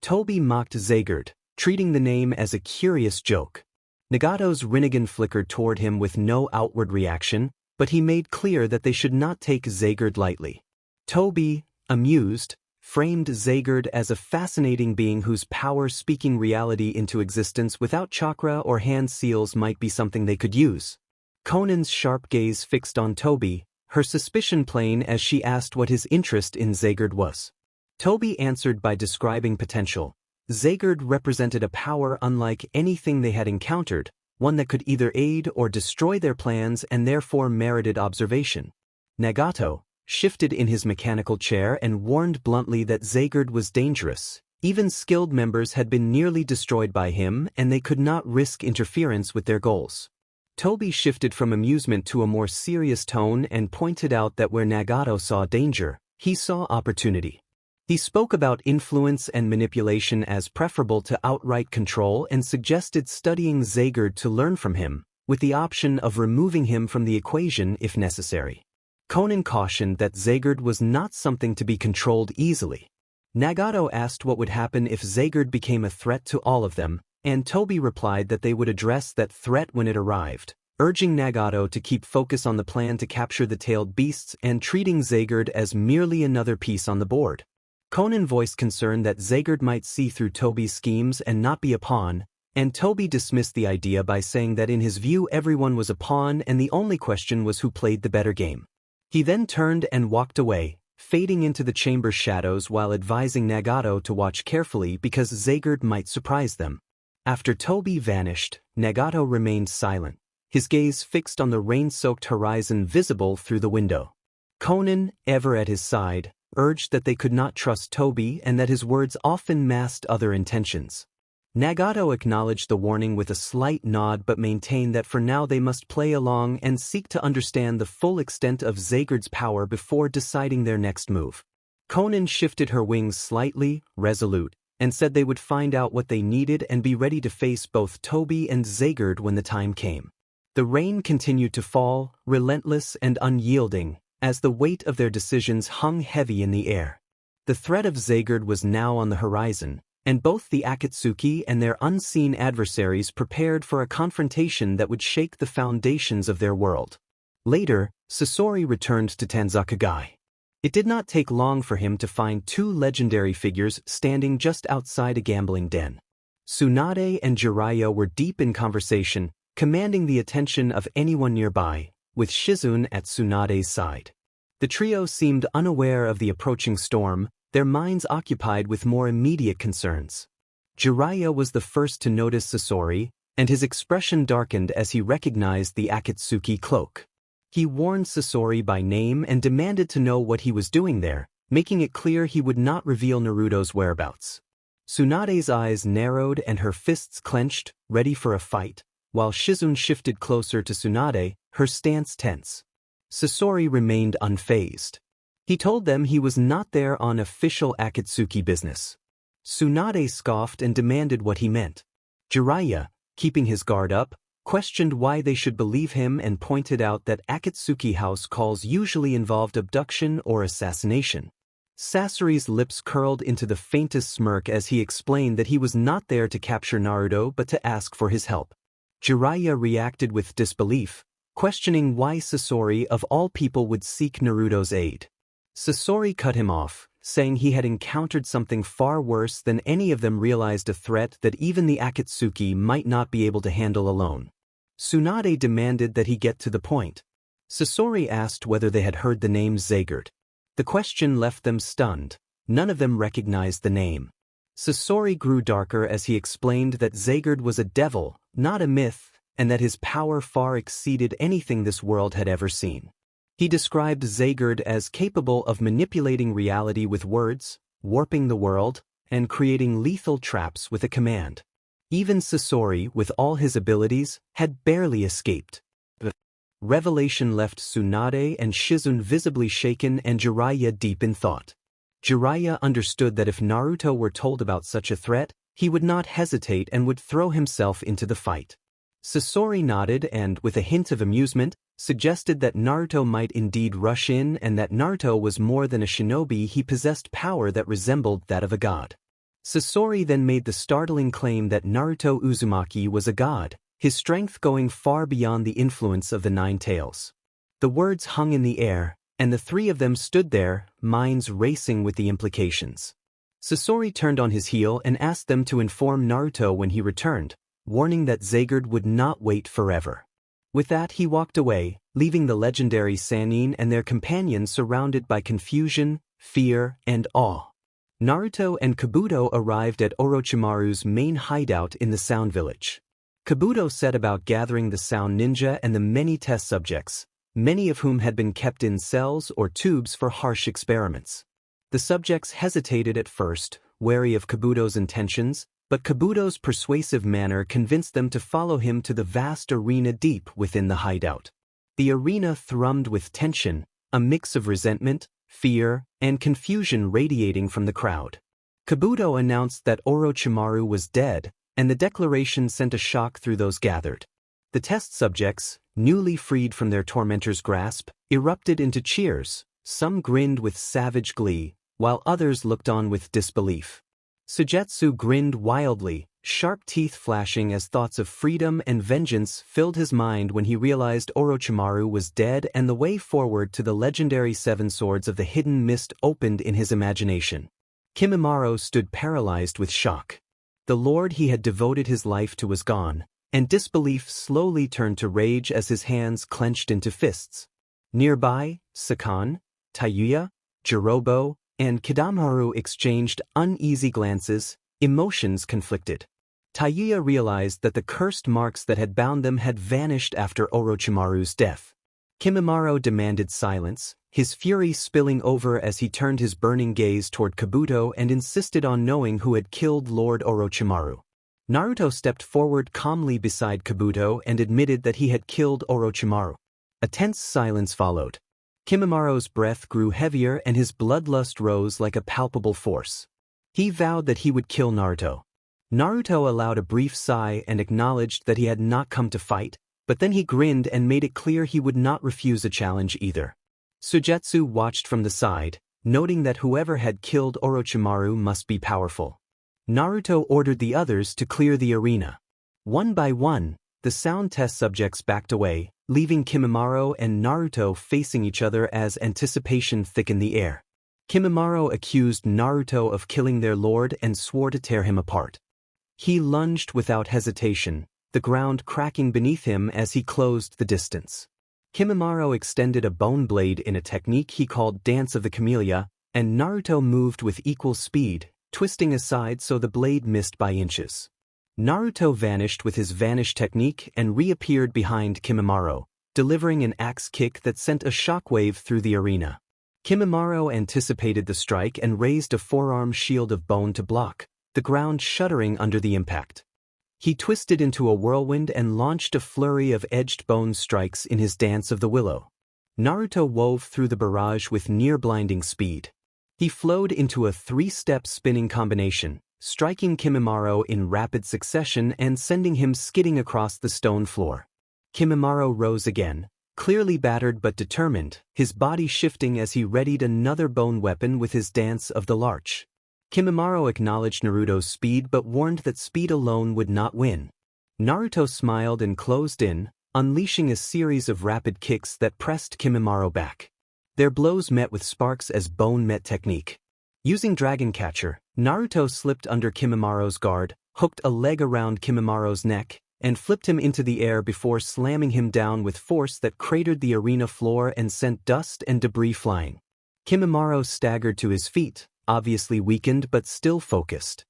Toby mocked Zagord, treating the name as a curious joke. Nagato's Rinnegan flickered toward him with no outward reaction, but he made clear that they should not take Zagord lightly. Toby, amused, framed Zagord as a fascinating being whose power speaking reality into existence without chakra or hand seals might be something they could use. Conan's sharp gaze fixed on Toby, her suspicion plain as she asked what his interest in Zagord was. Toby answered by describing potential. Zagord represented a power unlike anything they had encountered, one that could either aid or destroy their plans and therefore merited observation. Nagato shifted in his mechanical chair and warned bluntly that Zagord was dangerous. Even skilled members had been nearly destroyed by him and they could not risk interference with their goals. Toby shifted from amusement to a more serious tone and pointed out that where Nagato saw danger, he saw opportunity. He spoke about influence and manipulation as preferable to outright control and suggested studying Zagord to learn from him, with the option of removing him from the equation if necessary. Conan cautioned that Zagord was not something to be controlled easily. Nagato asked what would happen if Zagord became a threat to all of them, and Toby replied that they would address that threat when it arrived, urging Nagato to keep focus on the plan to capture the tailed beasts and treating Zagord as merely another piece on the board. Conan voiced concern that Zagord might see through Toby's schemes and not be a pawn, and Toby dismissed the idea by saying that in his view everyone was a pawn and the only question was who played the better game. He then turned and walked away, fading into the chamber's shadows while advising Nagato to watch carefully because Zagord might surprise them. After Toby vanished, Nagato remained silent, his gaze fixed on the rain-soaked horizon visible through the window. Conan, ever at his side, urged that they could not trust Toby and that his words often masked other intentions. Nagato acknowledged the warning with a slight nod but maintained that for now they must play along and seek to understand the full extent of Zagord's power before deciding their next move. Conan shifted her wings slightly, resolute, and said they would find out what they needed and be ready to face both Toby and Zagord when the time came. The rain continued to fall, relentless and unyielding, as the weight of their decisions hung heavy in the air. The threat of Zagord was now on the horizon, and both the Akatsuki and their unseen adversaries prepared for a confrontation that would shake the foundations of their world. Later, Sasori returned to Tanzakagai. It did not take long for him to find two legendary figures standing just outside a gambling den. Tsunade and Jiraiya were deep in conversation, commanding the attention of anyone nearby, with Shizune at Tsunade's side. The trio seemed unaware of the approaching storm, their minds occupied with more immediate concerns. Jiraiya was the first to notice Sasori, and his expression darkened as he recognized the Akatsuki cloak. He warned Sasori by name and demanded to know what he was doing there, making it clear he would not reveal Naruto's whereabouts. Tsunade's eyes narrowed and her fists clenched, ready for a fight, while Shizune shifted closer to Tsunade, her stance tense. Sasori remained unfazed. He told them he was not there on official Akatsuki business. Tsunade scoffed and demanded what he meant. Jiraiya, keeping his guard up, questioned why they should believe him and pointed out that Akatsuki house calls usually involved abduction or assassination. Sasori's lips curled into the faintest smirk as he explained that he was not there to capture Naruto but to ask for his help. Jiraiya reacted with disbelief, questioning why Sasori of all people would seek Naruto's aid. Sasori cut him off, saying he had encountered something far worse than any of them realized, a threat that even the Akatsuki might not be able to handle alone. Tsunade demanded that he get to the point. Sasori asked whether they had heard the name Zagord. The question left them stunned. None of them recognized the name. Sasori grew darker as he explained that Zagord was a devil, not a myth, and that his power far exceeded anything this world had ever seen. He described Zagord as capable of manipulating reality with words, warping the world, and creating lethal traps with a command. Even Sasori, with all his abilities, had barely escaped. The revelation left Tsunade and Shizune visibly shaken and Jiraiya deep in thought. Jiraiya understood that if Naruto were told about such a threat, he would not hesitate and would throw himself into the fight. Sasori nodded and, with a hint of amusement, suggested that Naruto might indeed rush in and that Naruto was more than a shinobi, he possessed power that resembled that of a god. Sasori then made the startling claim that Naruto Uzumaki was a god, his strength going far beyond the influence of the Nine Tails. The words hung in the air, and the three of them stood there, minds racing with the implications. Sasori turned on his heel and asked them to inform Naruto when he returned, warning that Xagard would not wait forever. With that he walked away, leaving the legendary Sannin and their companions surrounded by confusion, fear, and awe. Naruto and Kabuto arrived at Orochimaru's main hideout in the Sound Village. Kabuto set about gathering the Sound Ninja and the many test subjects, many of whom had been kept in cells or tubes for harsh experiments. The subjects hesitated at first, wary of Kabuto's intentions, but Kabuto's persuasive manner convinced them to follow him to the vast arena deep within the hideout. The arena thrummed with tension, a mix of resentment, fear, and confusion radiating from the crowd. Kabuto announced that Orochimaru was dead, and the declaration sent a shock through those gathered. The test subjects, newly freed from their tormentor's grasp, erupted into cheers. Some grinned with savage glee, while others looked on with disbelief. Sujetsu grinned wildly, sharp teeth flashing as thoughts of freedom and vengeance filled his mind when he realized Orochimaru was dead and the way forward to the legendary Seven Swords of the Hidden Mist opened in his imagination. Kimimaro stood paralyzed with shock. The lord he had devoted his life to was gone, and disbelief slowly turned to rage as his hands clenched into fists. Nearby, Sakan, Tayuya, Jirobo, and Kidamaru exchanged uneasy glances, emotions conflicted. Tayuya realized that the cursed marks that had bound them had vanished after Orochimaru's death. Kimimaro demanded silence, his fury spilling over as he turned his burning gaze toward Kabuto and insisted on knowing who had killed Lord Orochimaru. Naruto stepped forward calmly beside Kabuto and admitted that he had killed Orochimaru. A tense silence followed. Kimimaro's breath grew heavier and his bloodlust rose like a palpable force. He vowed that he would kill Naruto. Naruto allowed a brief sigh and acknowledged that he had not come to fight, but then he grinned and made it clear he would not refuse a challenge either. Sujetsu watched from the side, noting that whoever had killed Orochimaru must be powerful. Naruto ordered the others to clear the arena. One by one, the sound test subjects backed away, leaving Kimimaro and Naruto facing each other as anticipation thickened the air. Kimimaro accused Naruto of killing their lord and swore to tear him apart. He lunged without hesitation, the ground cracking beneath him as he closed the distance. Kimimaro extended a bone blade in a technique he called Dance of the Camellia, and Naruto moved with equal speed, twisting aside so the blade missed by inches. Naruto vanished with his vanish technique and reappeared behind Kimimaro, delivering an axe kick that sent a shockwave through the arena. Kimimaro anticipated the strike and raised a forearm shield of bone to block, the ground shuddering under the impact. He twisted into a whirlwind and launched a flurry of edged bone strikes in his Dance of the Willow. Naruto wove through the barrage with near-blinding speed. He flowed into a three-step spinning combination, striking Kimimaro in rapid succession and sending him skidding across the stone floor. Kimimaro rose again, clearly battered but determined, his body shifting as he readied another bone weapon with his Dance of the Larch. Kimimaro acknowledged Naruto's speed but warned that speed alone would not win. Naruto smiled and closed in, unleashing a series of rapid kicks that pressed Kimimaro back. Their blows met with sparks as bone met technique. Using Dragon Catcher, Naruto slipped under Kimimaro's guard, hooked a leg around Kimimaro's neck, and flipped him into the air before slamming him down with force that cratered the arena floor and sent dust and debris flying. Kimimaro staggered to his feet, obviously weakened but still focused.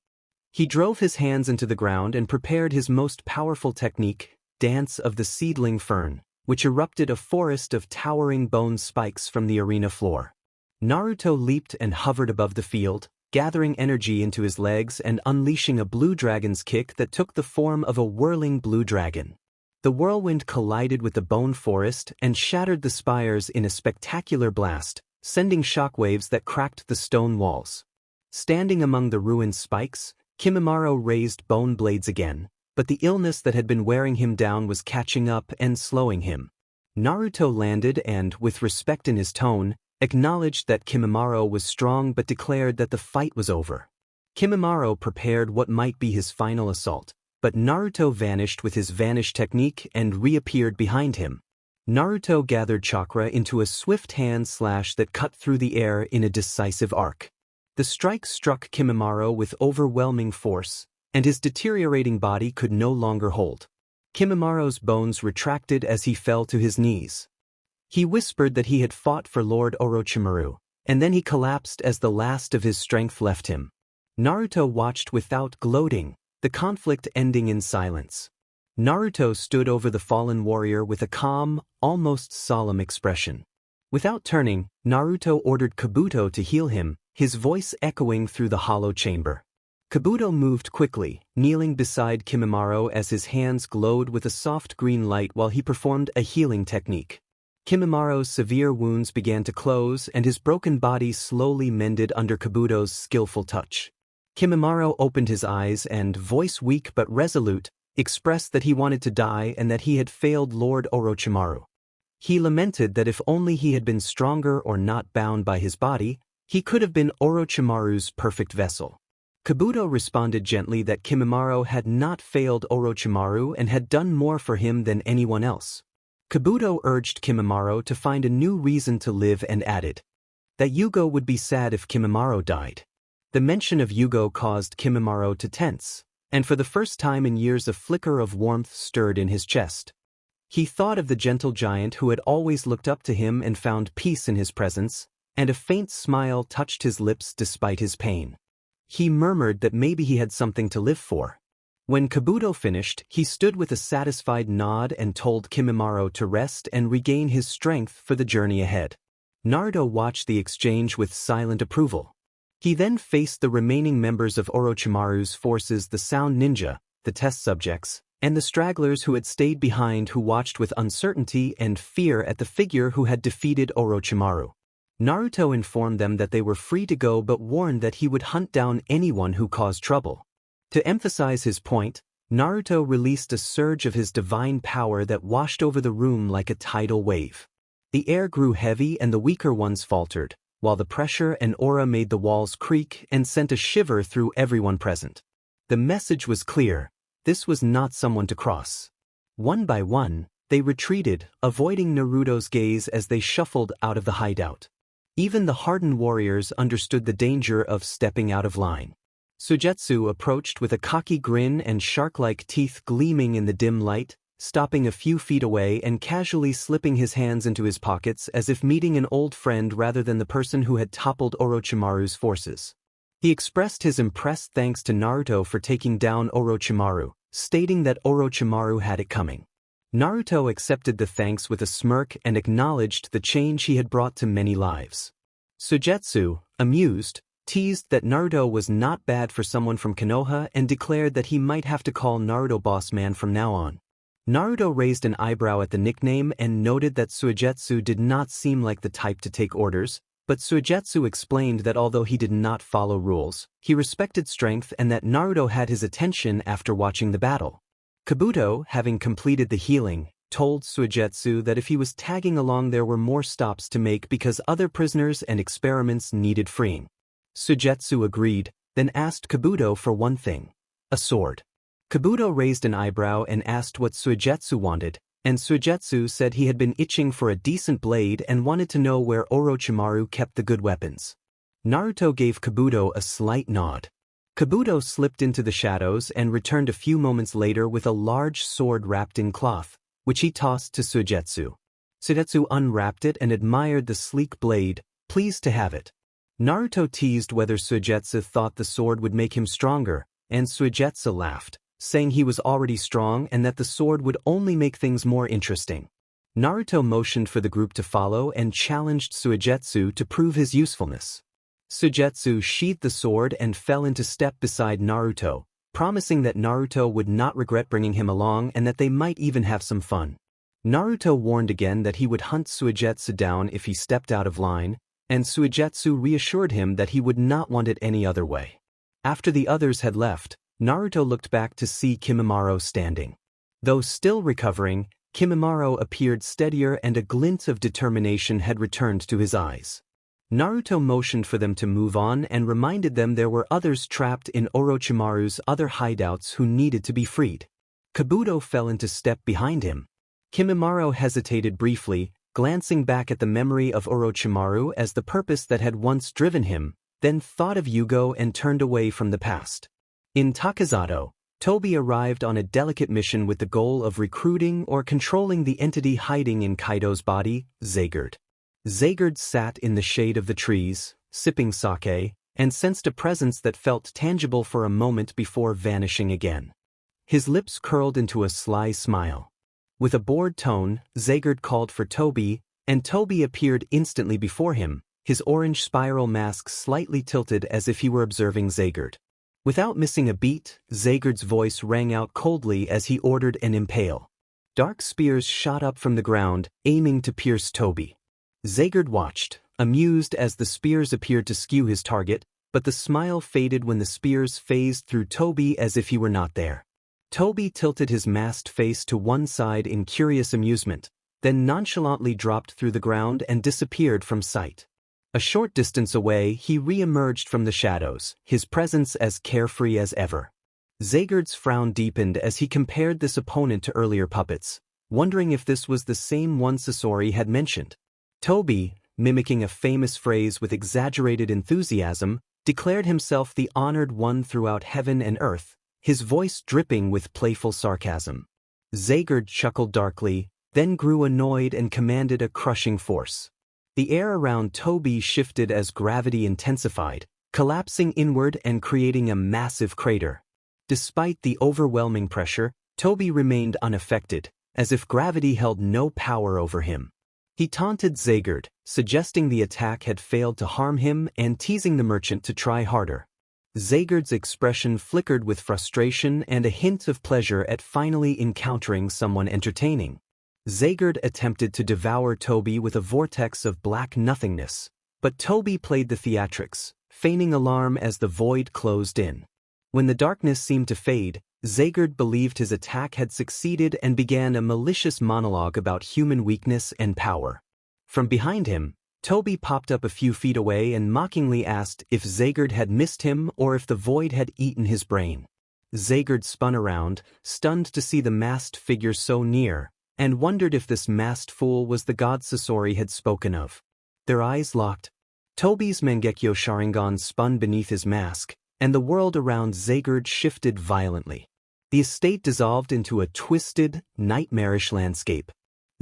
He drove his hands into the ground and prepared his most powerful technique, Dance of the Seedling Fern, which erupted a forest of towering bone spikes from the arena floor. Naruto leaped and hovered above the field, gathering energy into his legs and unleashing a blue dragon's kick that took the form of a whirling blue dragon. The whirlwind collided with the bone forest and shattered the spires in a spectacular blast, sending shockwaves that cracked the stone walls. Standing among the ruined spikes, Kimimaro raised bone blades again, but the illness that had been wearing him down was catching up and slowing him. Naruto landed and, with respect in his tone, acknowledged that Kimimaro was strong but declared that the fight was over. Kimimaro prepared what might be his final assault, but Naruto vanished with his vanish technique and reappeared behind him. Naruto gathered chakra into a swift hand slash that cut through the air in a decisive arc. The strike struck Kimimaro with overwhelming force, and his deteriorating body could no longer hold. Kimimaro's bones retracted as he fell to his knees. He whispered that he had fought for Lord Orochimaru, and then he collapsed as the last of his strength left him. Naruto watched without gloating, the conflict ending in silence. Naruto stood over the fallen warrior with a calm, almost solemn expression. Without turning, Naruto ordered Kabuto to heal him, his voice echoing through the hollow chamber. Kabuto moved quickly, kneeling beside Kimimaro as his hands glowed with a soft green light while he performed a healing technique. Kimimaro's severe wounds began to close and his broken body slowly mended under Kabuto's skillful touch. Kimimaro opened his eyes and, voice weak but resolute, expressed that he wanted to die and that he had failed Lord Orochimaru. He lamented that if only he had been stronger or not bound by his body, he could have been Orochimaru's perfect vessel. Kabuto responded gently that Kimimaro had not failed Orochimaru and had done more for him than anyone else. Kabuto urged Kimimaro to find a new reason to live and added that Yugo would be sad if Kimimaro died. The mention of Yugo caused Kimimaro to tense, and for the first time in years a flicker of warmth stirred in his chest. He thought of the gentle giant who had always looked up to him and found peace in his presence, and a faint smile touched his lips despite his pain. He murmured that maybe he had something to live for. When Kabuto finished, he stood with a satisfied nod and told Kimimaro to rest and regain his strength for the journey ahead. Naruto watched the exchange with silent approval. He then faced the remaining members of Orochimaru's forces, the Sound Ninja, the test subjects, and the stragglers who had stayed behind, who watched with uncertainty and fear at the figure who had defeated Orochimaru. Naruto informed them that they were free to go but warned that he would hunt down anyone who caused trouble. To emphasize his point, Naruto released a surge of his divine power that washed over the room like a tidal wave. The air grew heavy and the weaker ones faltered, while the pressure and aura made the walls creak and sent a shiver through everyone present. The message was clear: this was not someone to cross. One by one, they retreated, avoiding Naruto's gaze as they shuffled out of the hideout. Even the hardened warriors understood the danger of stepping out of line. Suigetsu approached with a cocky grin and shark-like teeth gleaming in the dim light, stopping a few feet away and casually slipping his hands into his pockets as if meeting an old friend rather than the person who had toppled Orochimaru's forces. He expressed his impressed thanks to Naruto for taking down Orochimaru, stating that Orochimaru had it coming. Naruto accepted the thanks with a smirk and acknowledged the change he had brought to many lives. Suigetsu, amused, teased that Naruto was not bad for someone from Konoha and declared that he might have to call Naruto boss man from now on. Naruto raised an eyebrow at the nickname and noted that Suigetsu did not seem like the type to take orders, but Suigetsu explained that although he did not follow rules, he respected strength and that Naruto had his attention after watching the battle. Kabuto, having completed the healing, told Suigetsu that if he was tagging along there were more stops to make because other prisoners and experiments needed freeing. Suigetsu agreed, then asked Kabuto for one thing: a sword. Kabuto raised an eyebrow and asked what Suigetsu wanted, and Suigetsu said he had been itching for a decent blade and wanted to know where Orochimaru kept the good weapons. Naruto gave Kabuto a slight nod. Kabuto slipped into the shadows and returned a few moments later with a large sword wrapped in cloth, which he tossed to Suigetsu. Suigetsu unwrapped it and admired the sleek blade, pleased to have it. Naruto teased whether Suigetsu thought the sword would make him stronger, and Suigetsu laughed, saying he was already strong and that the sword would only make things more interesting. Naruto motioned for the group to follow and challenged Suigetsu to prove his usefulness. Suigetsu sheathed the sword and fell into step beside Naruto, promising that Naruto would not regret bringing him along and that they might even have some fun. Naruto warned again that he would hunt Suigetsu down if he stepped out of line, and Suigetsu reassured him that he would not want it any other way. After the others had left, Naruto looked back to see Kimimaro standing. Though still recovering, Kimimaro appeared steadier and a glint of determination had returned to his eyes. Naruto motioned for them to move on and reminded them there were others trapped in Orochimaru's other hideouts who needed to be freed. Kabuto fell into step behind him. Kimimaro hesitated briefly, glancing back at the memory of Orochimaru as the purpose that had once driven him, then thought of Yugo and turned away from the past. In Takizato, Tobi arrived on a delicate mission with the goal of recruiting or controlling the entity hiding in Kaido's body, Xagard. Xagard sat in the shade of the trees, sipping sake, and sensed a presence that felt tangible for a moment before vanishing again. His lips curled into a sly smile. With a bored tone, Xagard called for Tobi, and Tobi appeared instantly before him, his orange spiral mask slightly tilted as if he were observing Xagard. Without missing a beat, Xagard's voice rang out coldly as he ordered an impale. Dark spears shot up from the ground, aiming to pierce Tobi. Xagard watched, amused as the spears appeared to skew his target, but the smile faded when the spears phased through Tobi as if he were not there. Tobi tilted his masked face to one side in curious amusement, then nonchalantly dropped through the ground and disappeared from sight. A short distance away, he re-emerged from the shadows, his presence as carefree as ever. Xagard's frown deepened as he compared this opponent to earlier puppets, wondering if this was the same one Sasori had mentioned. Tobi, mimicking a famous phrase with exaggerated enthusiasm, declared himself the honored one throughout heaven and earth, his voice dripping with playful sarcasm. Xagard chuckled darkly, then grew annoyed and commanded a crushing force. The air around Tobi shifted as gravity intensified, collapsing inward and creating a massive crater. Despite the overwhelming pressure, Tobi remained unaffected, as if gravity held no power over him. He taunted Xagard, suggesting the attack had failed to harm him and teasing the merchant to try harder. Xagard's expression flickered with frustration and a hint of pleasure at finally encountering someone entertaining. Xagard attempted to devour Tobi with a vortex of black nothingness, but Tobi played the theatrics, feigning alarm as the void closed in. When the darkness seemed to fade, Xagard believed his attack had succeeded and began a malicious monologue about human weakness and power. From behind him, Tobi popped up a few feet away and mockingly asked if Xagard had missed him or if the void had eaten his brain. Xagard spun around, stunned to see the masked figure so near, and wondered if this masked fool was the god Sasori had spoken of. Their eyes locked. Tobi's Mangekyo Sharingan spun beneath his mask, and the world around Xagard shifted violently. The estate dissolved into a twisted, nightmarish landscape.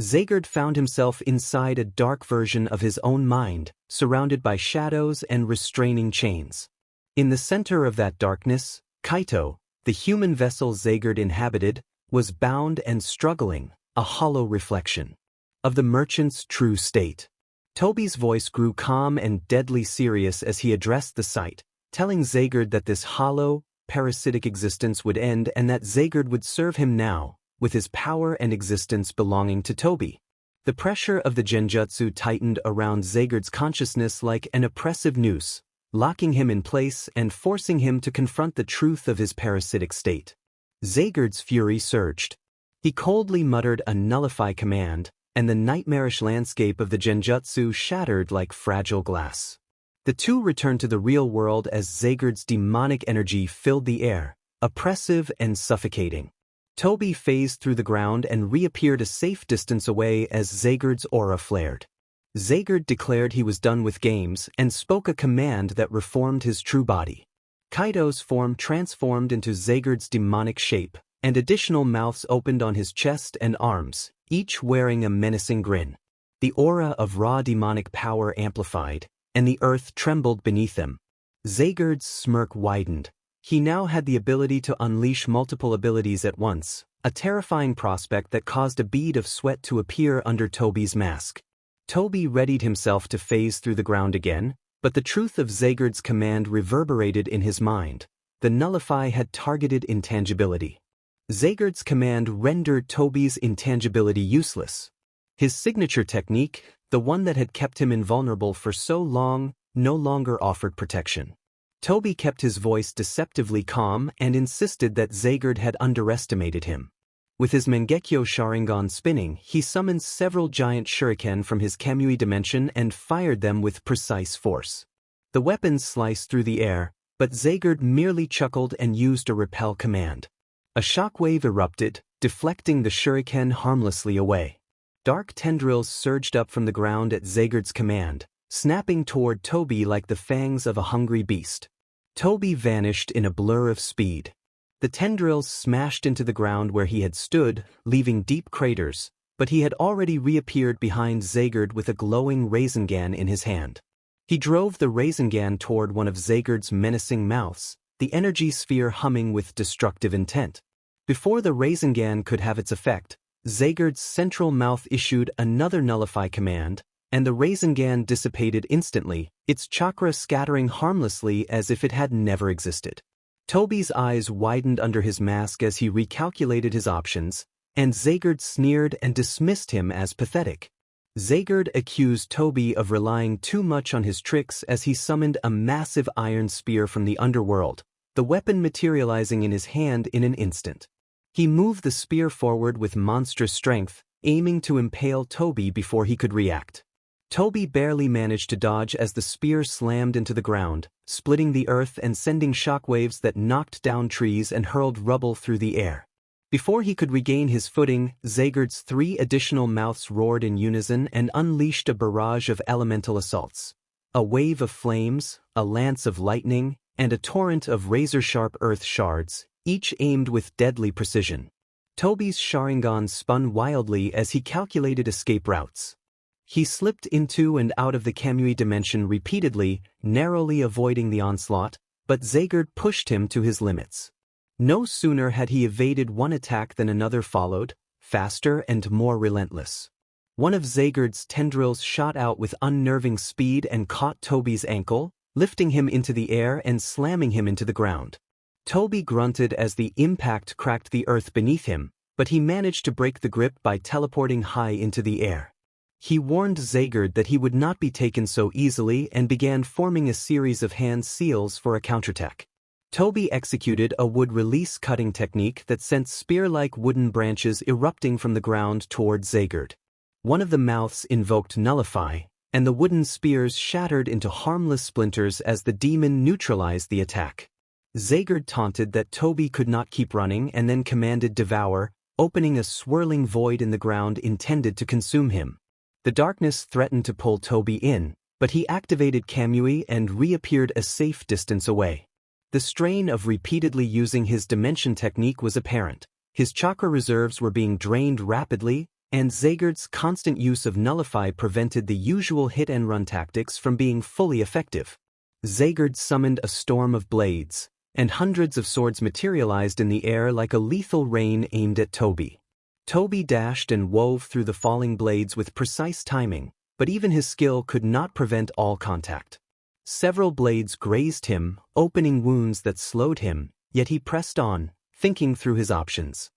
Xagard found himself inside a dark version of his own mind, surrounded by shadows and restraining chains. In the center of that darkness, Kaito, the human vessel Xagard inhabited, was bound and struggling, a hollow reflection of the merchant's true state. Tobi's voice grew calm and deadly serious as he addressed the sight, telling Xagard that this hollow, parasitic existence would end and that Xagard would serve him now, with his power and existence belonging to Tobi. The pressure of the genjutsu tightened around Xagard's consciousness like an oppressive noose, locking him in place and forcing him to confront the truth of his parasitic state. Xagard's fury surged. He coldly muttered a nullify command, and the nightmarish landscape of the genjutsu shattered like fragile glass. The two returned to the real world as Xagard's demonic energy filled the air, oppressive and suffocating. Tobi phased through the ground and reappeared a safe distance away as Xagard's aura flared. Xagard declared he was done with games and spoke a command that reformed his true body. Kaido's form transformed into Xagard's demonic shape, and additional mouths opened on his chest and arms, each wearing a menacing grin. The aura of raw demonic power amplified, and the earth trembled beneath them. Xagard's smirk widened. He now had the ability to unleash multiple abilities at once, a terrifying prospect that caused a bead of sweat to appear under Tobi's mask. Tobi readied himself to phase through the ground again, but the truth of Xagard's command reverberated in his mind. The nullify had targeted intangibility. Xagard's command rendered Tobi's intangibility useless. His signature technique, the one that had kept him invulnerable for so long, no longer offered protection. Tobi kept his voice deceptively calm and insisted that Xagard had underestimated him. With his Mangekyo Sharingan spinning, he summoned several giant shuriken from his Kamui dimension and fired them with precise force. The weapons sliced through the air, but Zaygard merely chuckled and used a repel command. A shockwave erupted, deflecting the shuriken harmlessly away. Dark tendrils surged up from the ground at Zaygard's command, snapping toward Toby like the fangs of a hungry beast. Toby vanished in a blur of speed. The tendrils smashed into the ground where he had stood, leaving deep craters, but he had already reappeared behind Zaygard with a glowing Rasengan in his hand. He drove the Rasengan toward one of Zaygard's menacing mouths, the energy sphere humming with destructive intent. Before the Rasengan could have its effect, Zaygard's central mouth issued another nullify command, and the Rasengan dissipated instantly, its chakra scattering harmlessly as if it had never existed. Toby's eyes widened under his mask as he recalculated his options, and Zaygard sneered and dismissed him as pathetic. Zaygard accused Toby of relying too much on his tricks as he summoned a massive iron spear from the underworld, the weapon materializing in his hand in an instant. He moved the spear forward with monstrous strength, aiming to impale Toby before he could react. Toby barely managed to dodge as the spear slammed into the ground, splitting the earth and sending shockwaves that knocked down trees and hurled rubble through the air. Before he could regain his footing, Zaygard's 3 additional mouths roared in unison and unleashed a barrage of elemental assaults. A wave of flames, a lance of lightning, and a torrent of razor-sharp earth shards, each aimed with deadly precision. Toby's Sharingan spun wildly as he calculated escape routes. He slipped into and out of the Kamui dimension repeatedly, narrowly avoiding the onslaught, but Zaygard pushed him to his limits. No sooner had he evaded one attack than another followed, faster and more relentless. One of Zaygard's tendrils shot out with unnerving speed and caught Toby's ankle, lifting him into the air and slamming him into the ground. Toby grunted as the impact cracked the earth beneath him, but he managed to break the grip by teleporting high into the air. He warned Zaygard that he would not be taken so easily and began forming a series of hand seals for a counterattack. Toby executed a wood release cutting technique that sent spear-like wooden branches erupting from the ground toward Zaygard. One of the mouths invoked Nullify, and the wooden spears shattered into harmless splinters as the demon neutralized the attack. Zaygard taunted that Toby could not keep running and then commanded Devour, opening a swirling void in the ground intended to consume him. The darkness threatened to pull Toby in, but he activated Kamui and reappeared a safe distance away. The strain of repeatedly using his dimension technique was apparent. His chakra reserves were being drained rapidly, and Zaygard's constant use of Nullify prevented the usual hit-and-run tactics from being fully effective. Zaygard summoned a storm of blades, and hundreds of swords materialized in the air like a lethal rain aimed at Toby. Toby dashed and wove through the falling blades with precise timing, but even his skill could not prevent all contact. Several blades grazed him, opening wounds that slowed him, yet he pressed on, thinking through his options.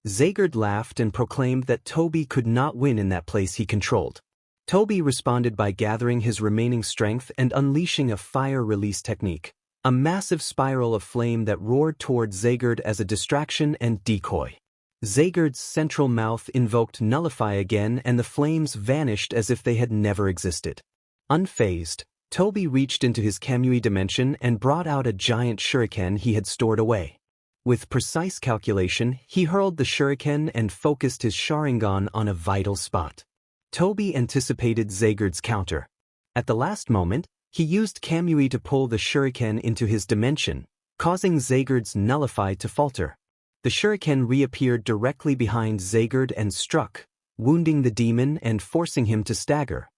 Zaygard laughed and proclaimed that Toby could not win in that place he controlled. Toby responded by gathering his remaining strength and unleashing a fire release technique, a massive spiral of flame that roared toward Zaygard as a distraction and decoy. Zaygard's central mouth invoked Nullify again and the flames vanished as if they had never existed. Unfazed, Toby reached into his Kamui dimension and brought out a giant shuriken he had stored away. With precise calculation, he hurled the shuriken and focused his Sharingan on a vital spot. Toby anticipated Zaygard's counter. At the last moment, he used Kamui to pull the shuriken into his dimension, causing Zaygard's Nullify to falter. The shuriken reappeared directly behind Zaygard and struck, wounding the demon and forcing him to stagger.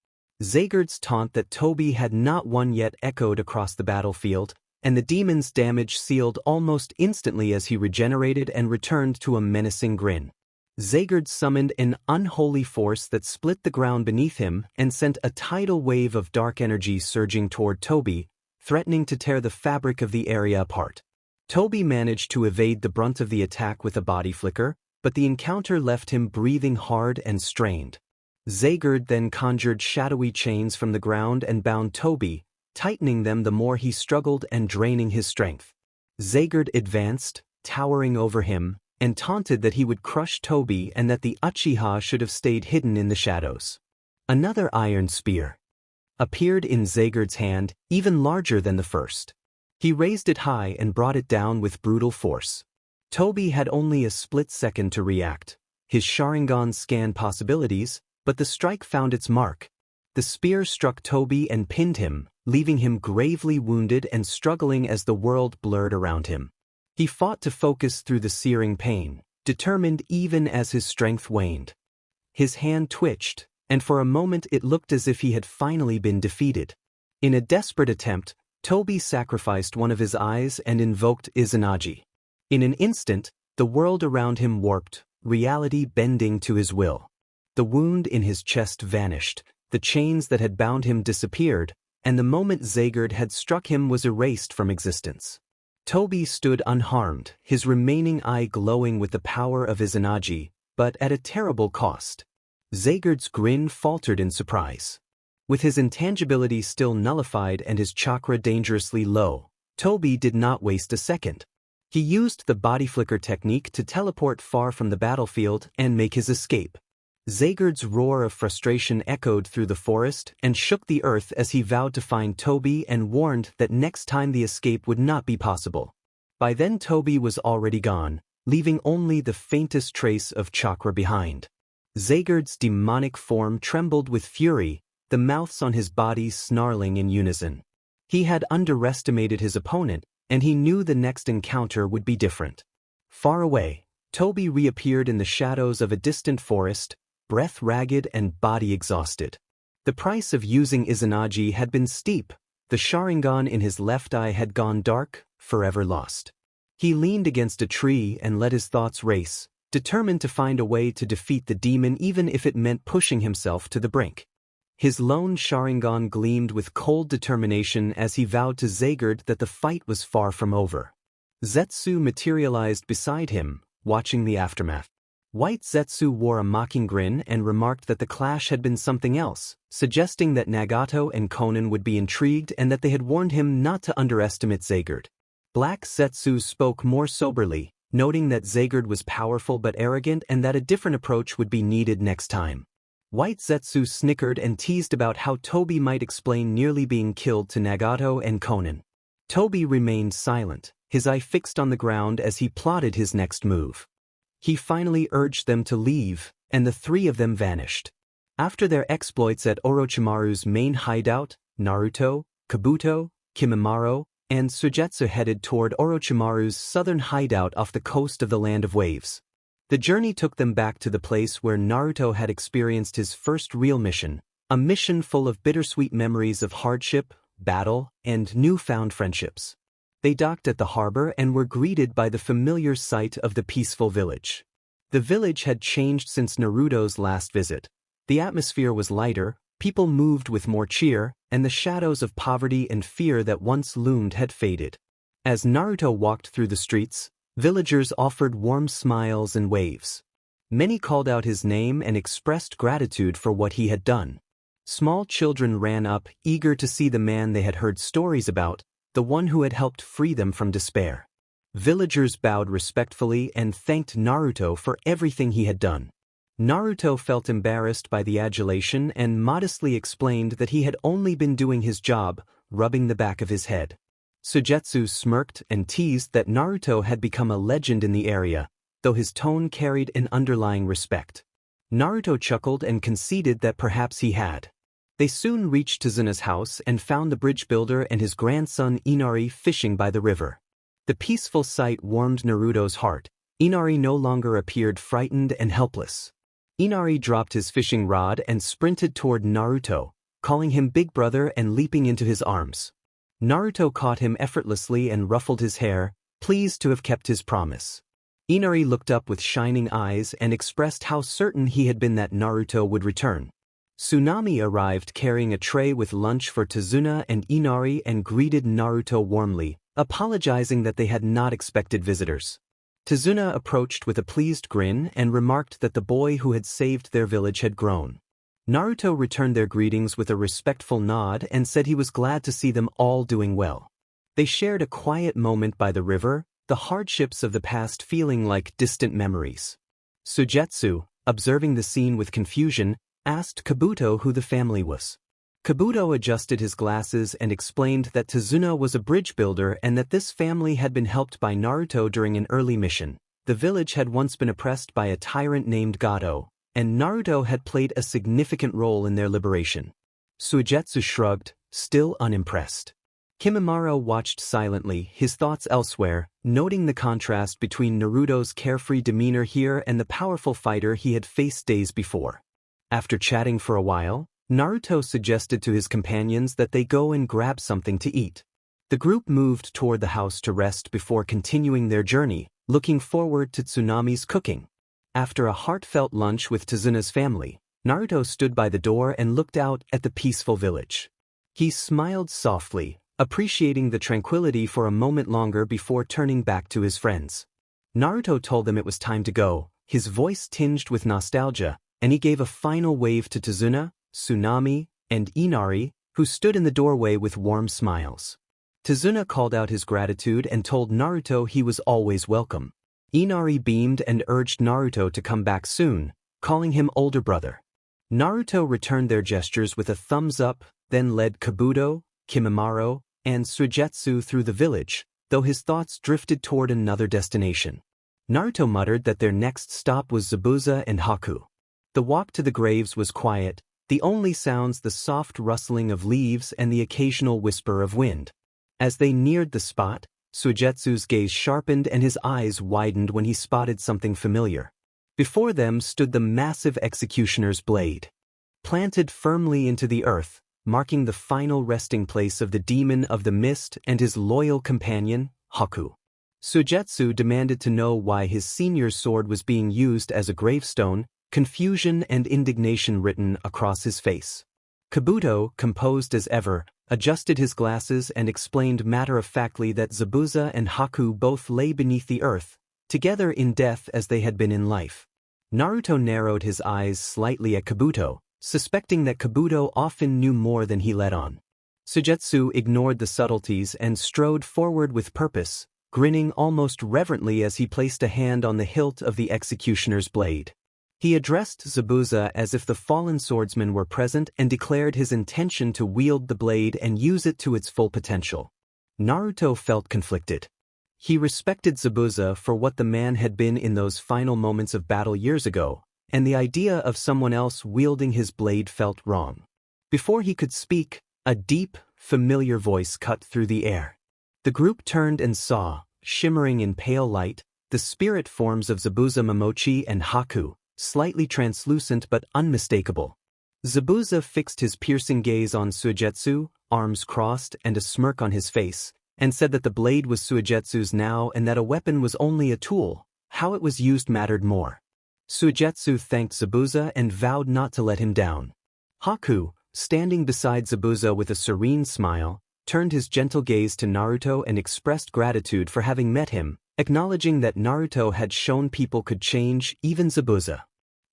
Zaygard's taunt that Toby had not won yet echoed across the battlefield, and the demon's damage sealed almost instantly as he regenerated and returned to a menacing grin. Zaygard summoned an unholy force that split the ground beneath him and sent a tidal wave of dark energy surging toward Toby, threatening to tear the fabric of the area apart. Toby managed to evade the brunt of the attack with a body flicker, but the encounter left him breathing hard and strained. Zaygard then conjured shadowy chains from the ground and bound Toby, tightening them the more he struggled and draining his strength. Zaygard advanced, towering over him, and taunted that he would crush Toby and that the Uchiha should have stayed hidden in the shadows. Another iron spear appeared in Zagard's hand, even larger than the first. He raised it high and brought it down with brutal force. Toby had only a split second to react. His Sharingan scanned possibilities, but the strike found its mark. The spear struck Toby and pinned him, leaving him gravely wounded and struggling as the world blurred around him. He fought to focus through the searing pain, determined even as his strength waned. His hand twitched, and for a moment it looked as if he had finally been defeated. In a desperate attempt, Toby sacrificed one of his eyes and invoked Izanagi. In an instant, the world around him warped, reality bending to his will. The wound in his chest vanished, the chains that had bound him disappeared, and the moment Zagard had struck him was erased from existence. Toby stood unharmed, his remaining eye glowing with the power of Izanagi, but at a terrible cost. Zagard's grin faltered in surprise. With his intangibility still nullified and his chakra dangerously low, Toby did not waste a second. He used the body flicker technique to teleport far from the battlefield and make his escape. Zagard's roar of frustration echoed through the forest and shook the earth as he vowed to find Toby and warned that next time the escape would not be possible. By then Toby was already gone, leaving only the faintest trace of chakra behind. Zagard's demonic form trembled with fury, the mouths on his body snarling in unison. He had underestimated his opponent, and he knew the next encounter would be different. Far away, Toby reappeared in the shadows of a distant forest, breath ragged and body exhausted. The price of using Izanagi had been steep. The Sharingan in his left eye had gone dark, forever lost. He leaned against a tree and let his thoughts race, determined to find a way to defeat the demon even if it meant pushing himself to the brink. His lone Sharingan gleamed with cold determination as he vowed to Zagard that the fight was far from over. Zetsu materialized beside him, watching the aftermath. White Zetsu wore a mocking grin and remarked that the clash had been something else, suggesting that Nagato and Konan would be intrigued and that they had warned him not to underestimate Zagard. Black Zetsu spoke more soberly, noting that Zagard was powerful but arrogant and that a different approach would be needed next time. White Zetsu snickered and teased about how Toby might explain nearly being killed to Nagato and Konan. Toby remained silent, his eye fixed on the ground as he plotted his next move. He finally urged them to leave, and the three of them vanished. After their exploits at Orochimaru's main hideout, Naruto, Kabuto, Kimimaro, and Suigetsu headed toward Orochimaru's southern hideout off the coast of the Land of Waves. The journey took them back to the place where Naruto had experienced his first real mission, a mission full of bittersweet memories of hardship, battle, and newfound friendships. They docked at the harbor and were greeted by the familiar sight of the peaceful village. The village had changed since Naruto's last visit. The atmosphere was lighter, people moved with more cheer, and the shadows of poverty and fear that once loomed had faded. As Naruto walked through the streets, villagers offered warm smiles and waves. Many called out his name and expressed gratitude for what he had done. Small children ran up, eager to see the man they had heard stories about, the one who had helped free them from despair. Villagers bowed respectfully and thanked Naruto for everything he had done. Naruto felt embarrassed by the adulation and modestly explained that he had only been doing his job, rubbing the back of his head. Suigetsu smirked and teased that Naruto had become a legend in the area, though his tone carried an underlying respect. Naruto chuckled and conceded that perhaps he had. They soon reached Tizuna's house and found the bridge builder and his grandson Inari fishing by the river. The peaceful sight warmed Naruto's heart. Inari no longer appeared frightened and helpless. Inari dropped his fishing rod and sprinted toward Naruto, calling him Big Brother and leaping into his arms. Naruto caught him effortlessly and ruffled his hair, pleased to have kept his promise. Inari looked up with shining eyes and expressed how certain he had been that Naruto would return. Tsunami arrived carrying a tray with lunch for Tizuna and Inari and greeted Naruto warmly, apologizing that they had not expected visitors. Tizuna approached with a pleased grin and remarked that the boy who had saved their village had grown. Naruto returned their greetings with a respectful nod and said he was glad to see them all doing well. They shared a quiet moment by the river, the hardships of the past feeling like distant memories. Suigetsu, observing the scene with confusion, asked Kabuto who the family was. Kabuto adjusted his glasses and explained that Tazuna was a bridge builder and that this family had been helped by Naruto during an early mission. The village had once been oppressed by a tyrant named Gato, and Naruto had played a significant role in their liberation. Suigetsu shrugged, still unimpressed. Kimimaro watched silently, his thoughts elsewhere, noting the contrast between Naruto's carefree demeanor here and the powerful fighter he had faced days before. After chatting for a while, Naruto suggested to his companions that they go and grab something to eat. The group moved toward the house to rest before continuing their journey, looking forward to Tsunami's cooking. After a heartfelt lunch with Tazuna's family, Naruto stood by the door and looked out at the peaceful village. He smiled softly, appreciating the tranquility for a moment longer before turning back to his friends. Naruto told them it was time to go, his voice tinged with nostalgia, and he gave a final wave to Tazuna, Tsunami, and Inari, who stood in the doorway with warm smiles. Tazuna called out his gratitude and told Naruto he was always welcome. Inari beamed and urged Naruto to come back soon, calling him older brother. Naruto returned their gestures with a thumbs up, then led Kabuto, Kimimaro, and Suigetsu through the village, though his thoughts drifted toward another destination. Naruto muttered that their next stop was Zabuza and Haku. The walk to the graves was quiet, the only sounds the soft rustling of leaves and the occasional whisper of wind. As they neared the spot, Suigetsu's gaze sharpened and his eyes widened when he spotted something familiar. Before them stood the massive executioner's blade. Planted firmly into the earth, marking the final resting place of the demon of the mist and his loyal companion, Haku. Suigetsu demanded to know why his senior's sword was being used as a gravestone, confusion and indignation written across his face. Kabuto, composed as ever, adjusted his glasses and explained matter-of-factly that Zabuza and Haku both lay beneath the earth, together in death as they had been in life. Naruto narrowed his eyes slightly at Kabuto, suspecting that Kabuto often knew more than he let on. Suigetsu ignored the subtleties and strode forward with purpose, grinning almost reverently as he placed a hand on the hilt of the executioner's blade. He addressed Zabuza as if the fallen swordsman were present and declared his intention to wield the blade and use it to its full potential. Naruto felt conflicted. He respected Zabuza for what the man had been in those final moments of battle years ago, and the idea of someone else wielding his blade felt wrong. Before he could speak, a deep, familiar voice cut through the air. The group turned and saw, shimmering in pale light, the spirit forms of Zabuza Momochi and Haku, slightly translucent but unmistakable. Zabuza fixed his piercing gaze on Suigetsu, arms crossed and a smirk on his face, and said that the blade was Suigetsu's now and that a weapon was only a tool, how it was used mattered more. Suigetsu thanked Zabuza and vowed not to let him down. Haku, standing beside Zabuza with a serene smile, turned his gentle gaze to Naruto and expressed gratitude for having met him, acknowledging that Naruto had shown people could change, even Zabuza.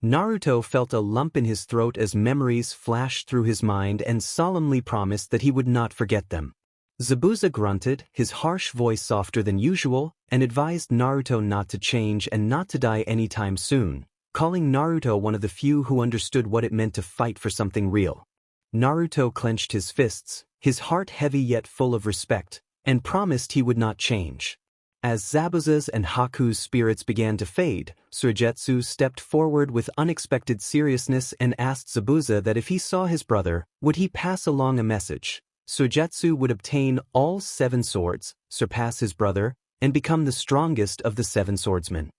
Naruto felt a lump in his throat as memories flashed through his mind and solemnly promised that he would not forget them. Zabuza grunted, his harsh voice softer than usual, and advised Naruto not to change and not to die anytime soon, calling Naruto one of the few who understood what it meant to fight for something real. Naruto clenched his fists, his heart heavy yet full of respect, and promised he would not change. As Zabuza's and Haku's spirits began to fade, Suigetsu stepped forward with unexpected seriousness and asked Zabuza that if he saw his brother, would he pass along a message. Suigetsu would obtain all 7 swords, surpass his brother, and become the strongest of the 7 swordsmen.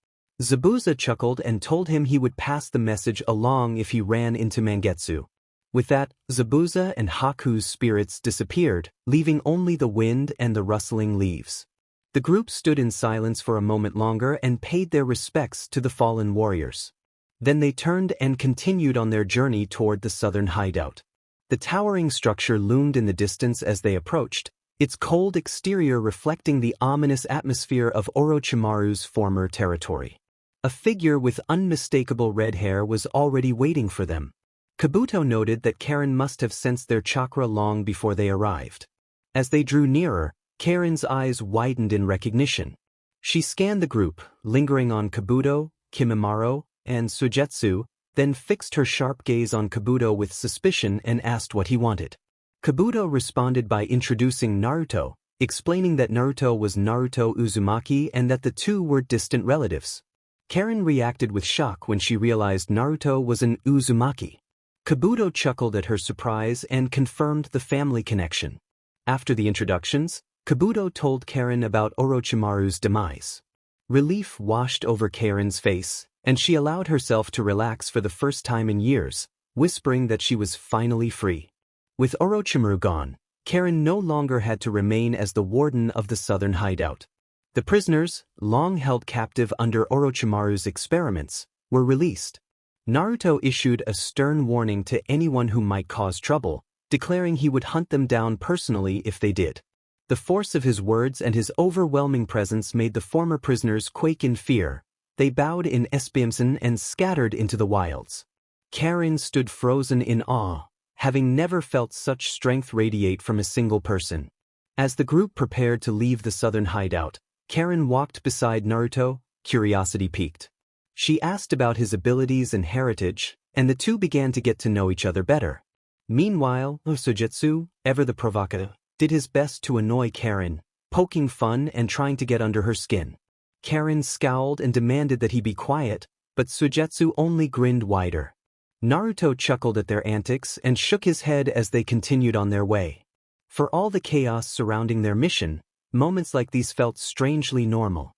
Zabuza chuckled and told him he would pass the message along if he ran into Mangetsu. With that, Zabuza and Haku's spirits disappeared, leaving only the wind and the rustling leaves. The group stood in silence for a moment longer and paid their respects to the fallen warriors. Then they turned and continued on their journey toward the southern hideout. The towering structure loomed in the distance as they approached, its cold exterior reflecting the ominous atmosphere of Orochimaru's former territory. A figure with unmistakable red hair was already waiting for them. Kabuto noted that Karen must have sensed their chakra long before they arrived. As they drew nearer, Karen's eyes widened in recognition. She scanned the group, lingering on Kabuto, Kimimaro, and Suigetsu, then fixed her sharp gaze on Kabuto with suspicion and asked what he wanted. Kabuto responded by introducing Naruto, explaining that Naruto was Naruto Uzumaki and that the two were distant relatives. Karen reacted with shock when she realized Naruto was an Uzumaki. Kabuto chuckled at her surprise and confirmed the family connection. After the introductions, Kabuto told Karen about Orochimaru's demise. Relief washed over Karen's face, and she allowed herself to relax for the first time in years, whispering that she was finally free. With Orochimaru gone, Karen no longer had to remain as the warden of the southern hideout. The prisoners, long held captive under Orochimaru's experiments, were released. Naruto issued a stern warning to anyone who might cause trouble, declaring he would hunt them down personally if they did. The force of his words and his overwhelming presence made the former prisoners quake in fear. They bowed in esbimson and scattered into the wilds. Karen stood frozen in awe, having never felt such strength radiate from a single person. As the group prepared to leave the southern hideout, Karen walked beside Naruto, curiosity piqued. She asked about his abilities and heritage, and the two began to get to know each other better. Meanwhile, Suigetsu, ever the provocateur, did his best to annoy Karen, poking fun and trying to get under her skin. Karen scowled and demanded that he be quiet, but Suigetsu only grinned wider. Naruto chuckled at their antics and shook his head as they continued on their way. For all the chaos surrounding their mission, moments like these felt strangely normal.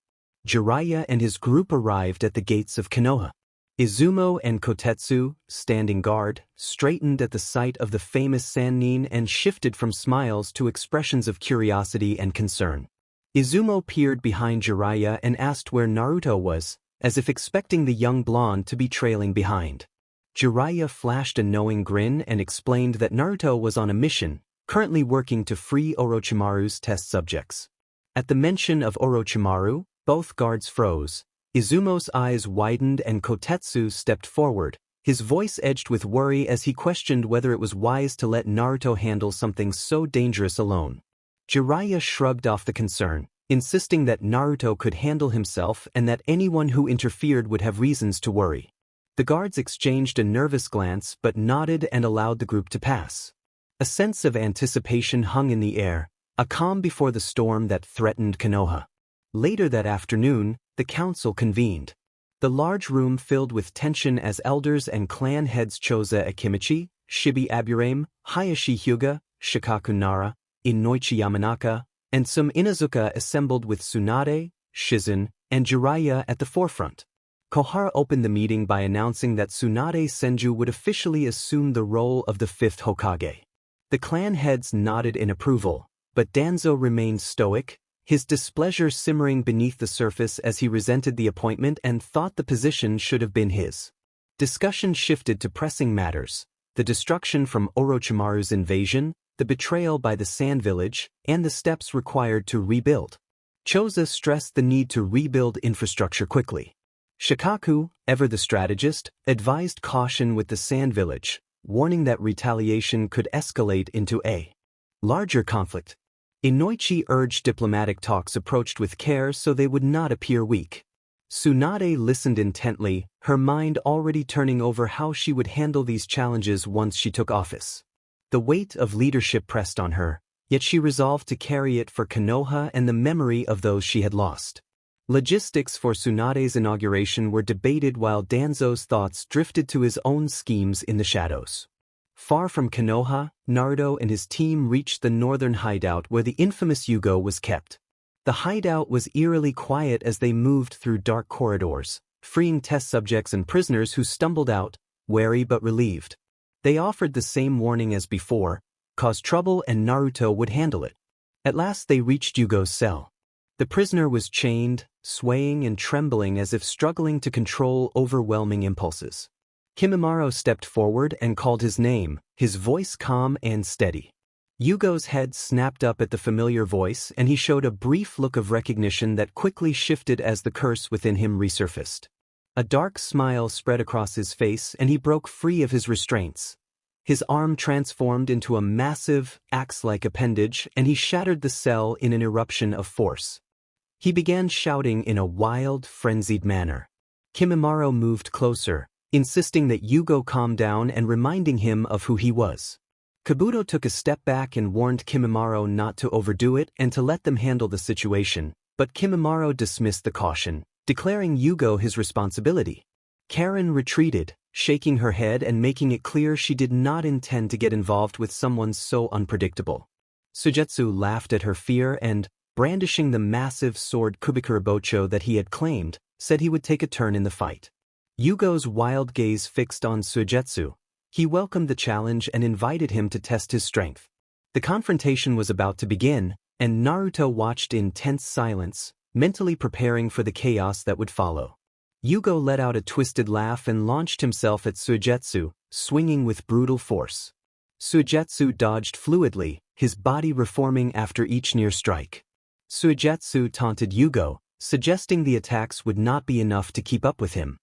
Jiraiya and his group arrived at the gates of Konoha. Izumo and Kotetsu, standing guard, straightened at the sight of the famous Sannin and shifted from smiles to expressions of curiosity and concern. Izumo peered behind Jiraiya and asked where Naruto was, as if expecting the young blonde to be trailing behind. Jiraiya flashed a knowing grin and explained that Naruto was on a mission, currently working to free Orochimaru's test subjects. At the mention of Orochimaru, both guards froze. Izumo's eyes widened and Kotetsu stepped forward, his voice edged with worry as he questioned whether it was wise to let Naruto handle something so dangerous alone. Jiraiya shrugged off the concern, insisting that Naruto could handle himself and that anyone who interfered would have reasons to worry. The guards exchanged a nervous glance but nodded and allowed the group to pass. A sense of anticipation hung in the air, a calm before the storm that threatened Konoha. Later that afternoon, the council convened. The large room filled with tension as elders and clan heads Choza Akimichi, Shibi Aburame, Hayashi Hyuga, Shikaku Nara, Inoichi Yamanaka, and some Inazuka assembled with Tsunade, Shizen, and Jiraiya at the forefront. Kohara opened the meeting by announcing that Tsunade Senju would officially assume the role of the fifth Hokage. The clan heads nodded in approval, but Danzo remained stoic, his displeasure simmering beneath the surface as he resented the appointment and thought the position should have been his. Discussion shifted to pressing matters: the destruction from Orochimaru's invasion, the betrayal by the Sand Village, and the steps required to rebuild. Choza stressed the need to rebuild infrastructure quickly. Shikaku, ever the strategist, advised caution with the Sand Village, warning that retaliation could escalate into a larger conflict. Inoichi urged diplomatic talks approached with care so they would not appear weak. Tsunade listened intently, her mind already turning over how she would handle these challenges once she took office. The weight of leadership pressed on her, yet she resolved to carry it for Konoha and the memory of those she had lost. Logistics for Tsunade's inauguration were debated while Danzo's thoughts drifted to his own schemes in the shadows. Far from Konoha, Naruto and his team reached the northern hideout where the infamous Yugo was kept. The hideout was eerily quiet as they moved through dark corridors, freeing test subjects and prisoners who stumbled out, wary but relieved. They offered the same warning as before: cause trouble and Naruto would handle it. At last they reached Yugo's cell. The prisoner was chained, swaying and trembling as if struggling to control overwhelming impulses. Kimimaro stepped forward and called his name, his voice calm and steady. Yugo's head snapped up at the familiar voice and he showed a brief look of recognition that quickly shifted as the curse within him resurfaced. A dark smile spread across his face and he broke free of his restraints. His arm transformed into a massive, axe-like appendage and he shattered the cell in an eruption of force. He began shouting in a wild, frenzied manner. Kimimaro moved closer, insisting that Yugo calm down and reminding him of who he was. Kabuto took a step back and warned Kimimaro not to overdo it and to let them handle the situation, but Kimimaro dismissed the caution, declaring Yugo his responsibility. Karen retreated, shaking her head and making it clear she did not intend to get involved with someone so unpredictable. Sujetsu laughed at her fear and, brandishing the massive sword Kubikurabocho that he had claimed, said he would take a turn in the fight. Yugo's wild gaze fixed on Sujetsu. He welcomed the challenge and invited him to test his strength. The confrontation was about to begin, and Naruto watched in tense silence, mentally preparing for the chaos that would follow. Yugo let out a twisted laugh and launched himself at Sujetsu, swinging with brutal force. Sujetsu dodged fluidly, his body reforming after each near strike. Sujetsu taunted Yugo, suggesting the attacks would not be enough to keep up with him.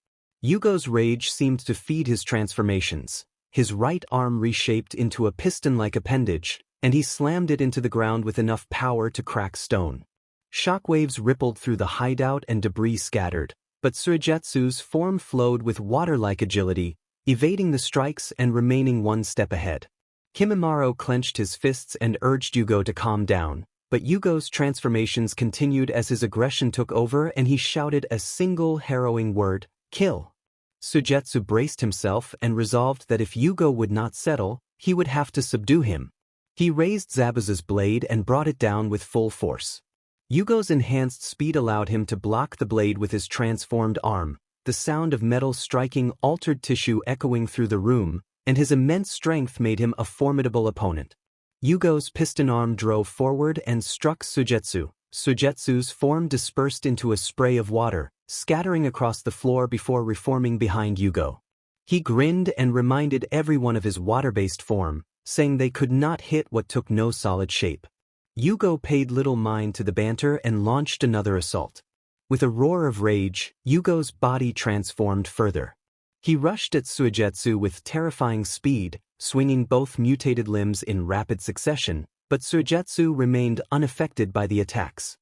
Yugo's rage seemed to feed his transformations. His right arm reshaped into a piston-like appendage, and he slammed it into the ground with enough power to crack stone. Shockwaves rippled through the hideout and debris scattered, but Sujetsu's form flowed with water-like agility, evading the strikes and remaining one step ahead. Kimimaro clenched his fists and urged Yugo to calm down, but Yugo's transformations continued as his aggression took over and he shouted a single harrowing word, "Kill." Sujetsu braced himself and resolved that if Yugo would not settle, he would have to subdue him. He raised Zabuza's blade and brought it down with full force. Yugo's enhanced speed allowed him to block the blade with his transformed arm, the sound of metal striking altered tissue echoing through the room, and his immense strength made him a formidable opponent. Yugo's piston arm drove forward and struck Sujetsu. Sujetsu's form dispersed into a spray of water, scattering across the floor before reforming behind Yugo. He grinned and reminded everyone of his water-based form, saying they could not hit what took no solid shape. Yugo paid little mind to the banter and launched another assault. With a roar of rage, Yugo's body transformed further. He rushed at Sujetsu with terrifying speed, swinging both mutated limbs in rapid succession, but Sujetsu remained unaffected by the attacks.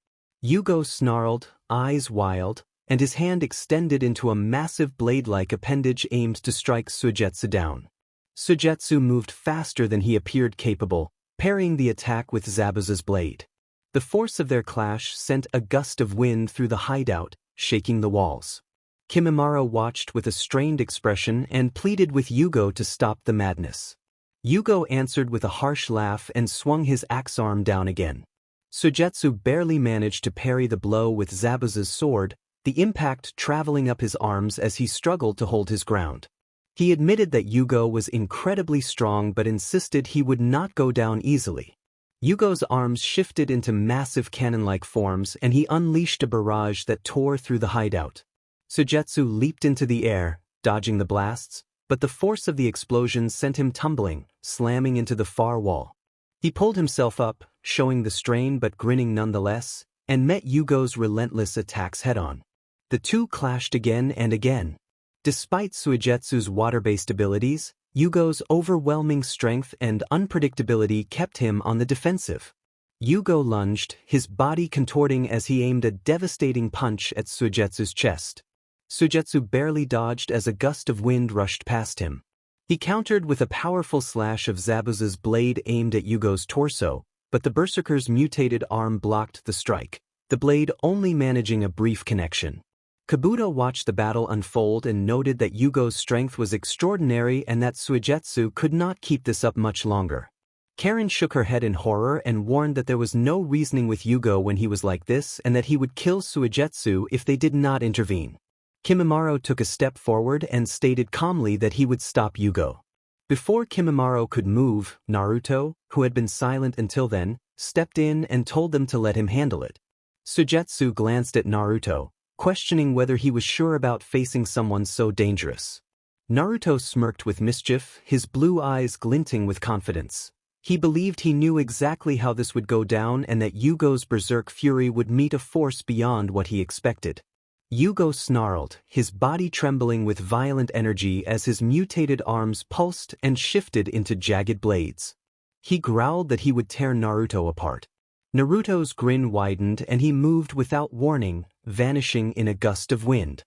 Yugo snarled, eyes wild, and his hand extended into a massive blade-like appendage aimed to strike Sujetsu down. Sujetsu moved faster than he appeared capable, parrying the attack with Zabuza's blade. The force of their clash sent a gust of wind through the hideout, shaking the walls. Kimimaro watched with a strained expression and pleaded with Yugo to stop the madness. Yugo answered with a harsh laugh and swung his axe arm down again. Sujetsu barely managed to parry the blow with Zabuza's sword, the impact traveling up his arms as he struggled to hold his ground. He admitted that Yugo was incredibly strong but insisted he would not go down easily. Yugo's arms shifted into massive cannon-like forms and he unleashed a barrage that tore through the hideout. Sujetsu leaped into the air, dodging the blasts, but the force of the explosion sent him tumbling, slamming into the far wall. He pulled himself up, showing the strain but grinning nonetheless, and met Yugo's relentless attacks head-on. The two clashed again and again. Despite Sujetsu's water-based abilities, Yugo's overwhelming strength and unpredictability kept him on the defensive. Yugo lunged, his body contorting as he aimed a devastating punch at Sujetsu's chest. Sujetsu barely dodged as a gust of wind rushed past him. He countered with a powerful slash of Zabuza's blade aimed at Yugo's torso, but the berserker's mutated arm blocked the strike, the blade only managing a brief connection. Kabuto watched the battle unfold and noted that Yugo's strength was extraordinary and that Sujetsu could not keep this up much longer. Karen shook her head in horror and warned that there was no reasoning with Yugo when he was like this and that he would kill Sujetsu if they did not intervene. Kimimaro took a step forward and stated calmly that he would stop Yugo. Before Kimimaro could move, Naruto, who had been silent until then, stepped in and told them to let him handle it. Sujetsu glanced at Naruto, questioning whether he was sure about facing someone so dangerous. Naruto smirked with mischief, his blue eyes glinting with confidence. He believed he knew exactly how this would go down and that Yugo's berserk fury would meet a force beyond what he expected. Yugo snarled, his body trembling with violent energy as his mutated arms pulsed and shifted into jagged blades. He growled that he would tear Naruto apart. Naruto's grin widened and he moved without warning, vanishing in a gust of wind.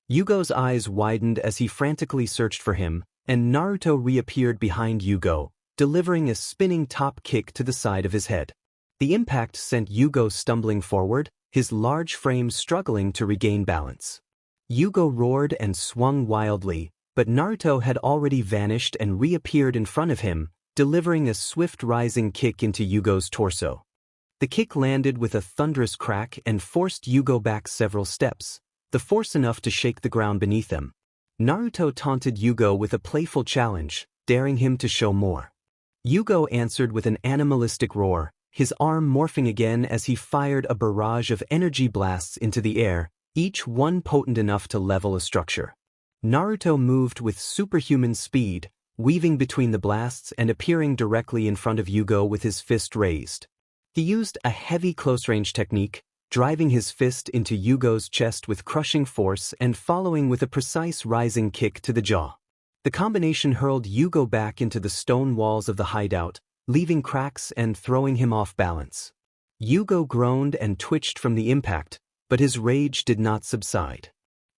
Yugo's eyes widened as he frantically searched for him, and Naruto reappeared behind Yugo, delivering a spinning top kick to the side of his head. The impact sent Yugo stumbling forward, his large frame struggling to regain balance. Yugo roared and swung wildly, but Naruto had already vanished and reappeared in front of him, delivering a swift rising kick into Yugo's torso. The kick landed with a thunderous crack and forced Yugo back several steps, the force enough to shake the ground beneath him. Naruto taunted Yugo with a playful challenge, daring him to show more. Yugo answered with an animalistic roar, his arm morphing again as he fired a barrage of energy blasts into the air, each one potent enough to level a structure. Naruto moved with superhuman speed, weaving between the blasts and appearing directly in front of Yugo with his fist raised. He used a heavy close-range technique, driving his fist into Yugo's chest with crushing force and following with a precise rising kick to the jaw. The combination hurled Yugo back into the stone walls of the hideout, leaving cracks and throwing him off balance. Yugo groaned and twitched from the impact, but his rage did not subside.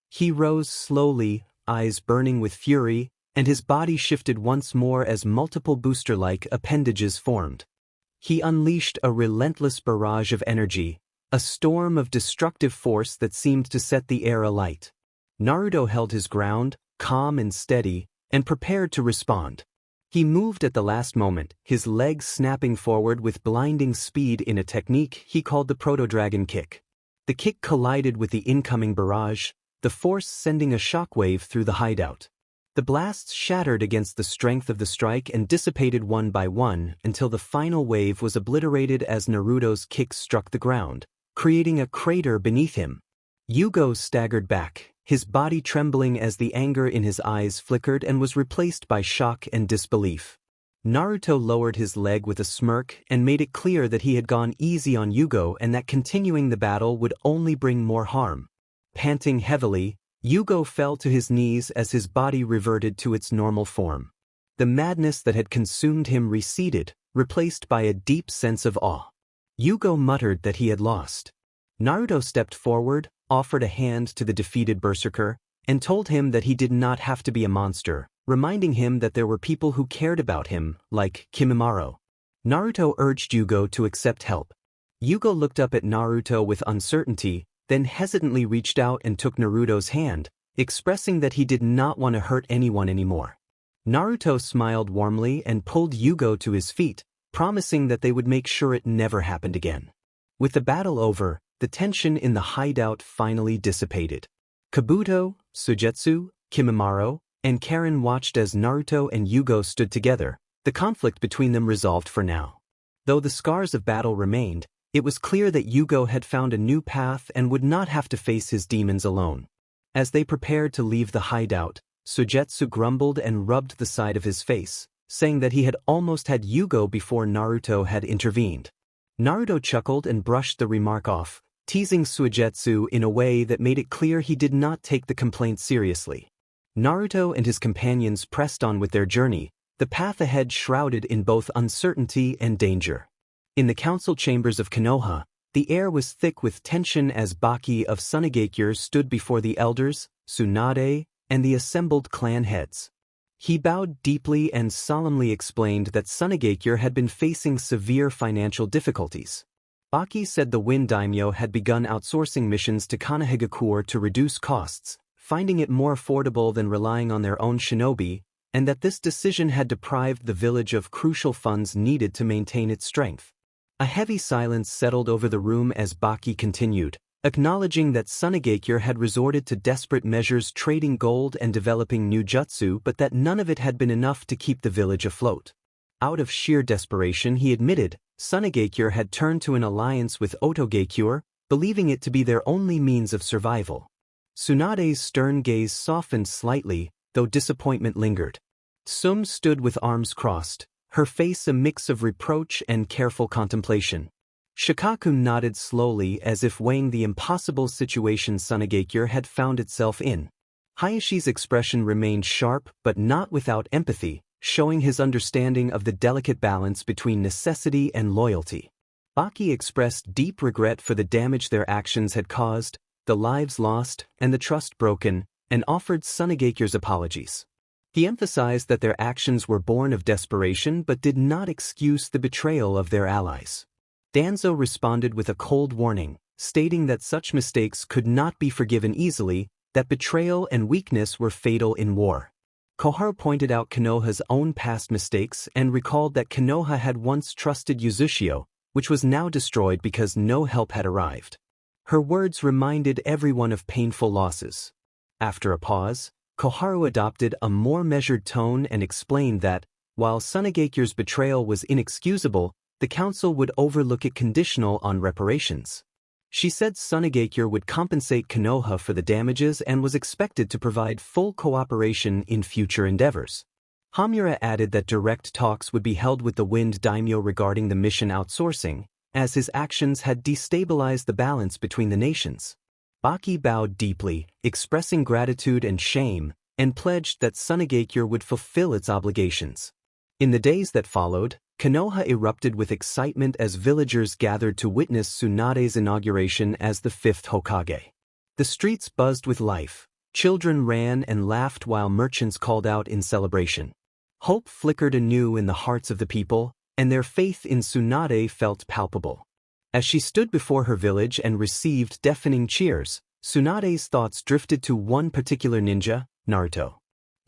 He rose slowly, eyes burning with fury, and his body shifted once more as multiple booster-like appendages formed. He unleashed a relentless barrage of energy, a storm of destructive force that seemed to set the air alight. Naruto held his ground, calm and steady, and prepared to respond. He moved at the last moment, his legs snapping forward with blinding speed in a technique he called the Proto-Dragon Kick. The kick collided with the incoming barrage, the force sending a shockwave through the hideout. The blasts shattered against the strength of the strike and dissipated one by one until the final wave was obliterated as Naruto's kick struck the ground, creating a crater beneath him. Yugo staggered back, his body trembling as the anger in his eyes flickered and was replaced by shock and disbelief. Naruto lowered his leg with a smirk and made it clear that he had gone easy on Yugo and that continuing the battle would only bring more harm. Panting heavily, Yugo fell to his knees as his body reverted to its normal form. The madness that had consumed him receded, replaced by a deep sense of awe. Yugo muttered that he had lost. Naruto stepped forward, offered a hand to the defeated berserker, and told him that he did not have to be a monster, reminding him that there were people who cared about him, like Kimimaro. Naruto urged Yugo to accept help. Yugo looked up at Naruto with uncertainty, then hesitantly reached out and took Naruto's hand, expressing that he did not want to hurt anyone anymore. Naruto smiled warmly and pulled Yugo to his feet, promising that they would make sure it never happened again. With the battle over, the tension in the hideout finally dissipated. Kabuto, Suigetsu, Kimimaro, and Karen watched as Naruto and Yugo stood together, the conflict between them resolved for now. Though the scars of battle remained, it was clear that Yugo had found a new path and would not have to face his demons alone. As they prepared to leave the hideout, Suigetsu grumbled and rubbed the side of his face, saying that he had almost had Yugo before Naruto had intervened. Naruto chuckled and brushed the remark off, teasing Suigetsu in a way that made it clear he did not take the complaint seriously. Naruto and his companions pressed on with their journey, the path ahead shrouded in both uncertainty and danger. In the council chambers of Konoha, the air was thick with tension as Baki of Sunagakure stood before the elders, Tsunade, and the assembled clan heads. He bowed deeply and solemnly explained that Sunagakure had been facing severe financial difficulties. Baki said the Wind Daimyo had begun outsourcing missions to Konohagakure to reduce costs, finding it more affordable than relying on their own shinobi, and that this decision had deprived the village of crucial funds needed to maintain its strength. A heavy silence settled over the room as Baki continued, acknowledging that Sunagakure had resorted to desperate measures trading gold and developing new jutsu but that none of it had been enough to keep the village afloat. Out of sheer desperation, he admitted, Sunagakure had turned to an alliance with Otogakure, believing it to be their only means of survival. Tsunade's stern gaze softened slightly, though disappointment lingered. Sum stood with arms crossed, her face a mix of reproach and careful contemplation. Shikaku nodded slowly as if weighing the impossible situation Sunagakure had found itself in. Hayashi's expression remained sharp but not without empathy, showing his understanding of the delicate balance between necessity and loyalty. Baki expressed deep regret for the damage their actions had caused, the lives lost, and the trust broken, and offered Tsunagekyur's apologies. He emphasized that their actions were born of desperation but did not excuse the betrayal of their allies. Danzo responded with a cold warning, stating that such mistakes could not be forgiven easily, that betrayal and weakness were fatal in war. Koharu pointed out Konoha's own past mistakes and recalled that Konoha had once trusted Yuzushio, which was now destroyed because no help had arrived. Her words reminded everyone of painful losses. After a pause, Koharu adopted a more measured tone and explained that, while Tsunagekyur's betrayal was inexcusable, the council would overlook it conditional on reparations. She said Tsunagekyur would compensate Konoha for the damages and was expected to provide full cooperation in future endeavors. Hamura added that direct talks would be held with the Wind Daimyo regarding the mission outsourcing, as his actions had destabilized the balance between the nations. Baki bowed deeply, expressing gratitude and shame, and pledged that Tsunagekyur would fulfill its obligations. In the days that followed, Konoha erupted with excitement as villagers gathered to witness Tsunade's inauguration as the fifth Hokage. The streets buzzed with life, children ran and laughed while merchants called out in celebration. Hope flickered anew in the hearts of the people, and their faith in Tsunade felt palpable. As she stood before her village and received deafening cheers, Tsunade's thoughts drifted to one particular ninja, Naruto.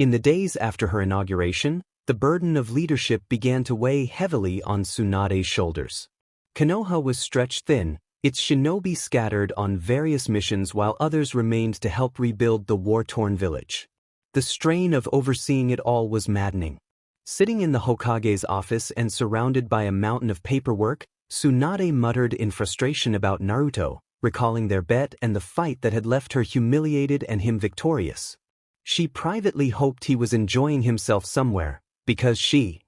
In the days after her inauguration, the burden of leadership began to weigh heavily on Tsunade's shoulders. Konoha was stretched thin, its shinobi scattered on various missions while others remained to help rebuild the war-torn village. The strain of overseeing it all was maddening. Sitting in the Hokage's office and surrounded by a mountain of paperwork, Tsunade muttered in frustration about Naruto, recalling their bet and the fight that had left her humiliated and him victorious. She privately hoped he was enjoying himself somewhere, because she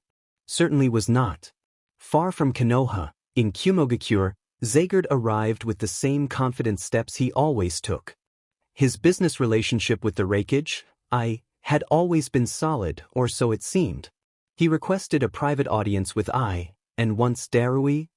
certainly was not. Far from Konoha, in Kumogakure, Zaegard arrived with the same confident steps he always took. His business relationship with the Reikage, had always been solid, or so it seemed. He requested a private audience with and once Darui,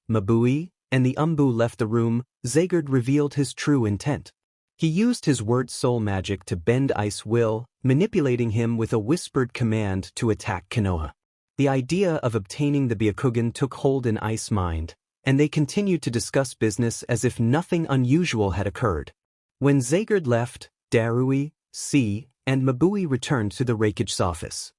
Mabui, and the Umbu left the room, Zaegard revealed his true intent. He used his word soul magic to bend Ice will, manipulating him with a whispered command to attack Konoha. The idea of obtaining the Byakugan took hold in Ice's mind, and they continued to discuss business as if nothing unusual had occurred. When Zaegard left, Darui, and Mabui returned to the Reikage's office.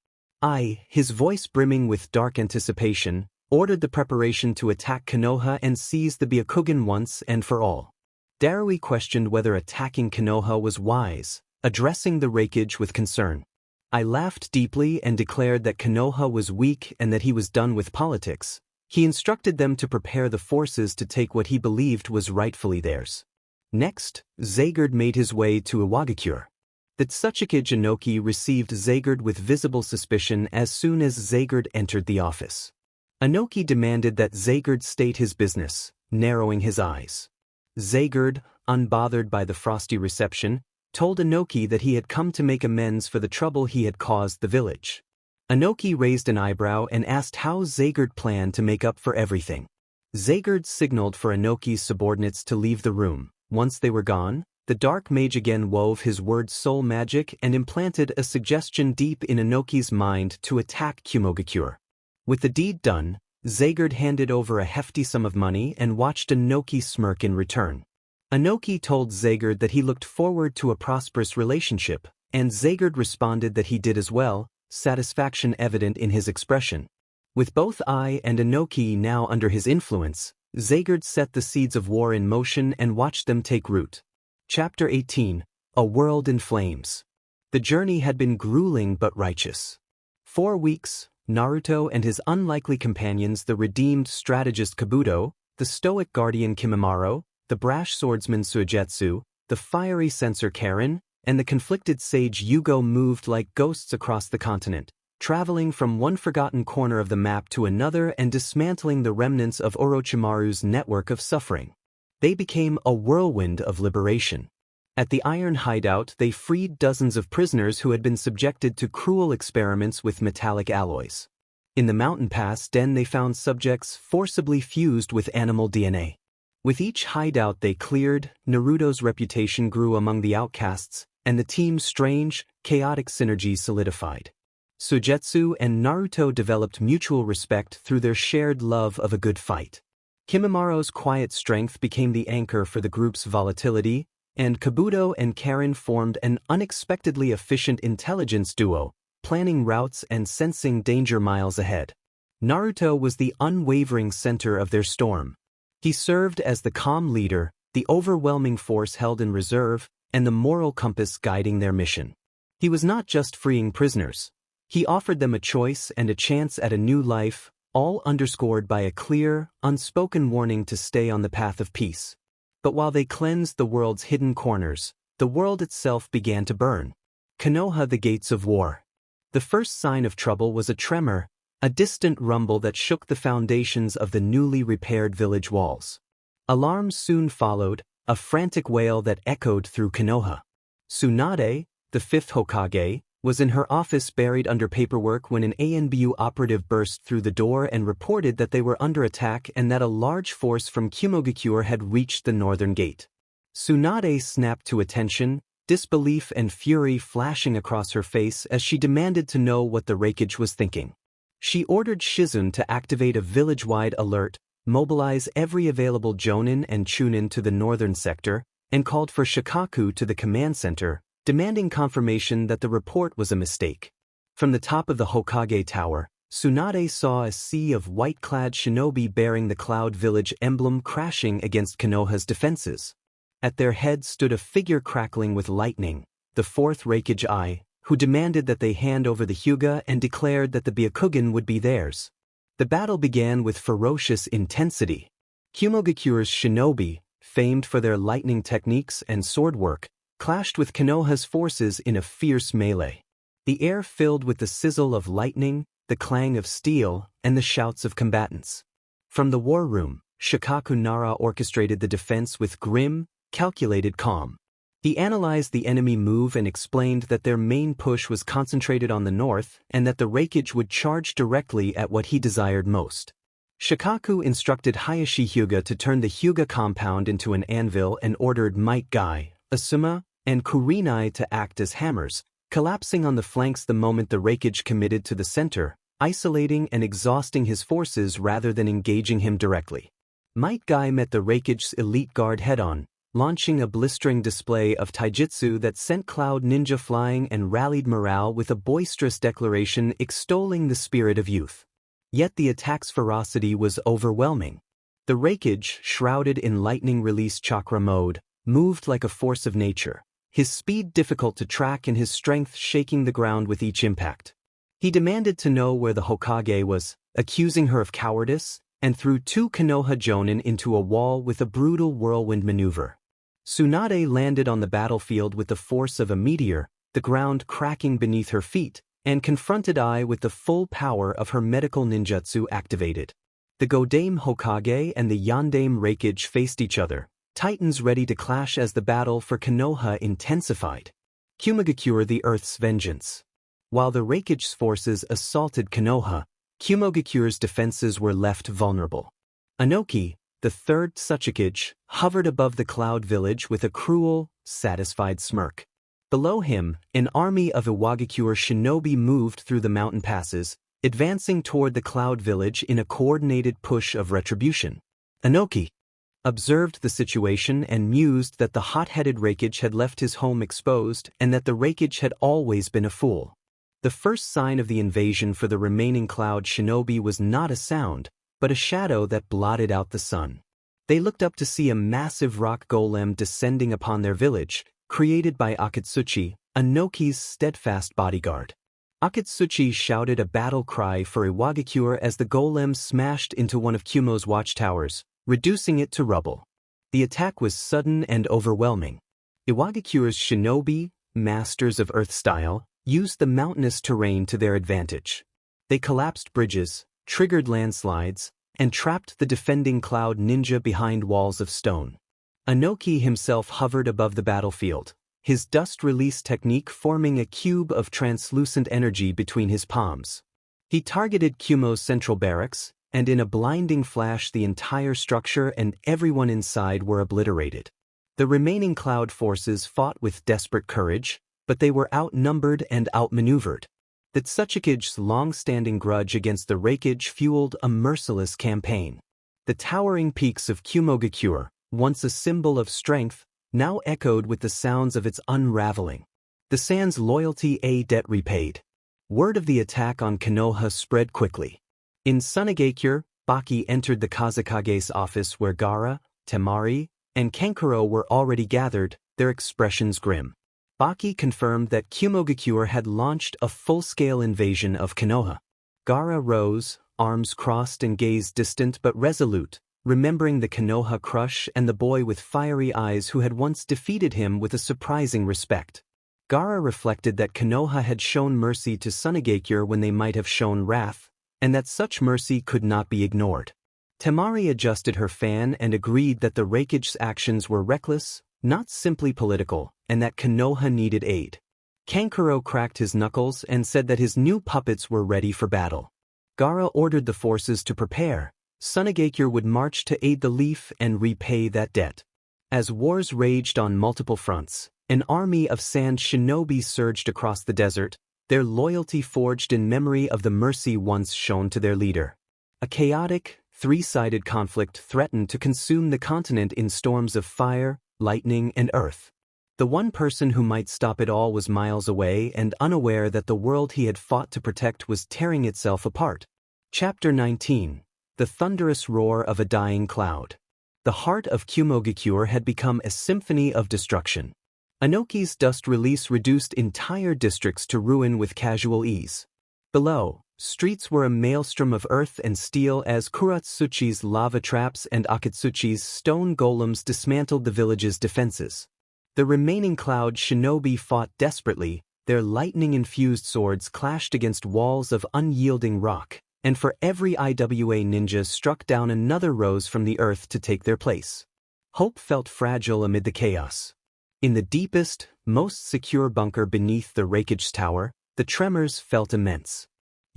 His voice brimming with dark anticipation, ordered the preparation to attack Konoha and seize the Byakugan once and for all. Darui questioned whether attacking Konoha was wise, addressing the Reikage with concern. I laughed deeply and declared that Konoha was weak and that he was done with politics. He instructed them to prepare the forces to take what he believed was rightfully theirs. Next, Zaegard made his way to Iwagakure. The Tsuchikage Inoki received Zaegard with visible suspicion as soon as Zaegard entered the office. Inoki demanded that Zaegard state his business, narrowing his eyes. Zaegard, unbothered by the frosty reception, told Inoki that he had come to make amends for the trouble he had caused the village. Inoki raised an eyebrow and asked how Zaegard planned to make up for everything. Zaegard signaled for Inoki's subordinates to leave the room. Once they were gone, the dark mage again wove his word soul magic and implanted a suggestion deep in Inoki's mind to attack Kumogakure. With the deed done, Zaegard handed over a hefty sum of money and watched Inoki smirk in return. Inoki told Zaegard that he looked forward to a prosperous relationship, and Zaegard responded that he did as well, satisfaction evident in his expression. With both and Inoki now under his influence, Zaegard set the seeds of war in motion and watched them take root. Chapter 18, A World in Flames. The journey had been grueling but righteous. 4 weeks, Naruto and his unlikely companions, the redeemed strategist Kabuto, the stoic guardian Kimimaro, the brash swordsman Suigetsu, the fiery censor Karen, and the conflicted sage Yugo moved like ghosts across the continent, traveling from one forgotten corner of the map to another and dismantling the remnants of Orochimaru's network of suffering. They became a whirlwind of liberation. At the Iron Hideout, they freed dozens of prisoners who had been subjected to cruel experiments with metallic alloys. In the mountain pass den they found subjects forcibly fused with animal DNA. With each hideout they cleared, Naruto's reputation grew among the outcasts, and the team's strange, chaotic synergy solidified. Suigetsu and Naruto developed mutual respect through their shared love of a good fight. Kimimara's quiet strength became the anchor for the group's volatility, and Kabuto and Karen formed an unexpectedly efficient intelligence duo, planning routes and sensing danger miles ahead. Naruto was the unwavering center of their storm. He served as the calm leader, the overwhelming force held in reserve, and the moral compass guiding their mission. He was not just freeing prisoners. He offered them a choice and a chance at a new life, all underscored by a clear, unspoken warning to stay on the path of peace. But while they cleansed the world's hidden corners, the world itself began to burn. Konoha, the gates of war. The first sign of trouble was a tremor, a distant rumble that shook the foundations of the newly repaired village walls. Alarms soon followed, a frantic wail that echoed through Konoha. Tsunade, the fifth Hokage, was in her office buried under paperwork when an ANBU operative burst through the door and reported that they were under attack and that a large force from Kimogakure had reached the northern gate. Tsunade snapped to attention, disbelief and fury flashing across her face as she demanded to know what the Reikage was thinking. She ordered Shizune to activate a village-wide alert, mobilize every available Jonin and Chunin to the northern sector, and called for Shikaku to the command center, demanding confirmation that the report was a mistake. From the top of the Hokage Tower, Tsunade saw a sea of white-clad shinobi bearing the Cloud Village emblem crashing against Konoha's defenses. At their head stood a figure crackling with lightning, the fourth Reikage Eye, who demanded that they hand over the Hyuga and declared that the Byakugan would be theirs. The battle began with ferocious intensity. Kumogakure's shinobi, famed for their lightning techniques and sword work, clashed with Konoha's forces in a fierce melee. The air filled with the sizzle of lightning, the clang of steel, and the shouts of combatants. From the war room, Shikaku Nara orchestrated the defense with grim, calculated calm. He analyzed the enemy move and explained that their main push was concentrated on the north and that the Reikage would charge directly at what he desired most. Shikaku instructed Hayashi Hyuga to turn the Hyuga compound into an anvil and ordered Might Guy, Asuma, and Kurenai to act as hammers, collapsing on the flanks the moment the Reikage committed to the center, isolating and exhausting his forces rather than engaging him directly. Might Guy met the Reikage's elite guard head-on, launching a blistering display of taijutsu that sent Cloud Ninja flying and rallied morale with a boisterous declaration extolling the spirit of youth. Yet the attack's ferocity was overwhelming. The Reikage, shrouded in lightning-release chakra mode, moved like a force of nature, his speed difficult to track and his strength shaking the ground with each impact. He demanded to know where the Hokage was, accusing her of cowardice, and threw two Konoha Jonin into a wall with a brutal whirlwind maneuver. Tsunade landed on the battlefield with the force of a meteor, the ground cracking beneath her feet, and confronted Ai with the full power of her medical ninjutsu activated. The Godame Hokage and the Yondaime Reikage faced each other, titans ready to clash as the battle for Konoha intensified. Kumogakure, the Earth's vengeance. While the Reikage's forces assaulted Konoha, Kumogakure's defenses were left vulnerable. Anoki, the third Tsuchikage, hovered above the Cloud Village with a cruel, satisfied smirk. Below him, an army of Iwagakure shinobi moved through the mountain passes, advancing toward the Cloud Village in a coordinated push of retribution. Anoki observed the situation and mused that the hot-headed Reikage had left his home exposed and that the Reikage had always been a fool. The first sign of the invasion for the remaining Cloud shinobi was not a sound, but a shadow that blotted out the sun. They looked up to see a massive rock golem descending upon their village, created by Akatsuchi, Anoki's steadfast bodyguard. Akatsuchi shouted a battle cry for Iwagakure as the golem smashed into one of Kumo's watchtowers, reducing it to rubble. The attack was sudden and overwhelming. Iwagakure's shinobi, masters of earth style, used the mountainous terrain to their advantage. They collapsed bridges, triggered landslides, and trapped the defending Cloud Ninja behind walls of stone. Anoki himself hovered above the battlefield, his dust release technique forming a cube of translucent energy between his palms. He targeted Kumo's central barracks, and in a blinding flash the entire structure and everyone inside were obliterated. The remaining Cloud forces fought with desperate courage, but they were outnumbered and outmaneuvered. The Tsuchikige's long-standing grudge against the Reikage fueled a merciless campaign. The towering peaks of Kumogakure, once a symbol of strength, now echoed with the sounds of its unraveling. The San's loyalty a debt repaid. Word of the attack on Konoha spread quickly. In Sunagakure, Baki entered the Kazekage's office where Gaara, Temari, and Kankuro were already gathered, their expressions grim. Baki confirmed that Kumogakure had launched a full-scale invasion of Konoha. Gaara rose, arms crossed and gaze distant but resolute, remembering the Konoha crush and the boy with fiery eyes who had once defeated him with a surprising respect. Gaara reflected that Konoha had shown mercy to Sunagakure when they might have shown wrath, and that such mercy could not be ignored. Temari adjusted her fan and agreed that the Reikage's actions were reckless, not simply political, and that Konoha needed aid. Kankuro cracked his knuckles and said that his new puppets were ready for battle. Gaara ordered the forces to prepare. Sunagakure would march to aid the Leaf and repay that debt. As wars raged on multiple fronts, an army of sand shinobi surged across the desert, their loyalty forged in memory of the mercy once shown to their leader. A chaotic, three-sided conflict threatened to consume the continent in storms of fire, lightning, and earth. The one person who might stop it all was miles away and unaware that the world he had fought to protect was tearing itself apart. Chapter 19. The Thunderous Roar of a Dying Cloud. The heart of Kumogakure had become a symphony of destruction. Anoki's dust release reduced entire districts to ruin with casual ease. Below, streets were a maelstrom of earth and steel as Kuratsuchi's lava traps and Akatsuchi's stone golems dismantled the village's defenses. The remaining Cloud shinobi fought desperately, their lightning-infused swords clashed against walls of unyielding rock, and for every IWA ninja struck down another rose from the earth to take their place. Hope felt fragile amid the chaos. In the deepest, most secure bunker beneath the Reikage's tower, the tremors felt immense.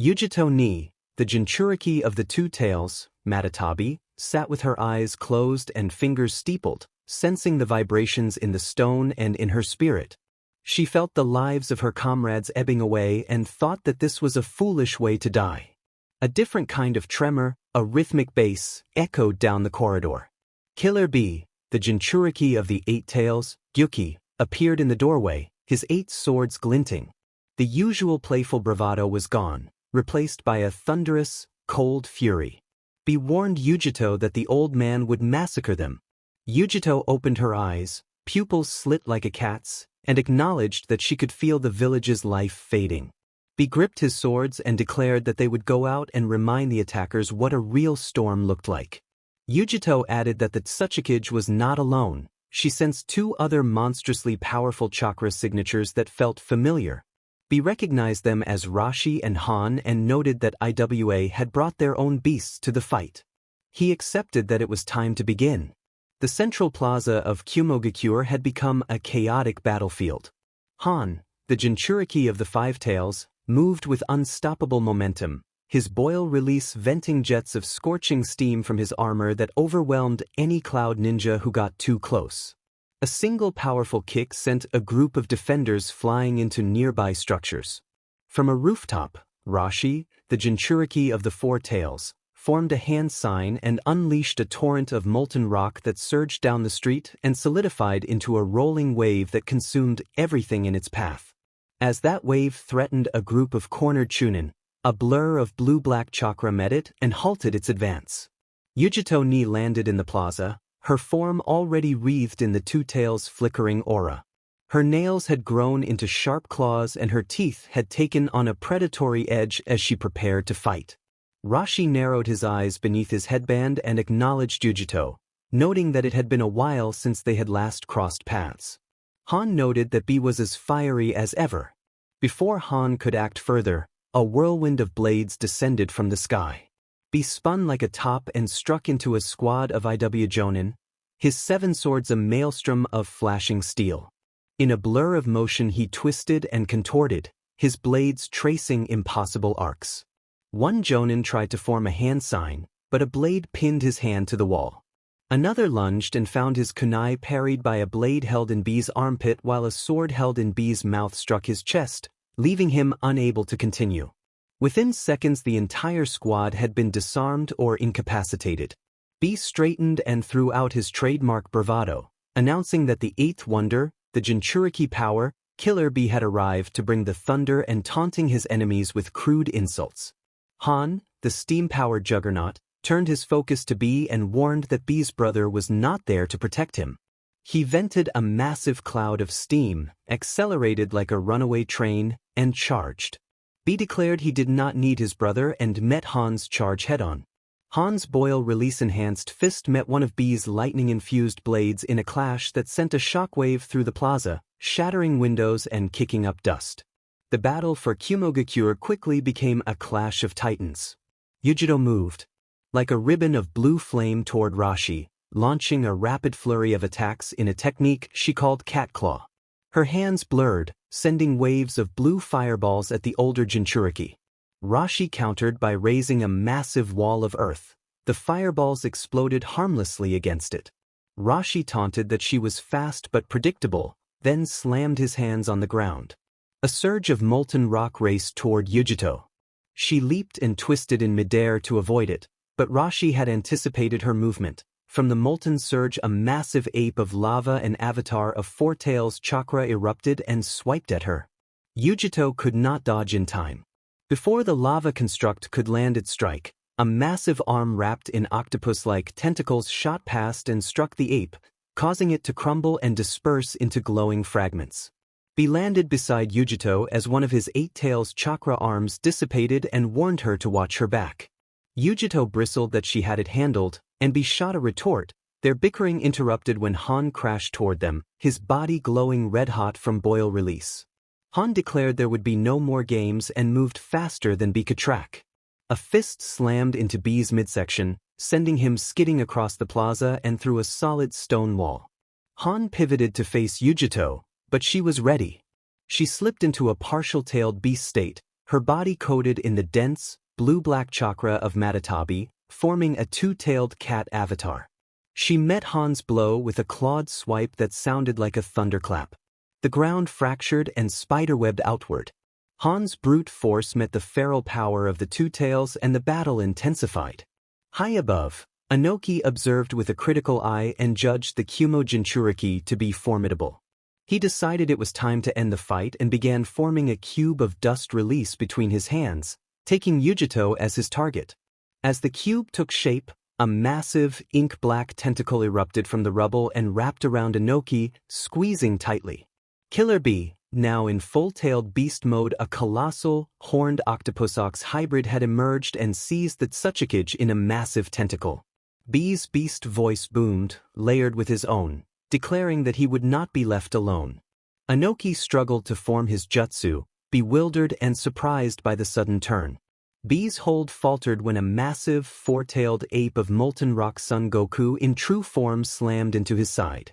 Yujito Ni, the Jinchuriki of the Two Tails, Matatabi, sat with her eyes closed and fingers steepled, sensing the vibrations in the stone and in her spirit. She felt the lives of her comrades ebbing away and thought that this was a foolish way to die. A different kind of tremor, a rhythmic bass, echoed down the corridor. Killer B, the Jinchuriki of the Eight Tails, Gyuki, appeared in the doorway, his 8 swords glinting. The usual playful bravado was gone, replaced by a thunderous, cold fury. B warned Yujito that the old man would massacre them. Yujito opened her eyes, pupils slit like a cat's, and acknowledged that she could feel the village's life fading. B gripped his swords and declared that they would go out and remind the attackers what a real storm looked like. Yujito added that the Tsuchikage was not alone. She sensed 2 other monstrously powerful chakra signatures that felt familiar. B recognized them as Rashi and Han and noted that IWA had brought their own beasts to the fight. He accepted that it was time to begin. The central plaza of Kumogakure had become a chaotic battlefield. Han, the Jinchuriki of the Five Tails, moved with unstoppable momentum, his boil release venting jets of scorching steam from his armor that overwhelmed any Cloud ninja who got too close. A single powerful kick sent a group of defenders flying into nearby structures. From a rooftop, Rashi, the Jinchuriki of the Four Tails, formed a hand sign and unleashed a torrent of molten rock that surged down the street and solidified into a rolling wave that consumed everything in its path. As that wave threatened a group of cornered Chunin, a blur of blue-black chakra met it and halted its advance. Yujito Ni landed in the plaza, her form already wreathed in the Two Tails' flickering aura. Her nails had grown into sharp claws and her teeth had taken on a predatory edge as she prepared to fight. Rashi narrowed his eyes beneath his headband and acknowledged Yujito, noting that it had been a while since they had last crossed paths. Han noted that B was as fiery as ever. Before Han could act further, a whirlwind of blades descended from the sky. B spun like a top and struck into a squad of IW Jonin, his 7 swords a maelstrom of flashing steel. In a blur of motion he twisted and contorted, his blades tracing impossible arcs. One Jonin tried to form a hand sign, but a blade pinned his hand to the wall. Another lunged and found his kunai parried by a blade held in B's armpit while a sword held in B's mouth struck his chest, leaving him unable to continue. Within seconds the entire squad had been disarmed or incapacitated. B straightened and threw out his trademark bravado, announcing that the eighth wonder, the Jinchuriki power, Killer B had arrived to bring the thunder and taunting his enemies with crude insults. Han, the steam-powered juggernaut, turned his focus to B and warned that B's brother was not there to protect him. He vented a massive cloud of steam, accelerated like a runaway train, and charged. B declared he did not need his brother and met Han's charge head-on. Han's boil release-enhanced fist met one of B's lightning-infused blades in a clash that sent a shockwave through the plaza, shattering windows and kicking up dust. The battle for Kumogakure quickly became a clash of titans. Yujiro moved like a ribbon of blue flame toward Rashi, launching a rapid flurry of attacks in a technique she called Cat Claw. Her hands blurred, sending waves of blue fireballs at the older Jinchuriki. Rashi countered by raising a massive wall of earth. The fireballs exploded harmlessly against it. Rashi taunted that she was fast but predictable, then slammed his hands on the ground. A surge of molten rock raced toward Yujito. She leaped and twisted in midair to avoid it, but Rashi had anticipated her movement. From the molten surge a massive ape of lava and avatar of Four Tails chakra erupted and swiped at her. Yujito could not dodge in time. Before the lava construct could land its strike, a massive arm wrapped in octopus-like tentacles shot past and struck the ape, causing it to crumble and disperse into glowing fragments. B landed beside Yujito as one of his 8 tails chakra arms dissipated and warned her to watch her back. Yujito bristled that she had it handled, and B shot a retort. Their bickering interrupted when Han crashed toward them, his body glowing red-hot from boil release. Han declared there would be no more games and moved faster than B could track. A fist slammed into B's midsection, sending him skidding across the plaza and through a solid stone wall. Han pivoted to face Yujito, but she was ready. She slipped into a partial-tailed beast state, her body coated in the dense, blue-black chakra of Matatabi, forming a 2-tailed cat avatar. She met Han's blow with a clawed swipe that sounded like a thunderclap. The ground fractured and spiderwebbed outward. Han's brute force met the feral power of the 2 tails and the battle intensified. High above, Anoki observed with a critical eye and judged the Kumo Jinchuriki to be formidable. He decided it was time to end the fight and began forming a cube of dust release between his hands, taking Yujito as his target. As the cube took shape, a massive, ink-black tentacle erupted from the rubble and wrapped around Anoki, squeezing tightly. Killer B, now in full-tailed beast mode, a colossal, horned octopusox hybrid had emerged and seized the Tsuchikage in a massive tentacle. B's beast voice boomed, layered with his own, declaring that he would not be left alone. Anoki struggled to form his jutsu, bewildered and surprised by the sudden turn. B's hold faltered when a massive, 4-tailed ape of molten rock Son Goku in true form slammed into his side.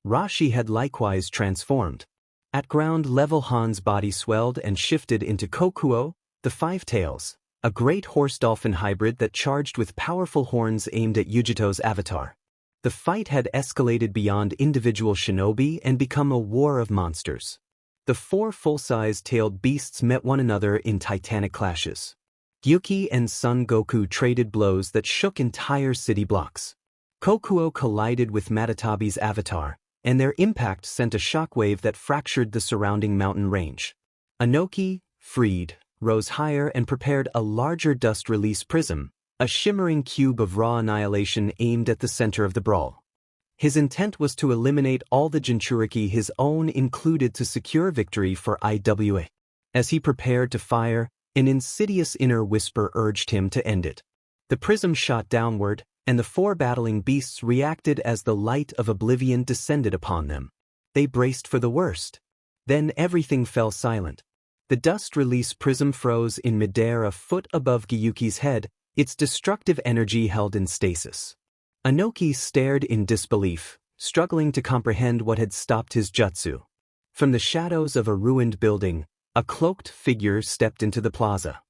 Rashi had likewise transformed. At ground level, Han's body swelled and shifted into Kokuo, the 5 tails, a great horse-dolphin hybrid that charged with powerful horns aimed at Yujito's avatar. The fight had escalated beyond individual shinobi and become a war of monsters. The 4 full-size tailed beasts met one another in titanic clashes. Gyuki and Son Goku traded blows that shook entire city blocks. Kokuo collided with Matatabi's avatar, and their impact sent a shockwave that fractured the surrounding mountain range. Anoki, freed, rose higher and prepared a larger dust release prism, a shimmering cube of raw annihilation aimed at the center of the brawl. His intent was to eliminate all the Jinchuriki, his own included, to secure victory for IWA. As he prepared to fire, an insidious inner whisper urged him to end it. The prism shot downward, and the 4 battling beasts reacted as the light of oblivion descended upon them. They braced for the worst. Then everything fell silent. The dust release prism froze in midair a foot above Gyuki's head, its destructive energy held in stasis. Anoki stared in disbelief, struggling to comprehend what had stopped his jutsu. From the shadows of a ruined building, a cloaked figure stepped into the plaza.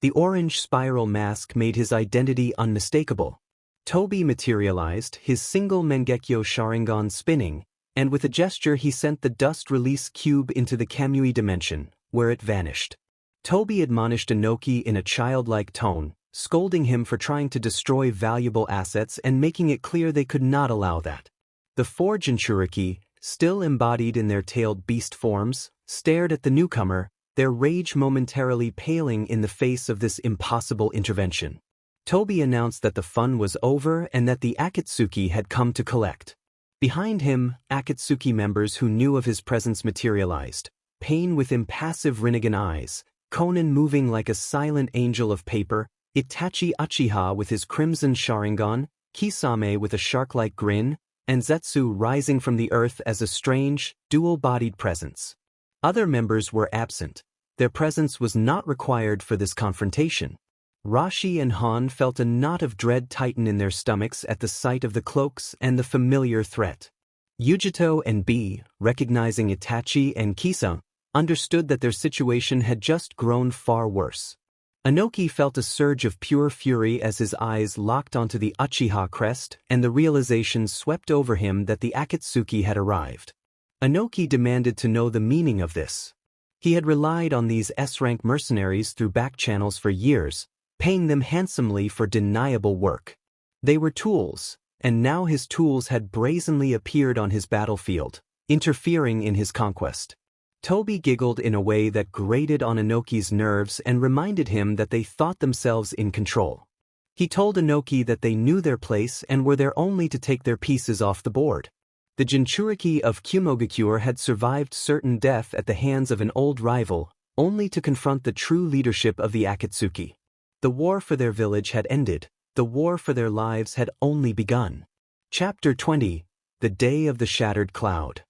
The orange spiral mask made his identity unmistakable. Toby materialized, his single Mangekyo Sharingan spinning, and with a gesture he sent the dust release cube into the Kamui dimension, where it vanished. Toby admonished Inoki in a childlike tone, scolding him for trying to destroy valuable assets and making it clear they could not allow that. The four Jinchuriki, still embodied in their tailed beast forms, stared at the newcomer, their rage momentarily paling in the face of this impossible intervention. Toby announced that the fun was over and that the Akatsuki had come to collect. Behind him, Akatsuki members who knew of his presence materialized, Pain with impassive Rinnegan eyes, Konan moving like a silent angel of paper, Itachi Uchiha with his crimson Sharingan, Kisame with a shark-like grin, and Zetsu rising from the earth as a strange, dual-bodied presence. Other members were absent. Their presence was not required for this confrontation. Rashi and Han felt a knot of dread tighten in their stomachs at the sight of the cloaks and the familiar threat. Yujito and B, recognizing Itachi and Kisa, understood that their situation had just grown far worse. Inoki felt a surge of pure fury as his eyes locked onto the Uchiha crest and the realization swept over him that the Akatsuki had arrived. Inoki demanded to know the meaning of this. He had relied on these S-rank mercenaries through back channels for years, paying them handsomely for deniable work. They were tools, and now his tools had brazenly appeared on his battlefield, interfering in his conquest. Toby giggled in a way that grated on Inoki's nerves and reminded him that they thought themselves in control. He told Inoki that they knew their place and were there only to take their pieces off the board. The Jinchuriki of Kumogakure had survived certain death at the hands of an old rival, only to confront the true leadership of the Akatsuki. The war for their village had ended, the war for their lives had only begun. Chapter 20, The Day of the Shattered Cloud.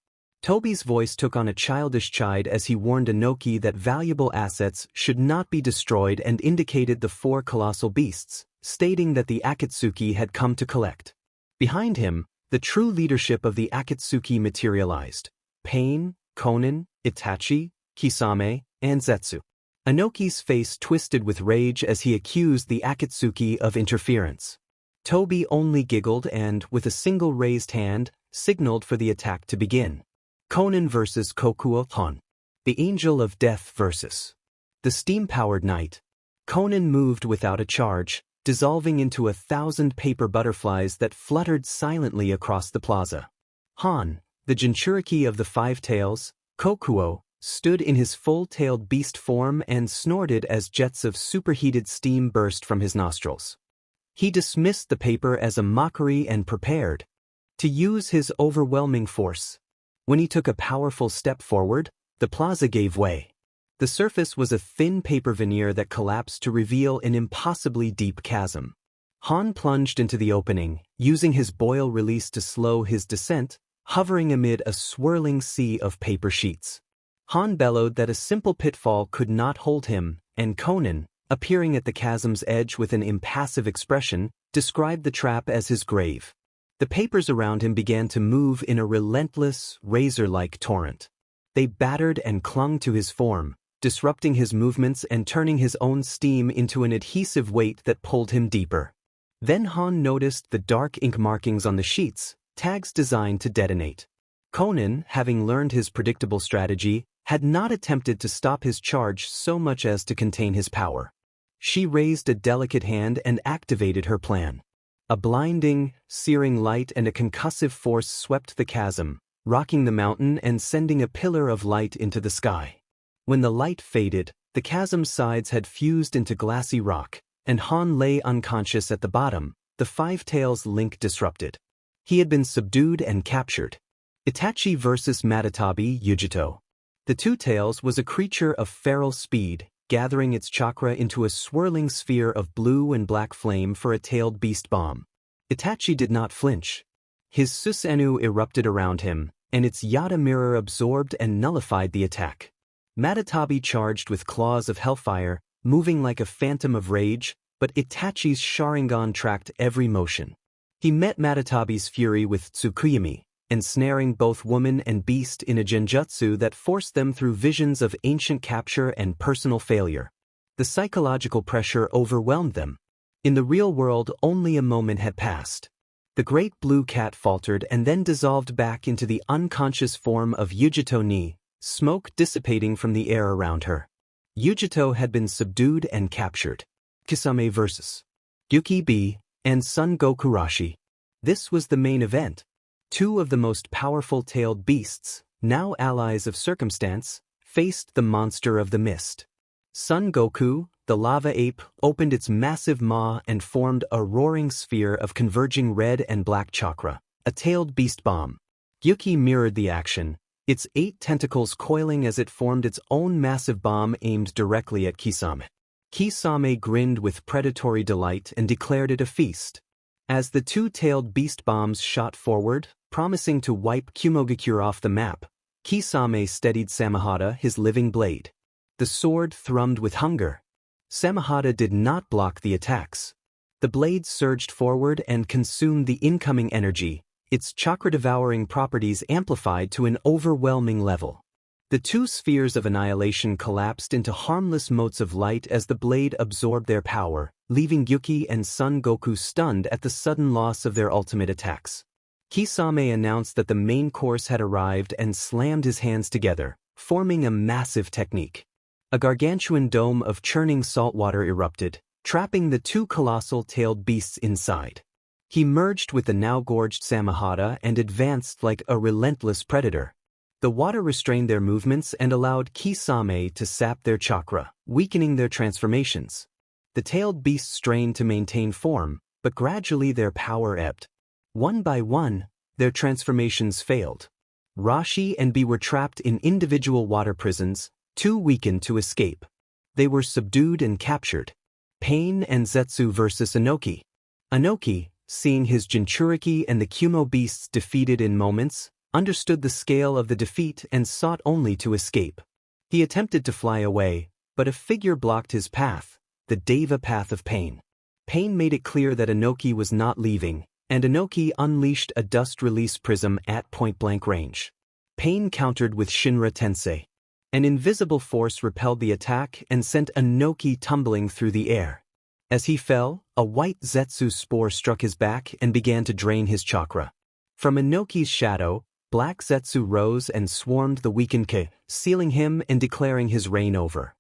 Toby's voice took on a childish chide as he warned Inoki that valuable assets should not be destroyed and indicated the four colossal beasts, stating that the Akatsuki had come to collect. Behind him, the true leadership of the Akatsuki materialized: Pain, Konan, Itachi, Kisame, and Zetsu. Inoki's face twisted with rage as he accused the Akatsuki of interference. Toby only giggled and, with a single raised hand, signaled for the attack to begin. Konan vs. Kokuo Han. The Angel of Death vs. the Steam-Powered Knight. Konan moved without a charge, dissolving into 1,000 paper butterflies that fluttered silently across the plaza. Han, the Jinchuriki of the Five Tails, Kokuo, stood in his full-tailed beast form and snorted as jets of superheated steam burst from his nostrils. He dismissed the paper as a mockery and prepared to use his overwhelming force. When he took a powerful step forward, the plaza gave way. The surface was a thin paper veneer that collapsed to reveal an impossibly deep chasm. Han plunged into the opening, using his boil release to slow his descent, hovering amid a swirling sea of paper sheets. Han bellowed that a simple pitfall could not hold him, and Konan, appearing at the chasm's edge with an impassive expression, described the trap as his grave. The papers around him began to move in a relentless, razor-like torrent. They battered and clung to his form, disrupting his movements and turning his own steam into an adhesive weight that pulled him deeper. Then Han noticed the dark ink markings on the sheets, tags designed to detonate. Konan, having learned his predictable strategy, had not attempted to stop his charge so much as to contain his power. She raised a delicate hand and activated her plan. A blinding, searing light and a concussive force swept the chasm, rocking the mountain and sending a pillar of light into the sky. When the light faded, the chasm's sides had fused into glassy rock, and Han lay unconscious at the bottom, the Five Tails link disrupted. He had been subdued and captured. Itachi vs. Matatabi Yujito. The Two Tails was a creature of feral speed, gathering its chakra into a swirling sphere of blue and black flame for a tailed beast bomb. Itachi did not flinch. His Susanoo erupted around him, and its Yata mirror absorbed and nullified the attack. Matatabi charged with claws of hellfire, moving like a phantom of rage, but Itachi's Sharingan tracked every motion. He met Matatabi's fury with Tsukuyami, ensnaring both woman and beast in a genjutsu that forced them through visions of ancient capture and personal failure. The psychological pressure overwhelmed them. In the real world, only a moment had passed. The great blue cat faltered and then dissolved back into the unconscious form of Yujito Ni, smoke dissipating from the air around her. Yujito had been subdued and captured. Kisame vs. Yuki B and Son Goku Rashi. This was the main event. Two of the most powerful tailed beasts, now allies of circumstance, faced the monster of the mist. Son Goku, the lava ape, opened its massive maw and formed a roaring sphere of converging red and black chakra, a tailed beast bomb. Yuki mirrored the action, its 8 tentacles coiling as it formed its own massive bomb aimed directly at Kisame. Kisame grinned with predatory delight and declared it a feast. As the 2-tailed beast bombs shot forward, promising to wipe Kumogakure off the map, Kisame steadied Samehada, his living blade. The sword thrummed with hunger. Samehada did not block the attacks. The blade surged forward and consumed the incoming energy, its chakra-devouring properties amplified to an overwhelming level. The 2 spheres of annihilation collapsed into harmless motes of light as the blade absorbed their power, leaving Yuki and Son Goku stunned at the sudden loss of their ultimate attacks. Kisame announced that the main course had arrived and slammed his hands together, forming a massive technique. A gargantuan dome of churning salt water erupted, trapping the 2 colossal tailed beasts inside. He merged with the now gorged Samehada and advanced like a relentless predator. The water restrained their movements and allowed Kisame to sap their chakra, weakening their transformations. The tailed beasts strained to maintain form, but gradually their power ebbed. One by one, their transformations failed. Rashi and B were trapped in individual water prisons, too weakened to escape. They were subdued and captured. Pain and Zetsu versus Inoki. Inoki, seeing his Jinchuriki and the Kumo beasts defeated in moments, understood the scale of the defeat and sought only to escape. He attempted to fly away, but a figure blocked his path, the Deva path of pain. Pain made it clear that Inoki was not leaving, and Inoki unleashed a dust-release prism at point-blank range. Pain countered with Shinra Tensei. An invisible force repelled the attack and sent Inoki tumbling through the air. As he fell, a white Zetsu spore struck his back and began to drain his chakra. From Inoki's shadow, Black Zetsu rose and swarmed the weakened Ke, sealing him and declaring his reign over.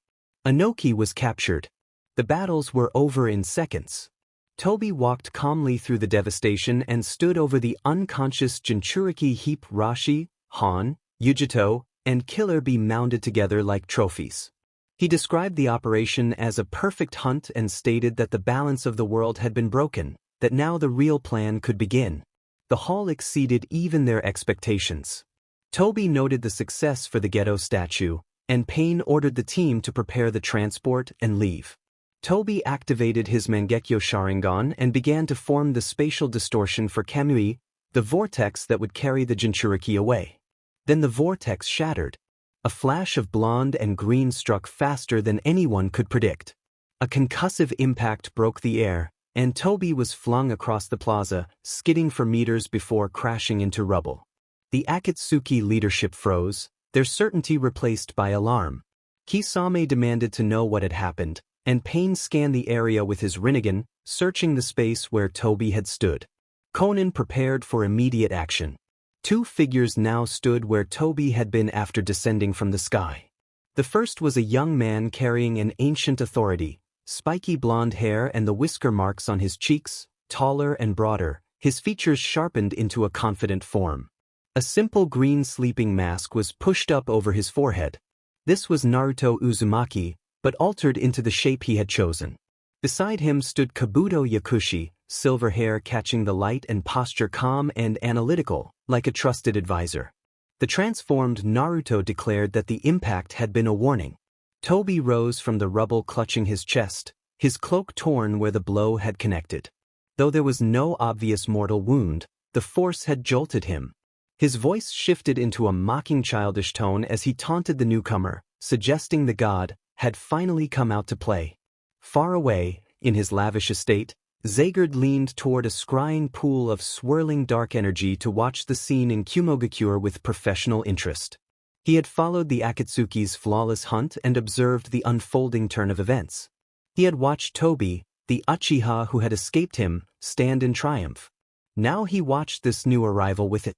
Inoki was captured. The battles were over in seconds. Toby walked calmly through the devastation and stood over the unconscious Jinchuriki heap. Rashi, Han, Yujito, and Killer Bee mounded together like trophies. He described the operation as a perfect hunt and stated that the balance of the world had been broken, that now the real plan could begin. The haul exceeded even their expectations. Toby noted the success for the ghetto statue, and Pain ordered the team to prepare the transport and leave. Toby activated his Mangekyo Sharingan and began to form the spatial distortion for Kamui, the vortex that would carry the Jinchuriki away. Then the vortex shattered. A flash of blonde and green struck faster than anyone could predict. A concussive impact broke the air, and Toby was flung across the plaza, skidding for meters before crashing into rubble. The Akatsuki leadership froze, their certainty replaced by alarm. Kisame demanded to know what had happened, and Pain scanned the area with his Rinnegan, searching the space where Toby had stood. Conan prepared for immediate action. 2 figures now stood where Toby had been after descending from the sky. The first was a young man carrying an ancient authority, spiky blonde hair and the whisker marks on his cheeks, taller and broader, his features sharpened into a confident form. A simple green sleeping mask was pushed up over his forehead. This was Naruto Uzumaki, but altered into the shape he had chosen. Beside him stood Kabuto Yakushi, silver hair catching the light and posture calm and analytical, like a trusted advisor. The transformed Naruto declared that the impact had been a warning. Toby rose from the rubble clutching his chest, his cloak torn where the blow had connected. Though there was no obvious mortal wound, the force had jolted him. His voice shifted into a mocking childish tone as he taunted the newcomer, suggesting the god had finally come out to play. Far away, in his lavish estate, Zagard leaned toward a scrying pool of swirling dark energy to watch the scene in Kumogakure with professional interest. He had followed the Akatsuki's flawless hunt and observed the unfolding turn of events. He had watched Tobi, the Uchiha who had escaped him, stand in triumph. Now he watched this new arrival with it.